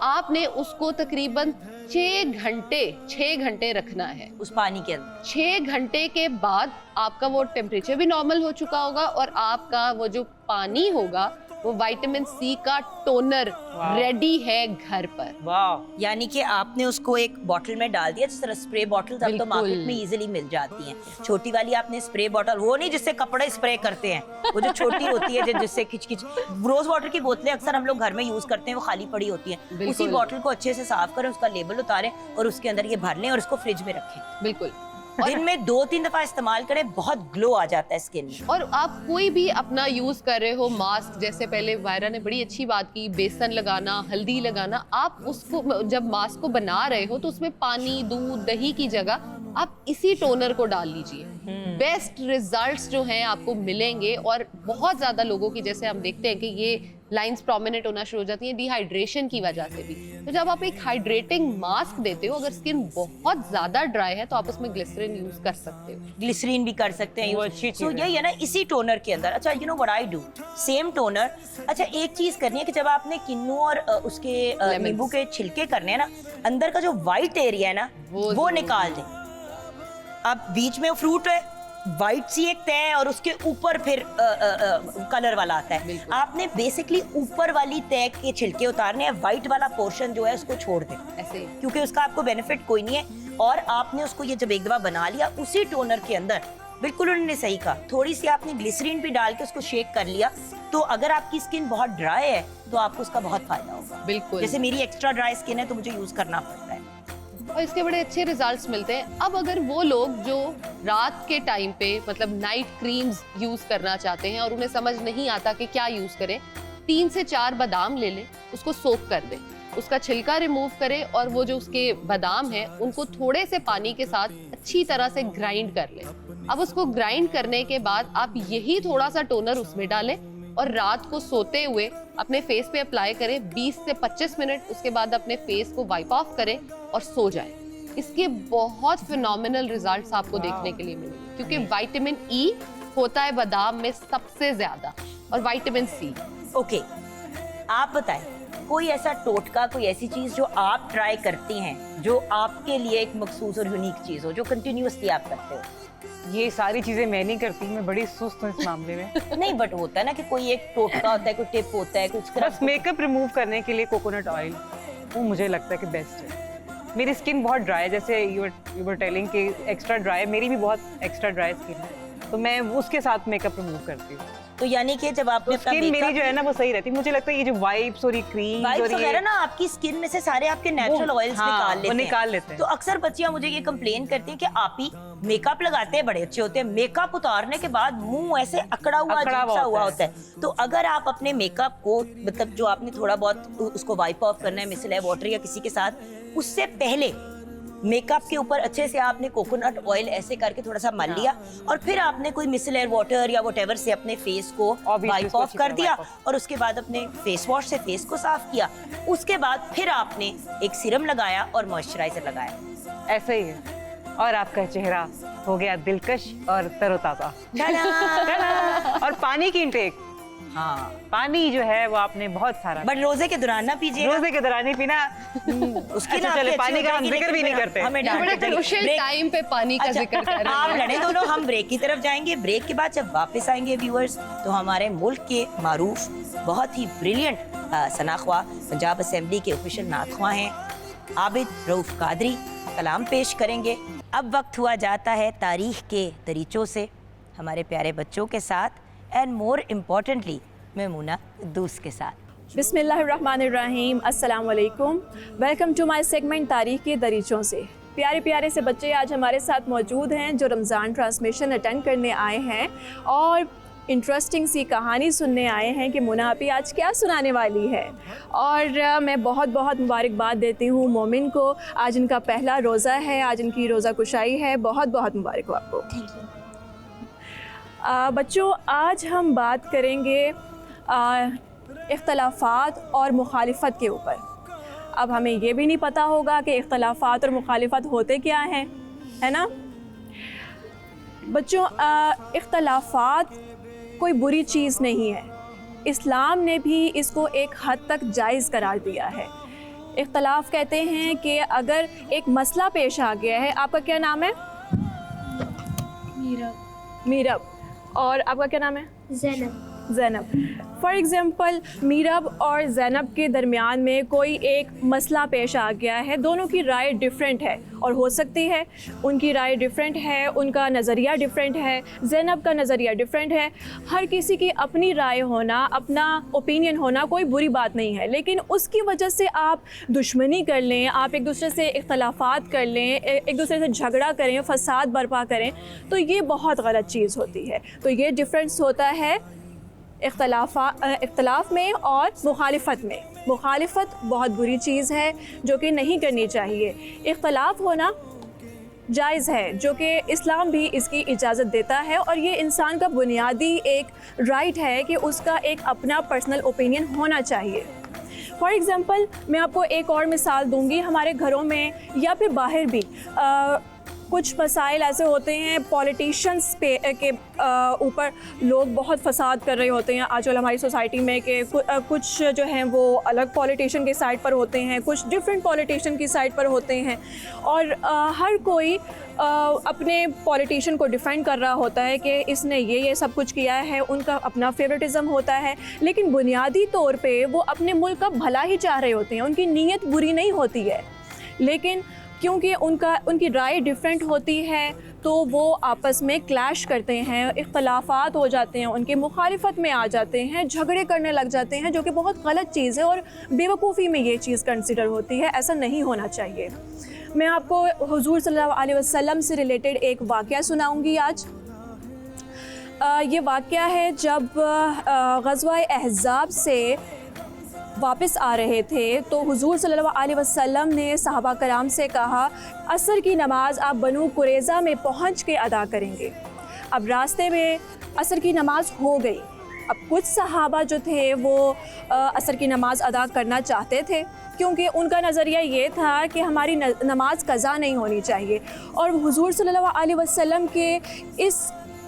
आपने उसको तकरीबन 6 घंटे रखना है उस पानी के अंदर। 6 घंटे के बाद आपका वो टेम्परेचर भी नॉर्मल हो चुका होगा और आपका वो जो पानी होगा वो विटामिन सी का टोनर रेडी है घर पर। वाह, यानी कि आपने उसको एक बॉटल में डाल दिया, जिस तरह स्प्रे बॉटल अब तो मार्केट में इजीली मिल जाती हैं। छोटी वाली आपने स्प्रे बॉटल, वो नहीं जिससे कपड़े स्प्रे करते हैं, वो जो छोटी होती है जिससे खिच रोज वाटर की बोतलें अक्सर हम लोग घर में यूज करते हैं, वो खाली पड़ी होती हैं। उसी बॉटल को अच्छे से साफ करें, उसका लेबल उतारें और उसके अंदर ये भर लें और उसको फ्रिज में रखें। बिल्कुल, दिन में 2-3 दफा इस्तेमाल करें, बहुत ग्लो आ जाता है स्किन में। और आप कोई भी अपना यूज कर रहे हो मास्क, जैसे पहले वायरा ने बड़ी अच्छी बात की, बेसन लगाना, हल्दी लगाना, आप उसको जब मास्क को बना रहे हो तो उसमें पानी, दूध, दही की जगह आप इसी टोनर को डाल लीजिए। बेस्ट रिजल्ट्स जो हैं आपको मिलेंगे। और बहुत ज्यादा लोगों की, जैसे हम देखते हैं कि ये लाइंस प्रोमिनेंट होना शुरू हो जाती हैं डिहाइड्रेशन की वजह से भी। तो जब आप एक हाइड्रेटिंग मास्क देते हो, अगर स्किन बहुत ज्यादा ड्राई है तो आप उसमें ग्लिसरीन यूज कर सकते हो। ग्लिसरीन भी कर सकते हैं, वो अच्छी चीज है। यही है ना, इसी टोनर के अंदर। अच्छा, you know what I do, same toner. अच्छा, एक चीज करनी है कि जब आपने किन्नू और उसके नींबू के छिलके करने हैं ना, अंदर का जो व्हाइट एरिया है ना वो निकाल दें। अब बीच में फ्रूट है, व्हाइट सी एक तय है और उसके ऊपर फिर कलर वाला आता है। आपने बेसिकली ऊपर वाली तय के छिलके उतारने हैं, व्हाइट वाला पोर्शन जो है उसको छोड़ दें ऐसे, क्योंकि उसका आपको बेनिफिट कोई नहीं है। और आपने उसको ये जब एक दफा बना लिया, उसी टोनर के अंदर, बिल्कुल उन्होंने सही कहा, थोड़ी सी आपने ग्लिसरीन भी डाल के उसको शेक कर लिया, तो अगर आपकी स्किन बहुत ड्राई है तो आपको उसका बहुत फायदा होगा। बिल्कुल, जैसे मेरी एक्स्ट्रा ड्राई स्किन है तो मुझे यूज करना पड़ता है और इसके बड़े अच्छे रिजल्ट्स मिलते हैं। अब अगर वो लोग जो रात के टाइम पे मतलब नाइट क्रीम्स यूज करना चाहते हैं और उन्हें समझ नहीं आता कि क्या यूज करें, 3 से 4 बादाम ले लें, उसको सोक कर दें, उसका छिलका रिमूव करें और वो जो उसके बादाम हैं उनको थोड़े से पानी के साथ अच्छी तरह से ग्राइंड कर लें। अब उसको ग्राइंड करने के बाद आप यही थोड़ा सा टोनर उसमें डालें और रात को सोते हुए अपने फेस पे अप्लाई करें 20 से 25 मिनट। उसके बाद अपने फेस को वाइप ऑफ करें और सो जाएं। इसके बहुत फिनोमिनल रिजल्ट्स आपको देखने के लिए मिलेंगे, क्योंकि विटामिन ई होता है बादाम में सबसे ज्यादा और विटामिन सी। ओके, आप बताएं कोई ऐसा टोटका, कोई ऐसी चीज जो आप ट्राई करती हैं जो आपके लिए एक मखसूस और यूनिक चीज हो, जो कंटिन्यूअसली आप करते हो? ये सारी चीजें मैं नहीं करती, मैं बड़ी सुस्त हूँ इस मामले में। नहीं, बट होता है ना कि कोई एक टोटका होता है, कोई टिप होता है, कुछ बस मेकअप रिमूव करने के लिए कोकोनट ऑयल, वो मुझे लगता है कि बेस्ट है। मेरी स्किन बहुत ड्राई है, जैसे यू वर टेलिंग कि एक्स्ट्रा ड्राई है, मेरी भी बहुत एक्स्ट्रा ड्राई स्किन है, तो मैं उसके साथ मेकअप रिमूव करती हूँ। तो यानी कि जब आपने तो स्किन मेरी जो है ना वो सही रहती है। मुझे लगता है ये जो वाइप्स और ये क्रीम और ये ना आपकी स्किन में से सारे आपके नेचुरल ऑयल्स निकाल लेते हैं। तो अक्सर बच्चियां मुझे ये कंप्लेन करती हैं कि आप ही मेकअप लगाते हैं, बड़े अच्छे होते हैं, मेकअप उतारने के बाद मुंह ऐसे अकड़ा हुआ होता है। तो अगर आप अपने मेकअप को, मतलब जो आपने थोड़ा बहुत उसको वाइप ऑफ करना है मिसलेनियस वाटर या किसी के साथ, उससे पहले मेकअप के ऊपर अच्छे से आपने कोकोनट ऑयल ऐसे करके थोड़ा सा मल लिया और फिर आपने कोई मिसलेनियस वाटर या व्हाटएवर से अपने फेस को वाइप ऑफ कर दिया और उसके बाद अपने फेस वॉश से फेस को साफ किया। उसके बाद फिर आपने एक सीरम लगाया और मॉइस्चराइजर लगाया। ऐसे ही है और आपका चेहरा हो गया दिलकश और तरोताजा। और पानी की इंटेक, हाँ, पानी जो है वो आपने बहुत सारा, बट रोजे के दौरान ना पीजिए। रोजे के दौरान नहीं पीना। उसके अच्छा, चले, पानी का हम जिक्र भी नहीं करते। हमें बड़े क्रूशियल टाइम पे पानी का जिक्र कर रहे हैं। आप लड़े दोनों, हम ब्रेक की तरफ जाएंगे। ब्रेक के बाद जब वापस आएंगे व्यूअर्स, तो हमारे मुल्क के मारूफ बहुत ही ब्रिलियंट सनाख्वा पंजाब असेंबली के ऑफिशियल नाख्वा हैं आबिद रऊफ कादरी, कलाम पेश करेंगे। अब वक्त हुआ जाता है तारीख के दरीचों से हमारे प्यारे बच्चों के साथ, एंड मोर इम्पोर्टेंटली मेमूना दूस के साथ। बिस्मिल्लाहिर्रहमानिर्रहीम, अस्सलाम वालेकुम। वेलकम टू माय सेगमेंट तारीख के दरीचों से। प्यारे प्यारे से बच्चे आज हमारे साथ मौजूद हैं जो रमज़ान ट्रांसमिशन अटेंड करने आए हैं और इंटरेस्टिंग सी कहानी सुनने आए हैं कि मुना आपी आज क्या सुनाने वाली है। और मैं बहुत बहुत मुबारकबाद देती हूँ मोमिन को, आज इनका पहला रोज़ा है, आज इनकी रोज़ा कुशाई है, बहुत बहुत मुबारक हो आपको। Thank you. बच्चों, आज हम बात करेंगे इख्तलाफात और मुखालिफत के ऊपर। अब हमें ये भी नहीं पता होगा कि इख्तलाफात और मुखालिफत होते क्या हैं, है ना बच्चों। इख्तलाफात कोई बुरी चीज़ नहीं है, इस्लाम ने भी इसको एक हद तक जायज़ करार दिया है। इख्तलाफ कहते हैं कि अगर एक मसला पेश आ गया है, आपका क्या नाम है? मीरब। और आपका क्या नाम है? ज़ैनब। फॉर एग्ज़ाम्पल मीरब और ज़ैनब के दरमियान में कोई एक मसला पेश आ गया है, दोनों की राय डिफरेंट है और हो सकती है उनकी राय डिफरेंट है, उनका नज़रिया डिफरेंट है, ज़ैनब का नज़रिया डिफरेंट है। हर किसी की अपनी राय होना, अपना ओपिनियन होना कोई बुरी बात नहीं है, लेकिन उसकी वजह से आप दुश्मनी कर लें, आप एक दूसरे से इख्तलाफात कर लें, एक दूसरे से झगड़ा करें, फसाद बर्पा करें, तो ये बहुत गलत चीज़ होती है। तो ये डिफरेंस होता है इख्तलाफ में और मुखालिफत में। मुखालिफत बहुत बुरी चीज़ है जो कि नहीं करनी चाहिए। इख्तलाफ होना जायज़ है, जो कि इस्लाम भी इसकी इजाज़त देता है, और ये इंसान का बुनियादी एक राइट है कि उसका एक अपना पर्सनल ओपिनियन होना चाहिए। फॉर एग्ज़ाम्पल मैं आपको एक और मिसाल दूंगी, हमारे घरों में या फिर बाहर भी कुछ मसाइल ऐसे होते हैं, पॉलिटिशियंस के ऊपर लोग बहुत फसाद कर रहे होते हैं आजकल हमारी सोसाइटी में, कि कुछ जो हैं वो अलग पॉलिटिशियन की साइड पर होते हैं, कुछ डिफरेंट पॉलिटिशियन की साइड पर होते हैं, और हर कोई अपने पॉलिटिशियन को डिफेंड कर रहा होता है कि इसने ये सब कुछ किया है, उनका अपना फेवरेटिज़म होता है, लेकिन बुनियादी तौर पे वो अपने मुल्क का भला ही चाह रहे होते हैं, उनकी नीयत बुरी नहीं होती है, लेकिन क्योंकि उनकी राय डिफरेंट होती है तो वो आपस में क्लैश करते हैं, इख्तलाफात हो जाते हैं, उनके मुखालिफत में आ जाते हैं, झगड़े करने लग जाते हैं, जो कि बहुत गलत चीज़ है और बेवकूफ़ी में ये चीज़ कंसिडर होती है। ऐसा नहीं होना चाहिए। मैं आपको हुजूर सल्लल्लाहु अलैहि वसल्लम से रिलेटेड एक वाक़या सुनाऊँगी आज। ये वाक़या है जब ग़ज़वा अहज़ाब से वापस आ रहे थे, तो हुजूर सल्लल्लाहु अलैहि वसल्लम ने सहाबा कराम से कहा, असर की नमाज़ आप बनु कुरैज़ा में पहुंच के अदा करेंगे। अब रास्ते में असर की नमाज़ हो गई। अब कुछ सहाबा जो थे वो असर की नमाज़ अदा करना चाहते थे, क्योंकि उनका नज़रिया ये था कि हमारी नमाज कज़ा नहीं होनी चाहिए, और हुजूर सल्लल्लाहु अलैहि वसल्लम के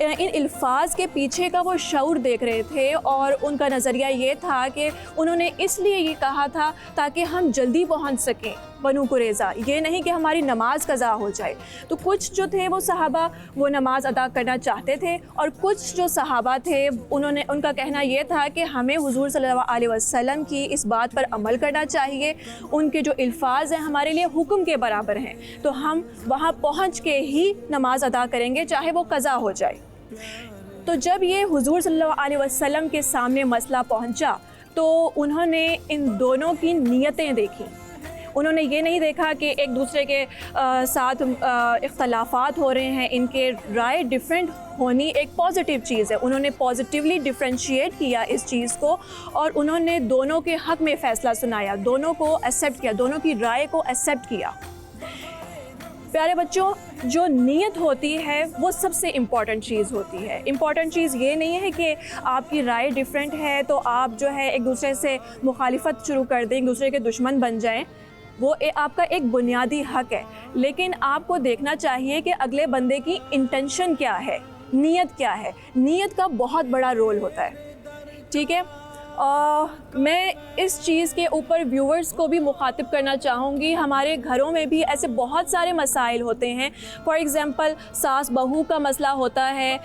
इन अल्फाज के पीछे का वो शऊर देख रहे थे, और उनका नज़रिया ये था कि उन्होंने इसलिए ये कहा था ताकि हम जल्दी पहुंच सकें बनु कुरैज़ा, ये नहीं कि हमारी नमाज कज़ा हो जाए। तो कुछ जो थे वो सहाबा वो नमाज अदा करना चाहते थे, और कुछ जो सहाबा थे उनका कहना ये था कि हमें हुजूर सल्लल्लाहु अलैहि वसल्लम की इस बात पर अमल करना चाहिए, उनके जो अल्फाज हैं हमारे लिए हुक्म के बराबर हैं, तो हम वहाँ पहुँच के ही नमाज अदा करेंगे चाहे वो कज़ा हो जाए। तो जब ये हुजूर सल्लल्लाहु अलैहि वसल्लम के सामने मसला पहुँचा, तो उन्होंने इन दोनों की नीयतें देखी। उन्होंने ये नहीं देखा कि एक दूसरे के साथ इख्तलाफात हो रहे हैं, इनके राय डिफरेंट होनी एक पॉजिटिव चीज़ है। उन्होंने पॉजिटिवली डिफ्रेंशिएट किया इस चीज़ को, और उन्होंने दोनों के हक़ में फ़ैसला सुनाया, दोनों को एक्सेप्ट किया, दोनों की राय को एक्सेप्ट किया। प्यारे बच्चों, जो नीयत होती है वो सबसे इम्पॉर्टेंट चीज़ होती है। इम्पॉर्टेंट चीज़ ये नहीं है कि आपकी राय डिफरेंट है तो आप जो है एक दूसरे से मुखालिफत शुरू कर दें, एक दूसरे के दुश्मन बन जाएं, वो आपका एक बुनियादी हक़ है, लेकिन आपको देखना चाहिए कि अगले बंदे की इंटेंशन क्या है, नीयत क्या है। नीयत का बहुत बड़ा रोल होता है, ठीक है। मैं इस चीज़ के ऊपर व्यूअर्स को भी मुखातिब करना चाहूँगी। हमारे घरों में भी ऐसे बहुत सारे मसाइल होते हैं। फॉर एग्ज़ाम्पल सास बहू का मसला होता है,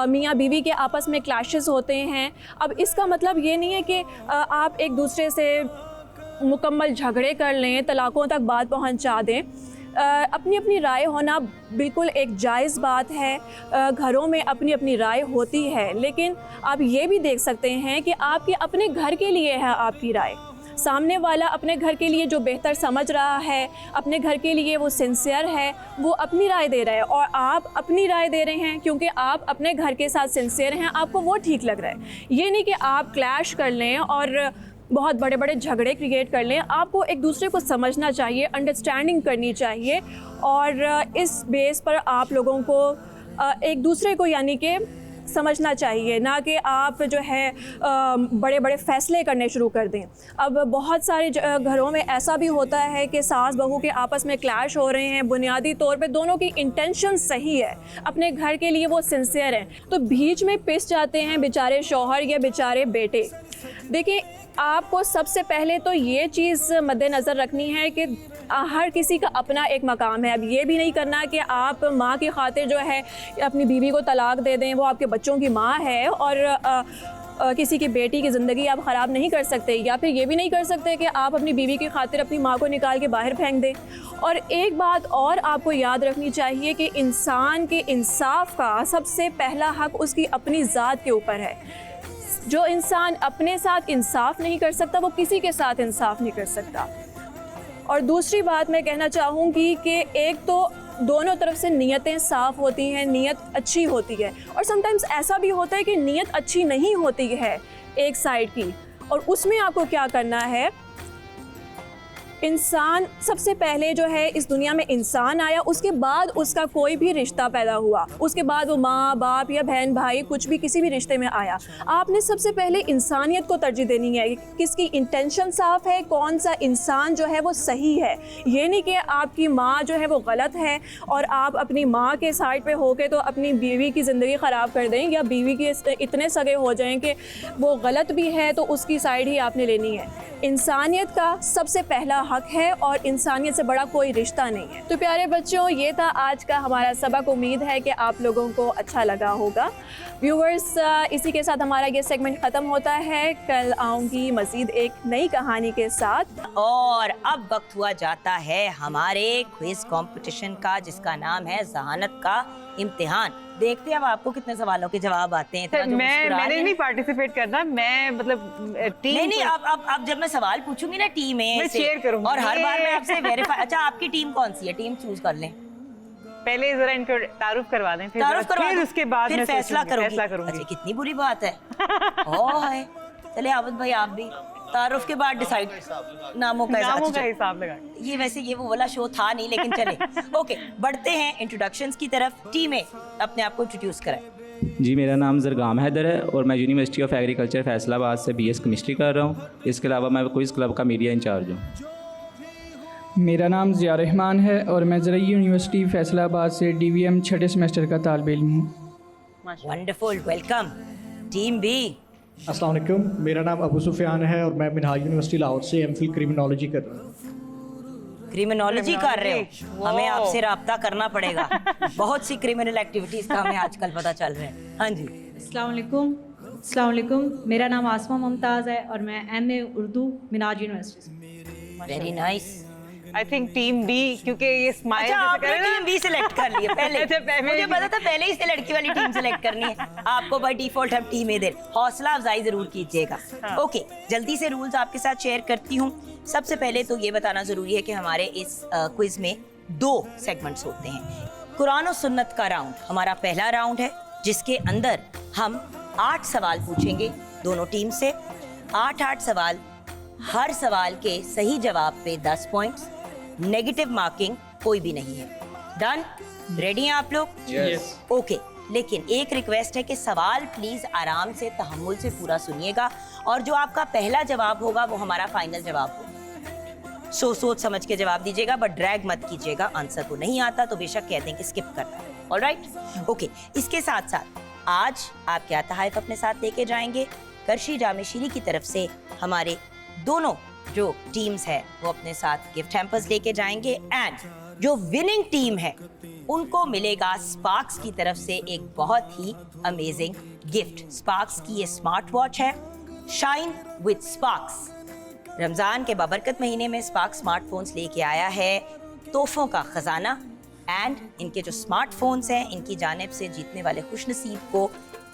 मियाँ बीवी के आपस में क्लैशेस होते हैं। अब इसका मतलब ये नहीं है कि आप एक दूसरे से मुकम्मल झगड़े कर लें, तलाक़ों तक बात पहुँचा दें। अपनी अपनी राय होना बिल्कुल एक जायज़ बात है, घरों में अपनी अपनी राय होती है, लेकिन आप ये भी देख सकते हैं कि आपके अपने घर के लिए है आपकी राय। सामने वाला अपने घर के लिए जो बेहतर समझ रहा है, अपने घर के लिए वो सिंसियर है, वो अपनी राय दे रहा है और आप अपनी राय दे रहे हैं क्योंकि आप अपने घर के साथ सिंसियर हैं, आपको वो ठीक लग रहा है। ये नहीं कि आप क्लैश कर लें और बहुत बड़े बड़े झगड़े क्रिएट कर लें। आपको एक दूसरे को समझना चाहिए, अंडरस्टैंडिंग करनी चाहिए और इस बेस पर आप लोगों को एक दूसरे को यानी कि समझना चाहिए, ना कि आप जो है बड़े बड़े फ़ैसले करने शुरू कर दें। अब बहुत सारे घरों में ऐसा भी होता है कि सास बहू के आपस में क्लैश हो रहे हैं, बुनियादी तौर पे दोनों की इंटेंशन सही है, अपने घर के लिए वो सिंसियर हैं, तो बीच में पिस जाते हैं बेचारे शौहर या बेचारे बेटे। देखिए, आपको सबसे पहले तो ये चीज़ मद्देनज़र रखनी है कि हर किसी का अपना एक मकाम है। अब ये भी नहीं करना कि आप माँ की खातिर जो है अपनी बीवी को तलाक दे दें, वो आपके बच्चों की माँ है और किसी की बेटी की ज़िंदगी आप ख़राब नहीं कर सकते। या फिर ये भी नहीं कर सकते कि आप अपनी बीवी की खातिर अपनी माँ को निकाल के बाहर फेंक दें। और एक बात और आपको याद रखनी चाहिए कि इंसान के इंसाफ का सबसे पहला हक़ उसकी अपनी ज़ात के ऊपर है। जो इंसान अपने साथ इंसाफ नहीं कर सकता, वो किसी के साथ इंसाफ नहीं कर सकता। और दूसरी बात मैं कहना चाहूँगी कि एक तो दोनों तरफ से नीयतें साफ़ होती हैं, नीयत अच्छी होती है, और समटाइम्स ऐसा भी होता है कि नीयत अच्छी नहीं होती है एक साइड की, और उसमें आपको क्या करना है। इंसान सबसे पहले जो है इस दुनिया में इंसान आया, उसके बाद उसका कोई भी रिश्ता पैदा हुआ, उसके बाद वो माँ बाप या बहन भाई कुछ भी किसी भी रिश्ते में आया। आपने सबसे पहले इंसानियत को तरजीह देनी है, किसकी इंटेंशन साफ़ है, कौन सा इंसान जो है वो सही है। ये नहीं कि आपकी माँ जो है वो गलत है और आप अपनी माँ के साइड पे होके तो अपनी बीवी की ज़िंदगी ख़राब कर दें, या बीवी के इतने सगे हो जाएं कि वो गलत भी है तो उसकी साइड ही आपने लेनी है। इंसानियत का सबसे पहला हक है और इंसानियत से बड़ा कोई रिश्ता नहीं है। तो प्यारे बच्चों, ये था आज का हमारा सबक। उम्मीद है कि आप लोगों को अच्छा लगा होगा। व्यूवर्स, इसी के साथ हमारा ये सेगमेंट ख़त्म होता है। कल आऊँगी मज़ीद एक नई कहानी के साथ। और अब वक्त हुआ जाता है हमारे क्विज कंपटीशन का, जिसका नाम है ज़हानत का इम्तिहान। देखते हैं अब आपको कितने सवालों के जवाब आते हैं। मैंने नहीं पार्टिसिपेट करना, मैं मतलब टीम नहीं, अब जब मैं सवाल पूछूंगी ना टीम मैं चेयर करूंगी और हर बार मैं आपसे वेरीफाई। अच्छा, आपकी टीम कौन सी है? टीम चूज कर लें। पहले जरा इनको तारुफ करवा दें, फिर उसके बाद फिर फैसला करूंगी। अच्छा, कितनी बुरी बात है। ओह, चले आबद भाई, आप भी तारुफ के बाद डिसाइड नामों का हिसाब लगा। ये वैसे ये वो वाला शो था नहीं, लेकिन चले। ओके, बढ़ते हैं इंट्रोडक्शंस की तरफ। टीमें अपने आप को इंट्रोड्यूस कराएं। जी, मेरा नाम ज़रगाम हैदर है और मैं यूनिवर्सिटी ऑफ एग्रीकल्चर फैसलाबाद से BS केमिस्ट्री कर रहा हूँ। इसके अलावा मैं क्विज़ क्लब का मीडिया इंचार्ज हूँ। मेरा नाम ज़िया रहमान है और मैं ज़रई यूनिवर्सिटी फैसलाबाद से DVM 6ठे सेमेस्टर का तालिब इल्म हूँ। Wonderful, welcome. Team B. अस्सलाम वालेकुम, मेरा नाम अबू सुफियान है और मैं मिनहाज यूनिवर्सिटी लाहौर से MPhil क्रिमिनोलॉजी कर रहा हूँ। क्रिमिनोलॉजी कर रहे हो? हमें आपसे रब्ता करना पड़ेगा। बहुत सी क्रिमिनल एक्टिविटीज़ का हमें आजकल पता चल रहा है। हाँ जी, अस्सलाम वालेकुम, मेरा नाम आसमा मुमताज़ है और मैं MA उर्दू मिनाज यूनिवर्सिटी से। Very nice. I think team B, क्योंकि ये स्माइल टीम बी सिलेक्ट कर लिया पहले। मुझे पता था पहले ही से लड़की वाली टीम सिलेक्ट करनी है। आपको बाय डिफॉल्ट हम टीम ए दे। हौसला अफजाई जरूर कीजिएगा। ओके, जल्दी से रूल्स आपके साथ शेयर करती हूँ। सबसे पहले तो ये बताना जरूरी है कि हमारे इस क्विज में 2 सेगमेंट्स होते हैं। कुरान और सुन्नत का राउंड हमारा पहला राउंड है, जिसके अंदर हम 8 सवाल पूछेंगे दोनों टीम से। 8 सवाल, हर सवाल के सही जवाब पे 10 पॉइंट्स, नेगेटिव मार्किंग कोई भी नहीं है। डन? रेडी हैं आप लोग? यस। ओके, लेकिन एक रिक्वेस्ट है कि सवाल प्लीज आराम से तहम्मुल से पूरा सुनिएगा और जो आपका पहला जवाब होगा वो हमारा फाइनल जवाब होगा। सोच समझ के जवाब दीजिएगा, बट ड्रैग मत कीजिएगा। आंसर को नहीं आता तो बेशक कहते हैं कि स्किप करना है। ऑलराइट? ओके, इसके साथ साथ आज आप क्या तहफ़ अपने साथ लेके जाएंगे? करशी जामे शीरी की तरफ से हमारे दोनों जो टीम्स है वो अपने साथ गिफ्ट हैम्पर्स लेके जाएंगे, एंड जो विनिंग टीम है उनको मिलेगा स्पार्क्स की तरफ से एक बहुत ही अमेजिंग गिफ्ट। स्पार्क्स की ये स्मार्ट वॉच है, शाइन विद स्पार्क्स। रमज़ान के बाबरकत महीने में स्पार्क्स स्मार्टफोन्स लेके आया है तोहफों का खजाना, एंड इनके जो स्मार्टफोन्स हैं इनकी जानिब से जीतने वाले खुशनसीब को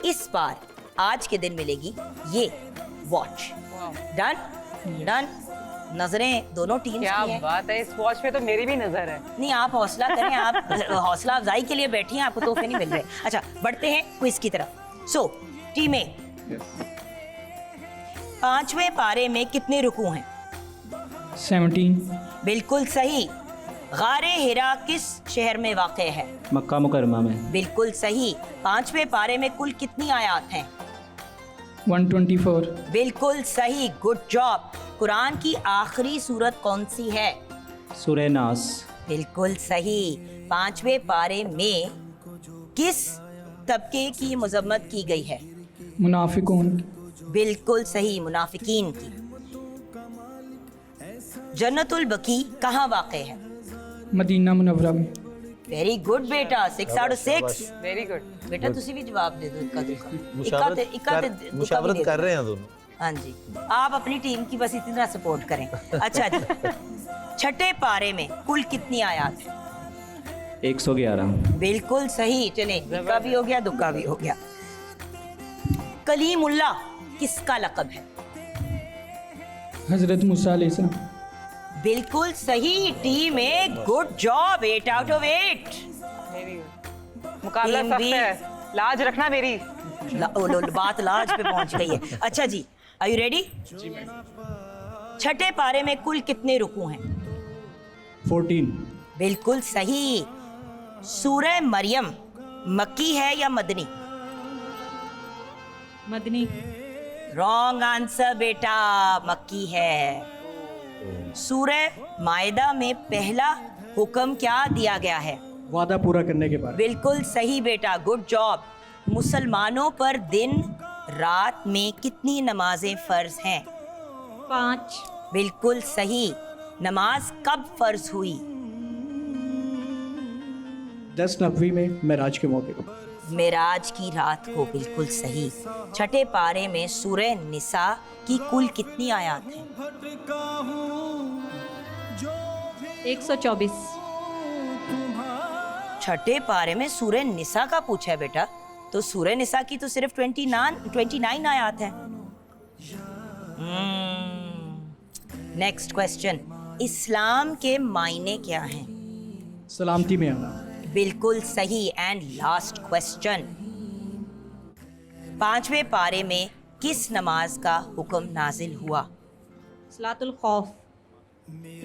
इस बार आज के दिन मिलेगी ये वॉच। डन? नजरें दोनों टीम्स क्या की हैं। बात है, इस वॉच पे तो मेरी भी नजर है। नहीं, आप हौसला करें, आप हौसला अफजाई के लिए बैठी हैं, आपको तोहफे नहीं मिल रहे। अच्छा, बढ़ते हैं क्विज की तरफ। सो टीमें, 5वें पारे में कितने रुकू हैं? 17। बिल्कुल सही। गारे हिरा किस शहर में वाक़ है? मक्का मुकरमा में। बिल्कुल सही। 5वें पारे में कुल कितनी आयात हैं? 124। बिल्कुल सही, गुड जॉब। कुरान की आखिरी सूरत कौन सी है? सूरह नास। बिल्कुल सही। 5वें पारे में किस तबके की मजम्मत की गई है? मुनाफिकून। बिल्कुल सही, मुनाफिकीन की। जन्नतुल बकी कहाँ वाक़ है? मदीना मुनव्वरा में। वेरी गुड बेटा, 6 out of 6। वेरी गुड बेटा तुसी भी जवाब दे दो इक्का दुक्का। मुशावरत कर रहे हैं दोनों। हाँ जी, आप अपनी टीम की बस इतना सपोर्ट करें। अच्छा जी, 6ठे पारे में कुल कितनी आयात है? 111। बिल्कुल सही। चले, इक्का भी हो गया, दुक्का भी हो गया। कलीमुल्लाह किसका लक़ब है? हज़रत मूसा अलैहिस्सलाम। बिल्कुल सही। Team A, good job, 8 out of 8। Very good. मुकाबला टीम सख्त बी- है, लाज रखना मेरी। बात लाज पे पहुंच गई है। अच्छा जी, आर यू रेडी? जी मैम। 6ठे पारे में कुल कितने रुकू हैं? 14। बिल्कुल सही। सूरह मरियम मक्की है या मदनी? मदनी। रॉन्ग आंसर बेटा, मक्की है। सूरह मायदा में पहला हुक्म क्या दिया गया है? वादा पूरा करने के बाद। बिल्कुल सही बेटा, गुड जॉब। मुसलमानों पर दिन रात में कितनी नमाजें फर्ज हैं? 5। बिल्कुल सही। नमाज कब फर्ज हुई? 10 नबवी में मेराज के मौके पर। मेराज की रात को। बिल्कुल सही। 6ठे पारे में सूरह निसा की कुल कितनी आयात हैं? 124। 6ठे पारे में सूरह निसा का पूछा है बेटा, तो सूरह निसा की तो सिर्फ 29 आयात हैं। नेक्स्ट क्वेश्चन, इस्लाम के मायने क्या हैं? सलामती में आना। बिल्कुल सही। एंड लास्ट क्वेश्चन, 5वें पारे में किस नमाज का हुक्म नाजिल हुआ? सलातुल खौफ।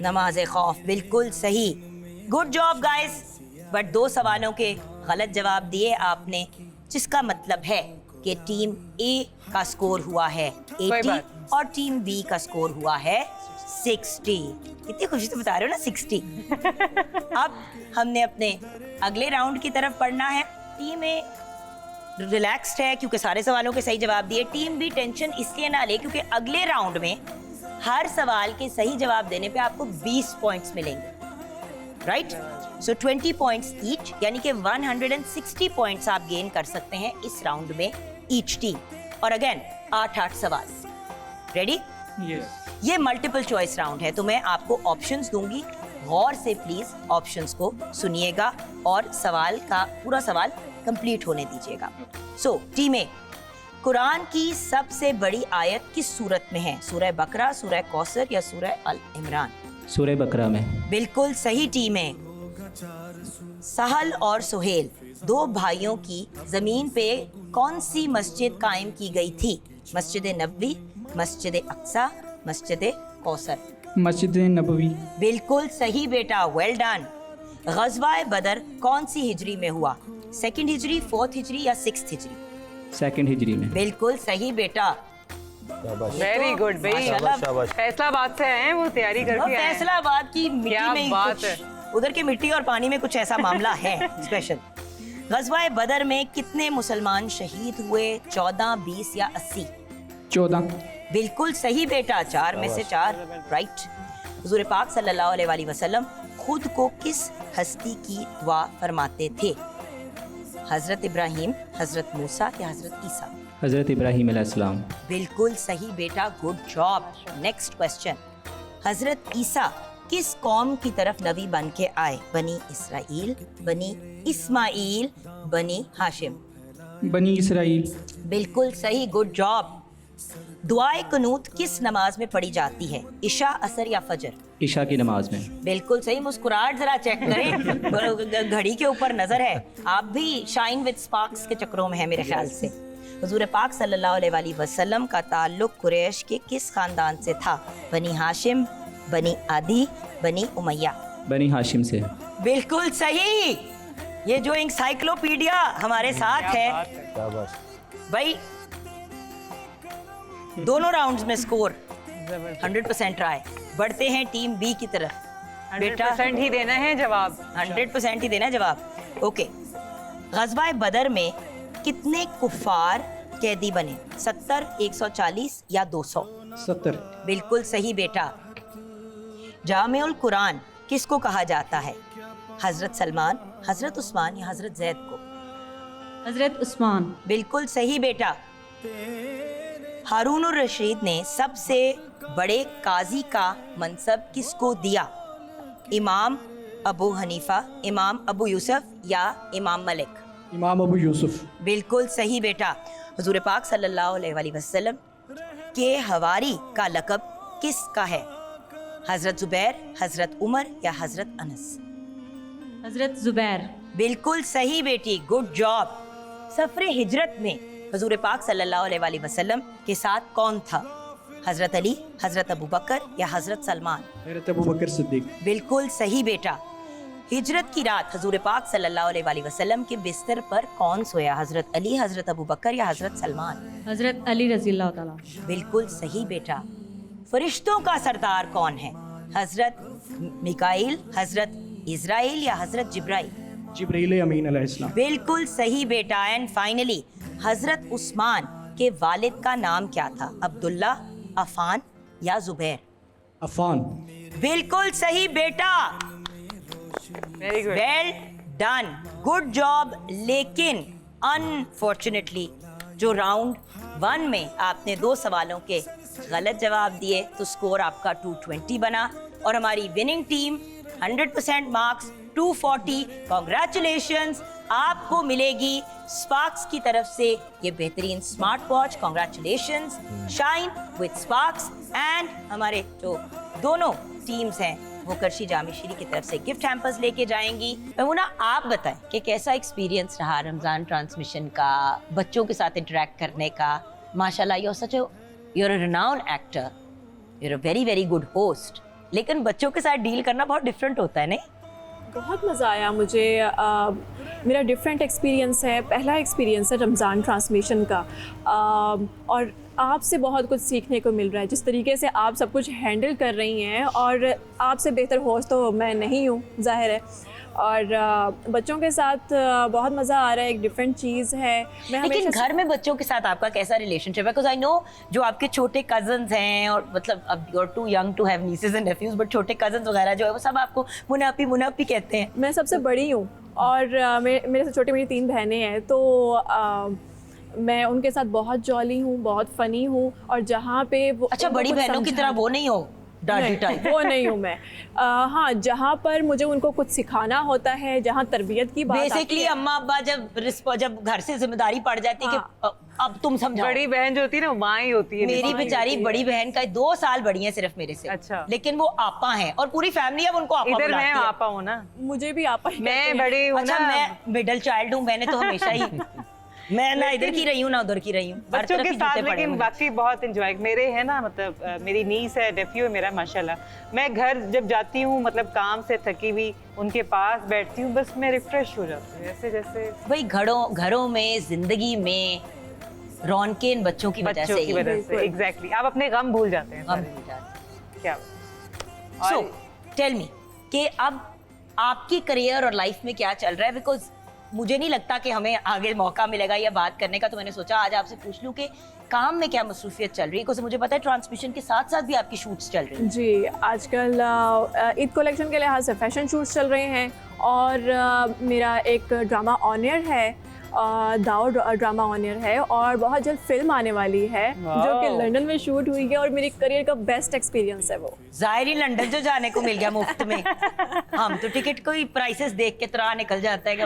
नमाज खौफ। बिल्कुल सही, गुड जॉब गाइस। बट 2 सवालों के गलत जवाब दिए आपने, जिसका मतलब है कि टीम ए का स्कोर हुआ है 80 और टीम बी का स्कोर हुआ है 60। कितनी खुशी से बता रहे हो ना, 60। अब हमने अपने अगले राउंड की तरफ पढ़ना है। टीम ए रिलैक्स्ड है क्योंकि सारे सवालों के सही जवाब दिए। टीम बी टेंशन इसलिए ना ले क्योंकि अगले राउंड में हर सवाल के सही जवाब देने पे आपको 20 पॉइंट्स मिलेंगे, राइट? सो 20 पॉइंट्स ईच, यानी कि 160 पॉइंट्स आप गेन कर सकते हैं इस राउंड में ईच टीम। और अगेन 8-8 सवाल। रेडी? यस। ये मल्टीपल चॉइस राउंड है, तो मैं आपको ऑप्शंस दूंगी, गौर से प्लीज ऑप्शंस को सुनिएगा और सवाल का पूरा सवाल कंप्लीट होने दीजिएगा। सो टीम ए, कुरान की सबसे बड़ी आयत किस सूरत में है? सूरह बकरा, सूरह कौसर या सूरह अल इमरान? सूरह बकरा में। बिल्कुल सही टीम है। सहल और सुहेल 2 भाइयों की जमीन पे कौन सी मस्जिद कायम की गई थी? मस्जिद नबवी, मस्जिद अक्सा, मस्जिद कौसर? मस्जिद नबवी। बिल्कुल सही बेटा, वेल डन। गज़वाए बदर कौन सी हिजरी में हुआ? 2nd हिजरी, 4th हिजरी या 6th हिजरी? 2nd हिजरी में। बिल्कुल सही बेटा। वेरी गुड भाई, फैसलाबाद से आए हैं वो, तैयारी करके आए हैं। फैसलाबाद की मिट्टी क्या में बात कुछ, है। उधर की मिट्टी और पानी में कुछ ऐसा मामला है स्पेशल। गज़वाए बदर में कितने मुसलमान शहीद हुए? 14, 20 या 80? 14। बिल्कुल सही बेटा, 4 में से 4 राइट। हुज़ूर पाक सल्लल्लाहु अलैहि वसल्लम खुद को किस हस्ती की दुआ फरमाते थे? हज़रत इब्राहीम, हज़रत मूसा या हज़रत ईसा? हज़रत इब्राहीम अलैहिस्सलाम। बिल्कुल सही बेटा, गुड जॉब। नेक्स्ट क्वेश्चन, हज़रत ईसा किस कौम की तरफ नबी बन के आए? बनी इसराइल, बनी इस्माइल, बनी हाशिम? बनी इसराइल। बिल्कुल सही, गुड जॉब। दुआए कुनूत किस नमाज में पढ़ी जाती है? इशा, असर या फजर? ईशा की नमाज में। बिल्कुल सही। मुस्कुराहट जरा चेक करें, घड़ी के ऊपर नजर है। आप भी शाइन विद स्पार्क्स के चक्रों में है मेरे ख्याल से। हुजूर पाक सल्लल्लाहु अलैहि वसल्लम का ताल्लुक कुरैश के किस खानदान से था? बनी हाशिम, बनी आदी, बनी उमैया? बनी हाशिम से। बिल्कुल सही। ये जो इंसाइक्लोपीडिया हमारे साथ है भाई, दोनों राउंड्स में स्कोर 100% रहा है। बढ़ते हैं टीम बी की तरफ। 100% ही देना है जवाब। 100% ही देना है जवाब। ओके, ग़ज़वा बदर में कितने कुफ़ार कैदी बने? 70, 140 या 200? 70। बिल्कुल सही बेटा। जामिउल कुरान किसको कहा जाता है? हजरत सलमान, हजरत उस्मान या हजरत जैद को? हजरत उस्मान। बिल्कुल सही बेटा। हारून रशीद ने सबसे बड़े काजी का मनसब किसको दिया? इमाम अबू हनीफा, इमाम अबू यूसुफ या इमाम मलिक? इमाम अबू यूसुफ। बिल्कुल सही बेटा। हुजूर पाक सल्लल्लाहु अलैहि वसल्लम के हवारी का लक़ब किसका है? हजरत जुबैर, हजरत उमर या हजरत अनस? हजरत जुबैर। बिल्कुल सही बेटी, गुड जॉब। सफरे हिजरत में हुजूर पाक सल्लल्लाहु अलैहि वसल्लम के साथ कौन था? हजरत अली, हजरत अबू बकर या हजरत सलमान? हजरत अबू बकर सिद्दीक। बिल्कुल सही बेटा। हिजरत की रात हुजूर पाक सल्लल्लाहु अलैहि वसल्लम के बिस्तर पर कौन सोया? हजरत अली, हजरत अबू बकर या हजरत सलमान? हजरत अली रज़ियल्लाहु ताला। बिल्कुल सही बेटा। फरिश्तों का सरदार कौन है? हजरत मिकाइल, हजरत इज़राइल या हजरत जिब्राइल? जिब्रील अमीन अलैहिस्सलाम। बिल्कुल सही बेटा। एंड फाइनली, हजरत उस्मान के वालिद का नाम क्या था? अब्दुल्ला, अफान या जुबैर? अफान। बिल्कुल सही बेटा। Very good, well done, good job. लेकिन अनफॉर्चुनेटली जो राउंड 1 में आपने 2 सवालों के गलत जवाब दिए तो स्कोर आपका 220 बना और हमारी विनिंग टीम 100% मार्क्स 240। कॉन्ग्रेचुलेशंस, आपको मिलेगी स्पार्क्स की तरफ से ये बेहतरीन smart watch. Congratulations, shine with sparks. And हमारे जो दोनों टीम्स हैं वो करशी जामी शीरी की तरफ से गिफ्ट हैम्पर्स लेके जाएंगी। ममूना, आप बताएं कि कैसा एक्सपीरियंस रहा रमज़ान ट्रांसमिशन का, बच्चों के साथ इंटरेक्ट करने का? माशाल्लाह, you're a renowned actor, you're a very very good host, लेकिन बच्चों के साथ डील करना बहुत डिफरेंट होता है, नहीं? बहुत मज़ा आया मुझे। मेरा डिफरेंट एक्सपीरियंस है, पहला एक्सपीरियंस है रमज़ान ट्रांसमिशन का, और आपसे बहुत कुछ सीखने को मिल रहा है। जिस तरीके से आप सब कुछ हैंडल कर रही हैं, और आपसे बेहतर होस्ट तो मैं नहीं हूँ, ज़ाहिर है। और बच्चों के साथ बहुत मज़ा आ रहा है, एक डिफरेंट चीज़ है। लेकिन घर में बच्चों के साथ आपका कैसा रिलेशनशिप है? बिकॉज आई नो जो आपके छोटे कजन्स हैं, और मतलब अब you are too young to have nieces and nephews, but छोटे कजन्स वगैरह जो है वो सब आपको मुनापी कहते हैं। मैं सबसे बड़ी हूँ, और मेरे से छोटी मेरी 3 बहनें हैं, तो मैं उनके साथ बहुत जॉली हूँ, बहुत फ़नी हूँ। और जहाँ पे वो, अच्छा, बड़ी बहनों की तरह वो नहीं हो? नहीं, वो नहीं हूँ मैं। हाँ, जहाँ पर मुझे उनको कुछ सिखाना होता है, जहाँ तरबियत की बात बेसिकली अम्मा अब्बा जब घर से जिम्मेदारी पड़ जाती है कि अब तुम समझाओ। बड़ी बहन जो होती है ना, माँ ही होती है। मेरी बेचारी बड़ी बहन का 2 साल बड़ी है सिर्फ मेरे से। अच्छा। लेकिन वो आपा हैं और पूरी फैमिली अब उनको आपा इधर बुलाती है। मैं आपा हूँ ना, मुझे भी आपा ही मैं बड़ी हूँ ना। अच्छा, मैं मिडिल चाइल्ड हूँ, मैंने तो हमेशा ही मैं ना इधर की रही हूँ ना उधर की रही हूँ, बच्चों के साथ। लेकिन बाकी बहुत एंजॉय मेरे है ना, मतलब मेरी नीस है, नेफ्यू है मेरा, माशाल्लाह। मैं घर जब जाती हूँ, मतलब काम से थकी हुई, उनके पास बैठती हूँ, बस मैं रिफ्रेश हो जाती हूँ, ऐसे जैसे। भाई घरों में, जिंदगी में रौनकें इन बच्चों की वजह से। एग्जैक्टली, आप अपने गम भूल जाते हैं। गम भूल जाते हैं। क्या? सो टेल मी कि अब आपकी करियर और लाइफ में क्या चल रहा है? बिकॉज मुझे नहीं लगता कि हमें आगे मौका मिलेगा ये बात करने का, तो मैंने सोचा आज आपसे पूछ लूं कि काम में क्या मसरूफियत चल रही है, क्योंकि मुझे पता है ट्रांसमिशन के साथ साथ भी आपकी शूट्स चल रही हैं। जी, आजकल ईद कलेक्शन के लिहाज से फैशन शूट्स चल रहे हैं, और मेरा एक ड्रामा ऑन एयर है दाऊ ड्रामा ऑनर है और बहुत जल्द फिल्म आने वाली है जो कि लंदन में शूट हुई है और मेरी करियर का बेस्ट एक्सपीरियंस है वो। ज़ाहिर लंदन जो जाने को मिल गया मुफ्त में। हम तो टिकट को ही प्राइसेस देख के तरह निकल जाता है कि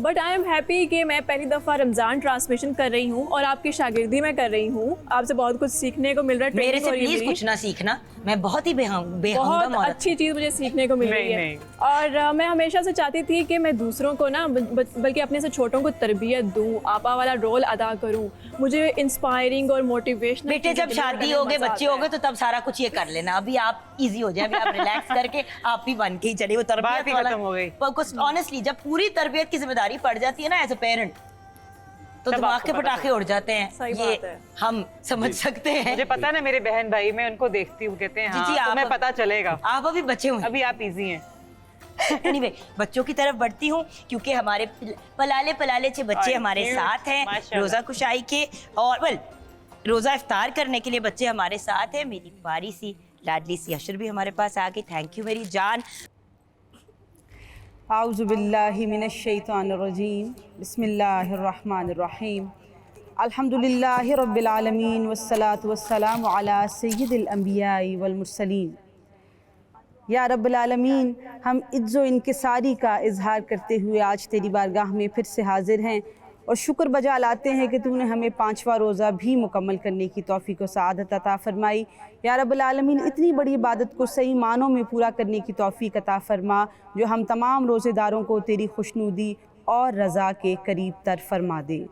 बट आई एम हैप्पी कि मैं पहली दफ़ा रमज़ान ट्रांसमिशन कर रही हूँ और आपकी शागिर्दी में कर रही हूँ। आपसे बहुत कुछ सीखने को मिल रहा है। मेरे से प्लीज कुछ ना सीखना, मैं बहुत ही बहुत अच्छी चीज़ मुझे सीखने को मिल रही है। और मैं हमेशा से चाहती थी कि मैं दूसरों को ना बल्कि अपने से छोटों को तरबियत दूं, आपा वाला रोल अदा करूं। मुझे इंस्पायरिंग और मोटिवेशनल। बेटे जब शादी हो गए, बच्चे हो गए तो तब सारा कुछ ये कर लेना। अभी आप इजी हो जाए, अभी आप रिलैक्स करके आप भी बन के ही चले। वो तरबियत वाला हो गई। ऑनेस्टली जब पूरी तरबियत की जिम्मेदारी पड़ जाती है ना एज अ पेरेंट, तो दिमाग के पटाखे उड़ जाते हैं। ये हम समझ सकते हैं। मुझे पता है ना, मेरे बहन भाई मैं उनको देखती हूँ, कहते हैं हाँ, तुम्हें पता चलेगा। आप अभी बचे हुए, अभी आप इजी हैं। anyway, बच्चों की तरफ बढ़ती हूँ क्योंकि हमारे पलाले से बच्चे हमारे साथ हैं रोज़ा कुशाई के, और रोज़ा इफ्तार करने के लिए बच्चे हमारे साथ हैं। मेरी प्यारी सी लाडली सी अशर भी हमारे पास आ गई। थैंक यू मेरी जान। आऊज़ु बिल्लाहि मिनश शैतानिर रजीम, बिस्मिल्लाहिर्रहमानिर रहीम, अल्हम्दुलिल्लाहि रब्बिल आलमीन वस्सलातु वस्सलामु अला सय्यिदिल अंबियाई वल मुरसलीन। या रब्बिल आलमीन, हम इज्जो इनकिसारी का इजहार करते हुए आज तेरी बारगाह में फिर से हाजिर हैं और शुक्र बजा लाते हैं कि तूने हमें 5वां रोज़ा भी मुकम्मल करने की तौफीक व सआदत अता फरमाई। या रब्बुल आलमीन, इतनी बड़ी इबादत को सही मानों में पूरा करने की तौफीक अता फरमा जो हम तमाम रोज़ेदारों को तेरी खुशनुदी और रज़ा के करीब तर फरमा दे।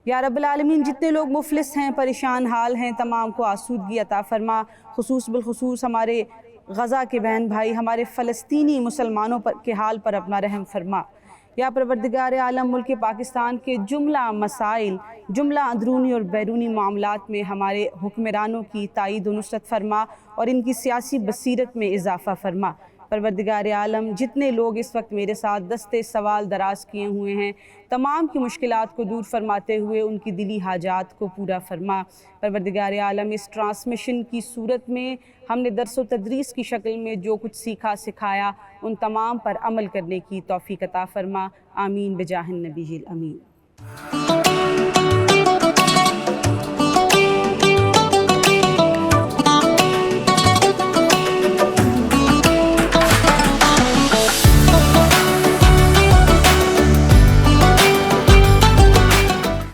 या रब्बुल आलमीन, जितने लोग मुफलिस हैं, परेशान हाल हैं, तमाम को आसूदगी अता फरमा। खुसूस बिलखुसूस हमारे गज़ा के बहन भाई, हमारे फ़लस्तीनी मुसलमानों पर के हाल पर अपना रहम फरमा। या परवरदिगार आलम, मुल्क पाकिस्तान के जुमला मसाइल, जुमला अंदरूनी और बैरूनी मामलात में हमारे हुक्मरानों की ताईद व नुसरत फरमा और इनकी सियासी बसीरत में इजाफ़ा फरमा। परवरदिगार आलम, जितने लोग इस वक्त मेरे साथ दस्ते सवाल दराज किए हुए हैं, तमाम की मुश्किलात को दूर फरमाते हुए उनकी दिली हाजात को पूरा फरमा। परवरदिगार आलम, इस ट्रांसमिशन की सूरत में हमने दर्स व तदरीस की शक्ल में जो कुछ सीखा सिखाया, उन तमाम पर अमल करने की तौफीक अता फरमा। आमीन बिजाहिन नबीहिल अमीन।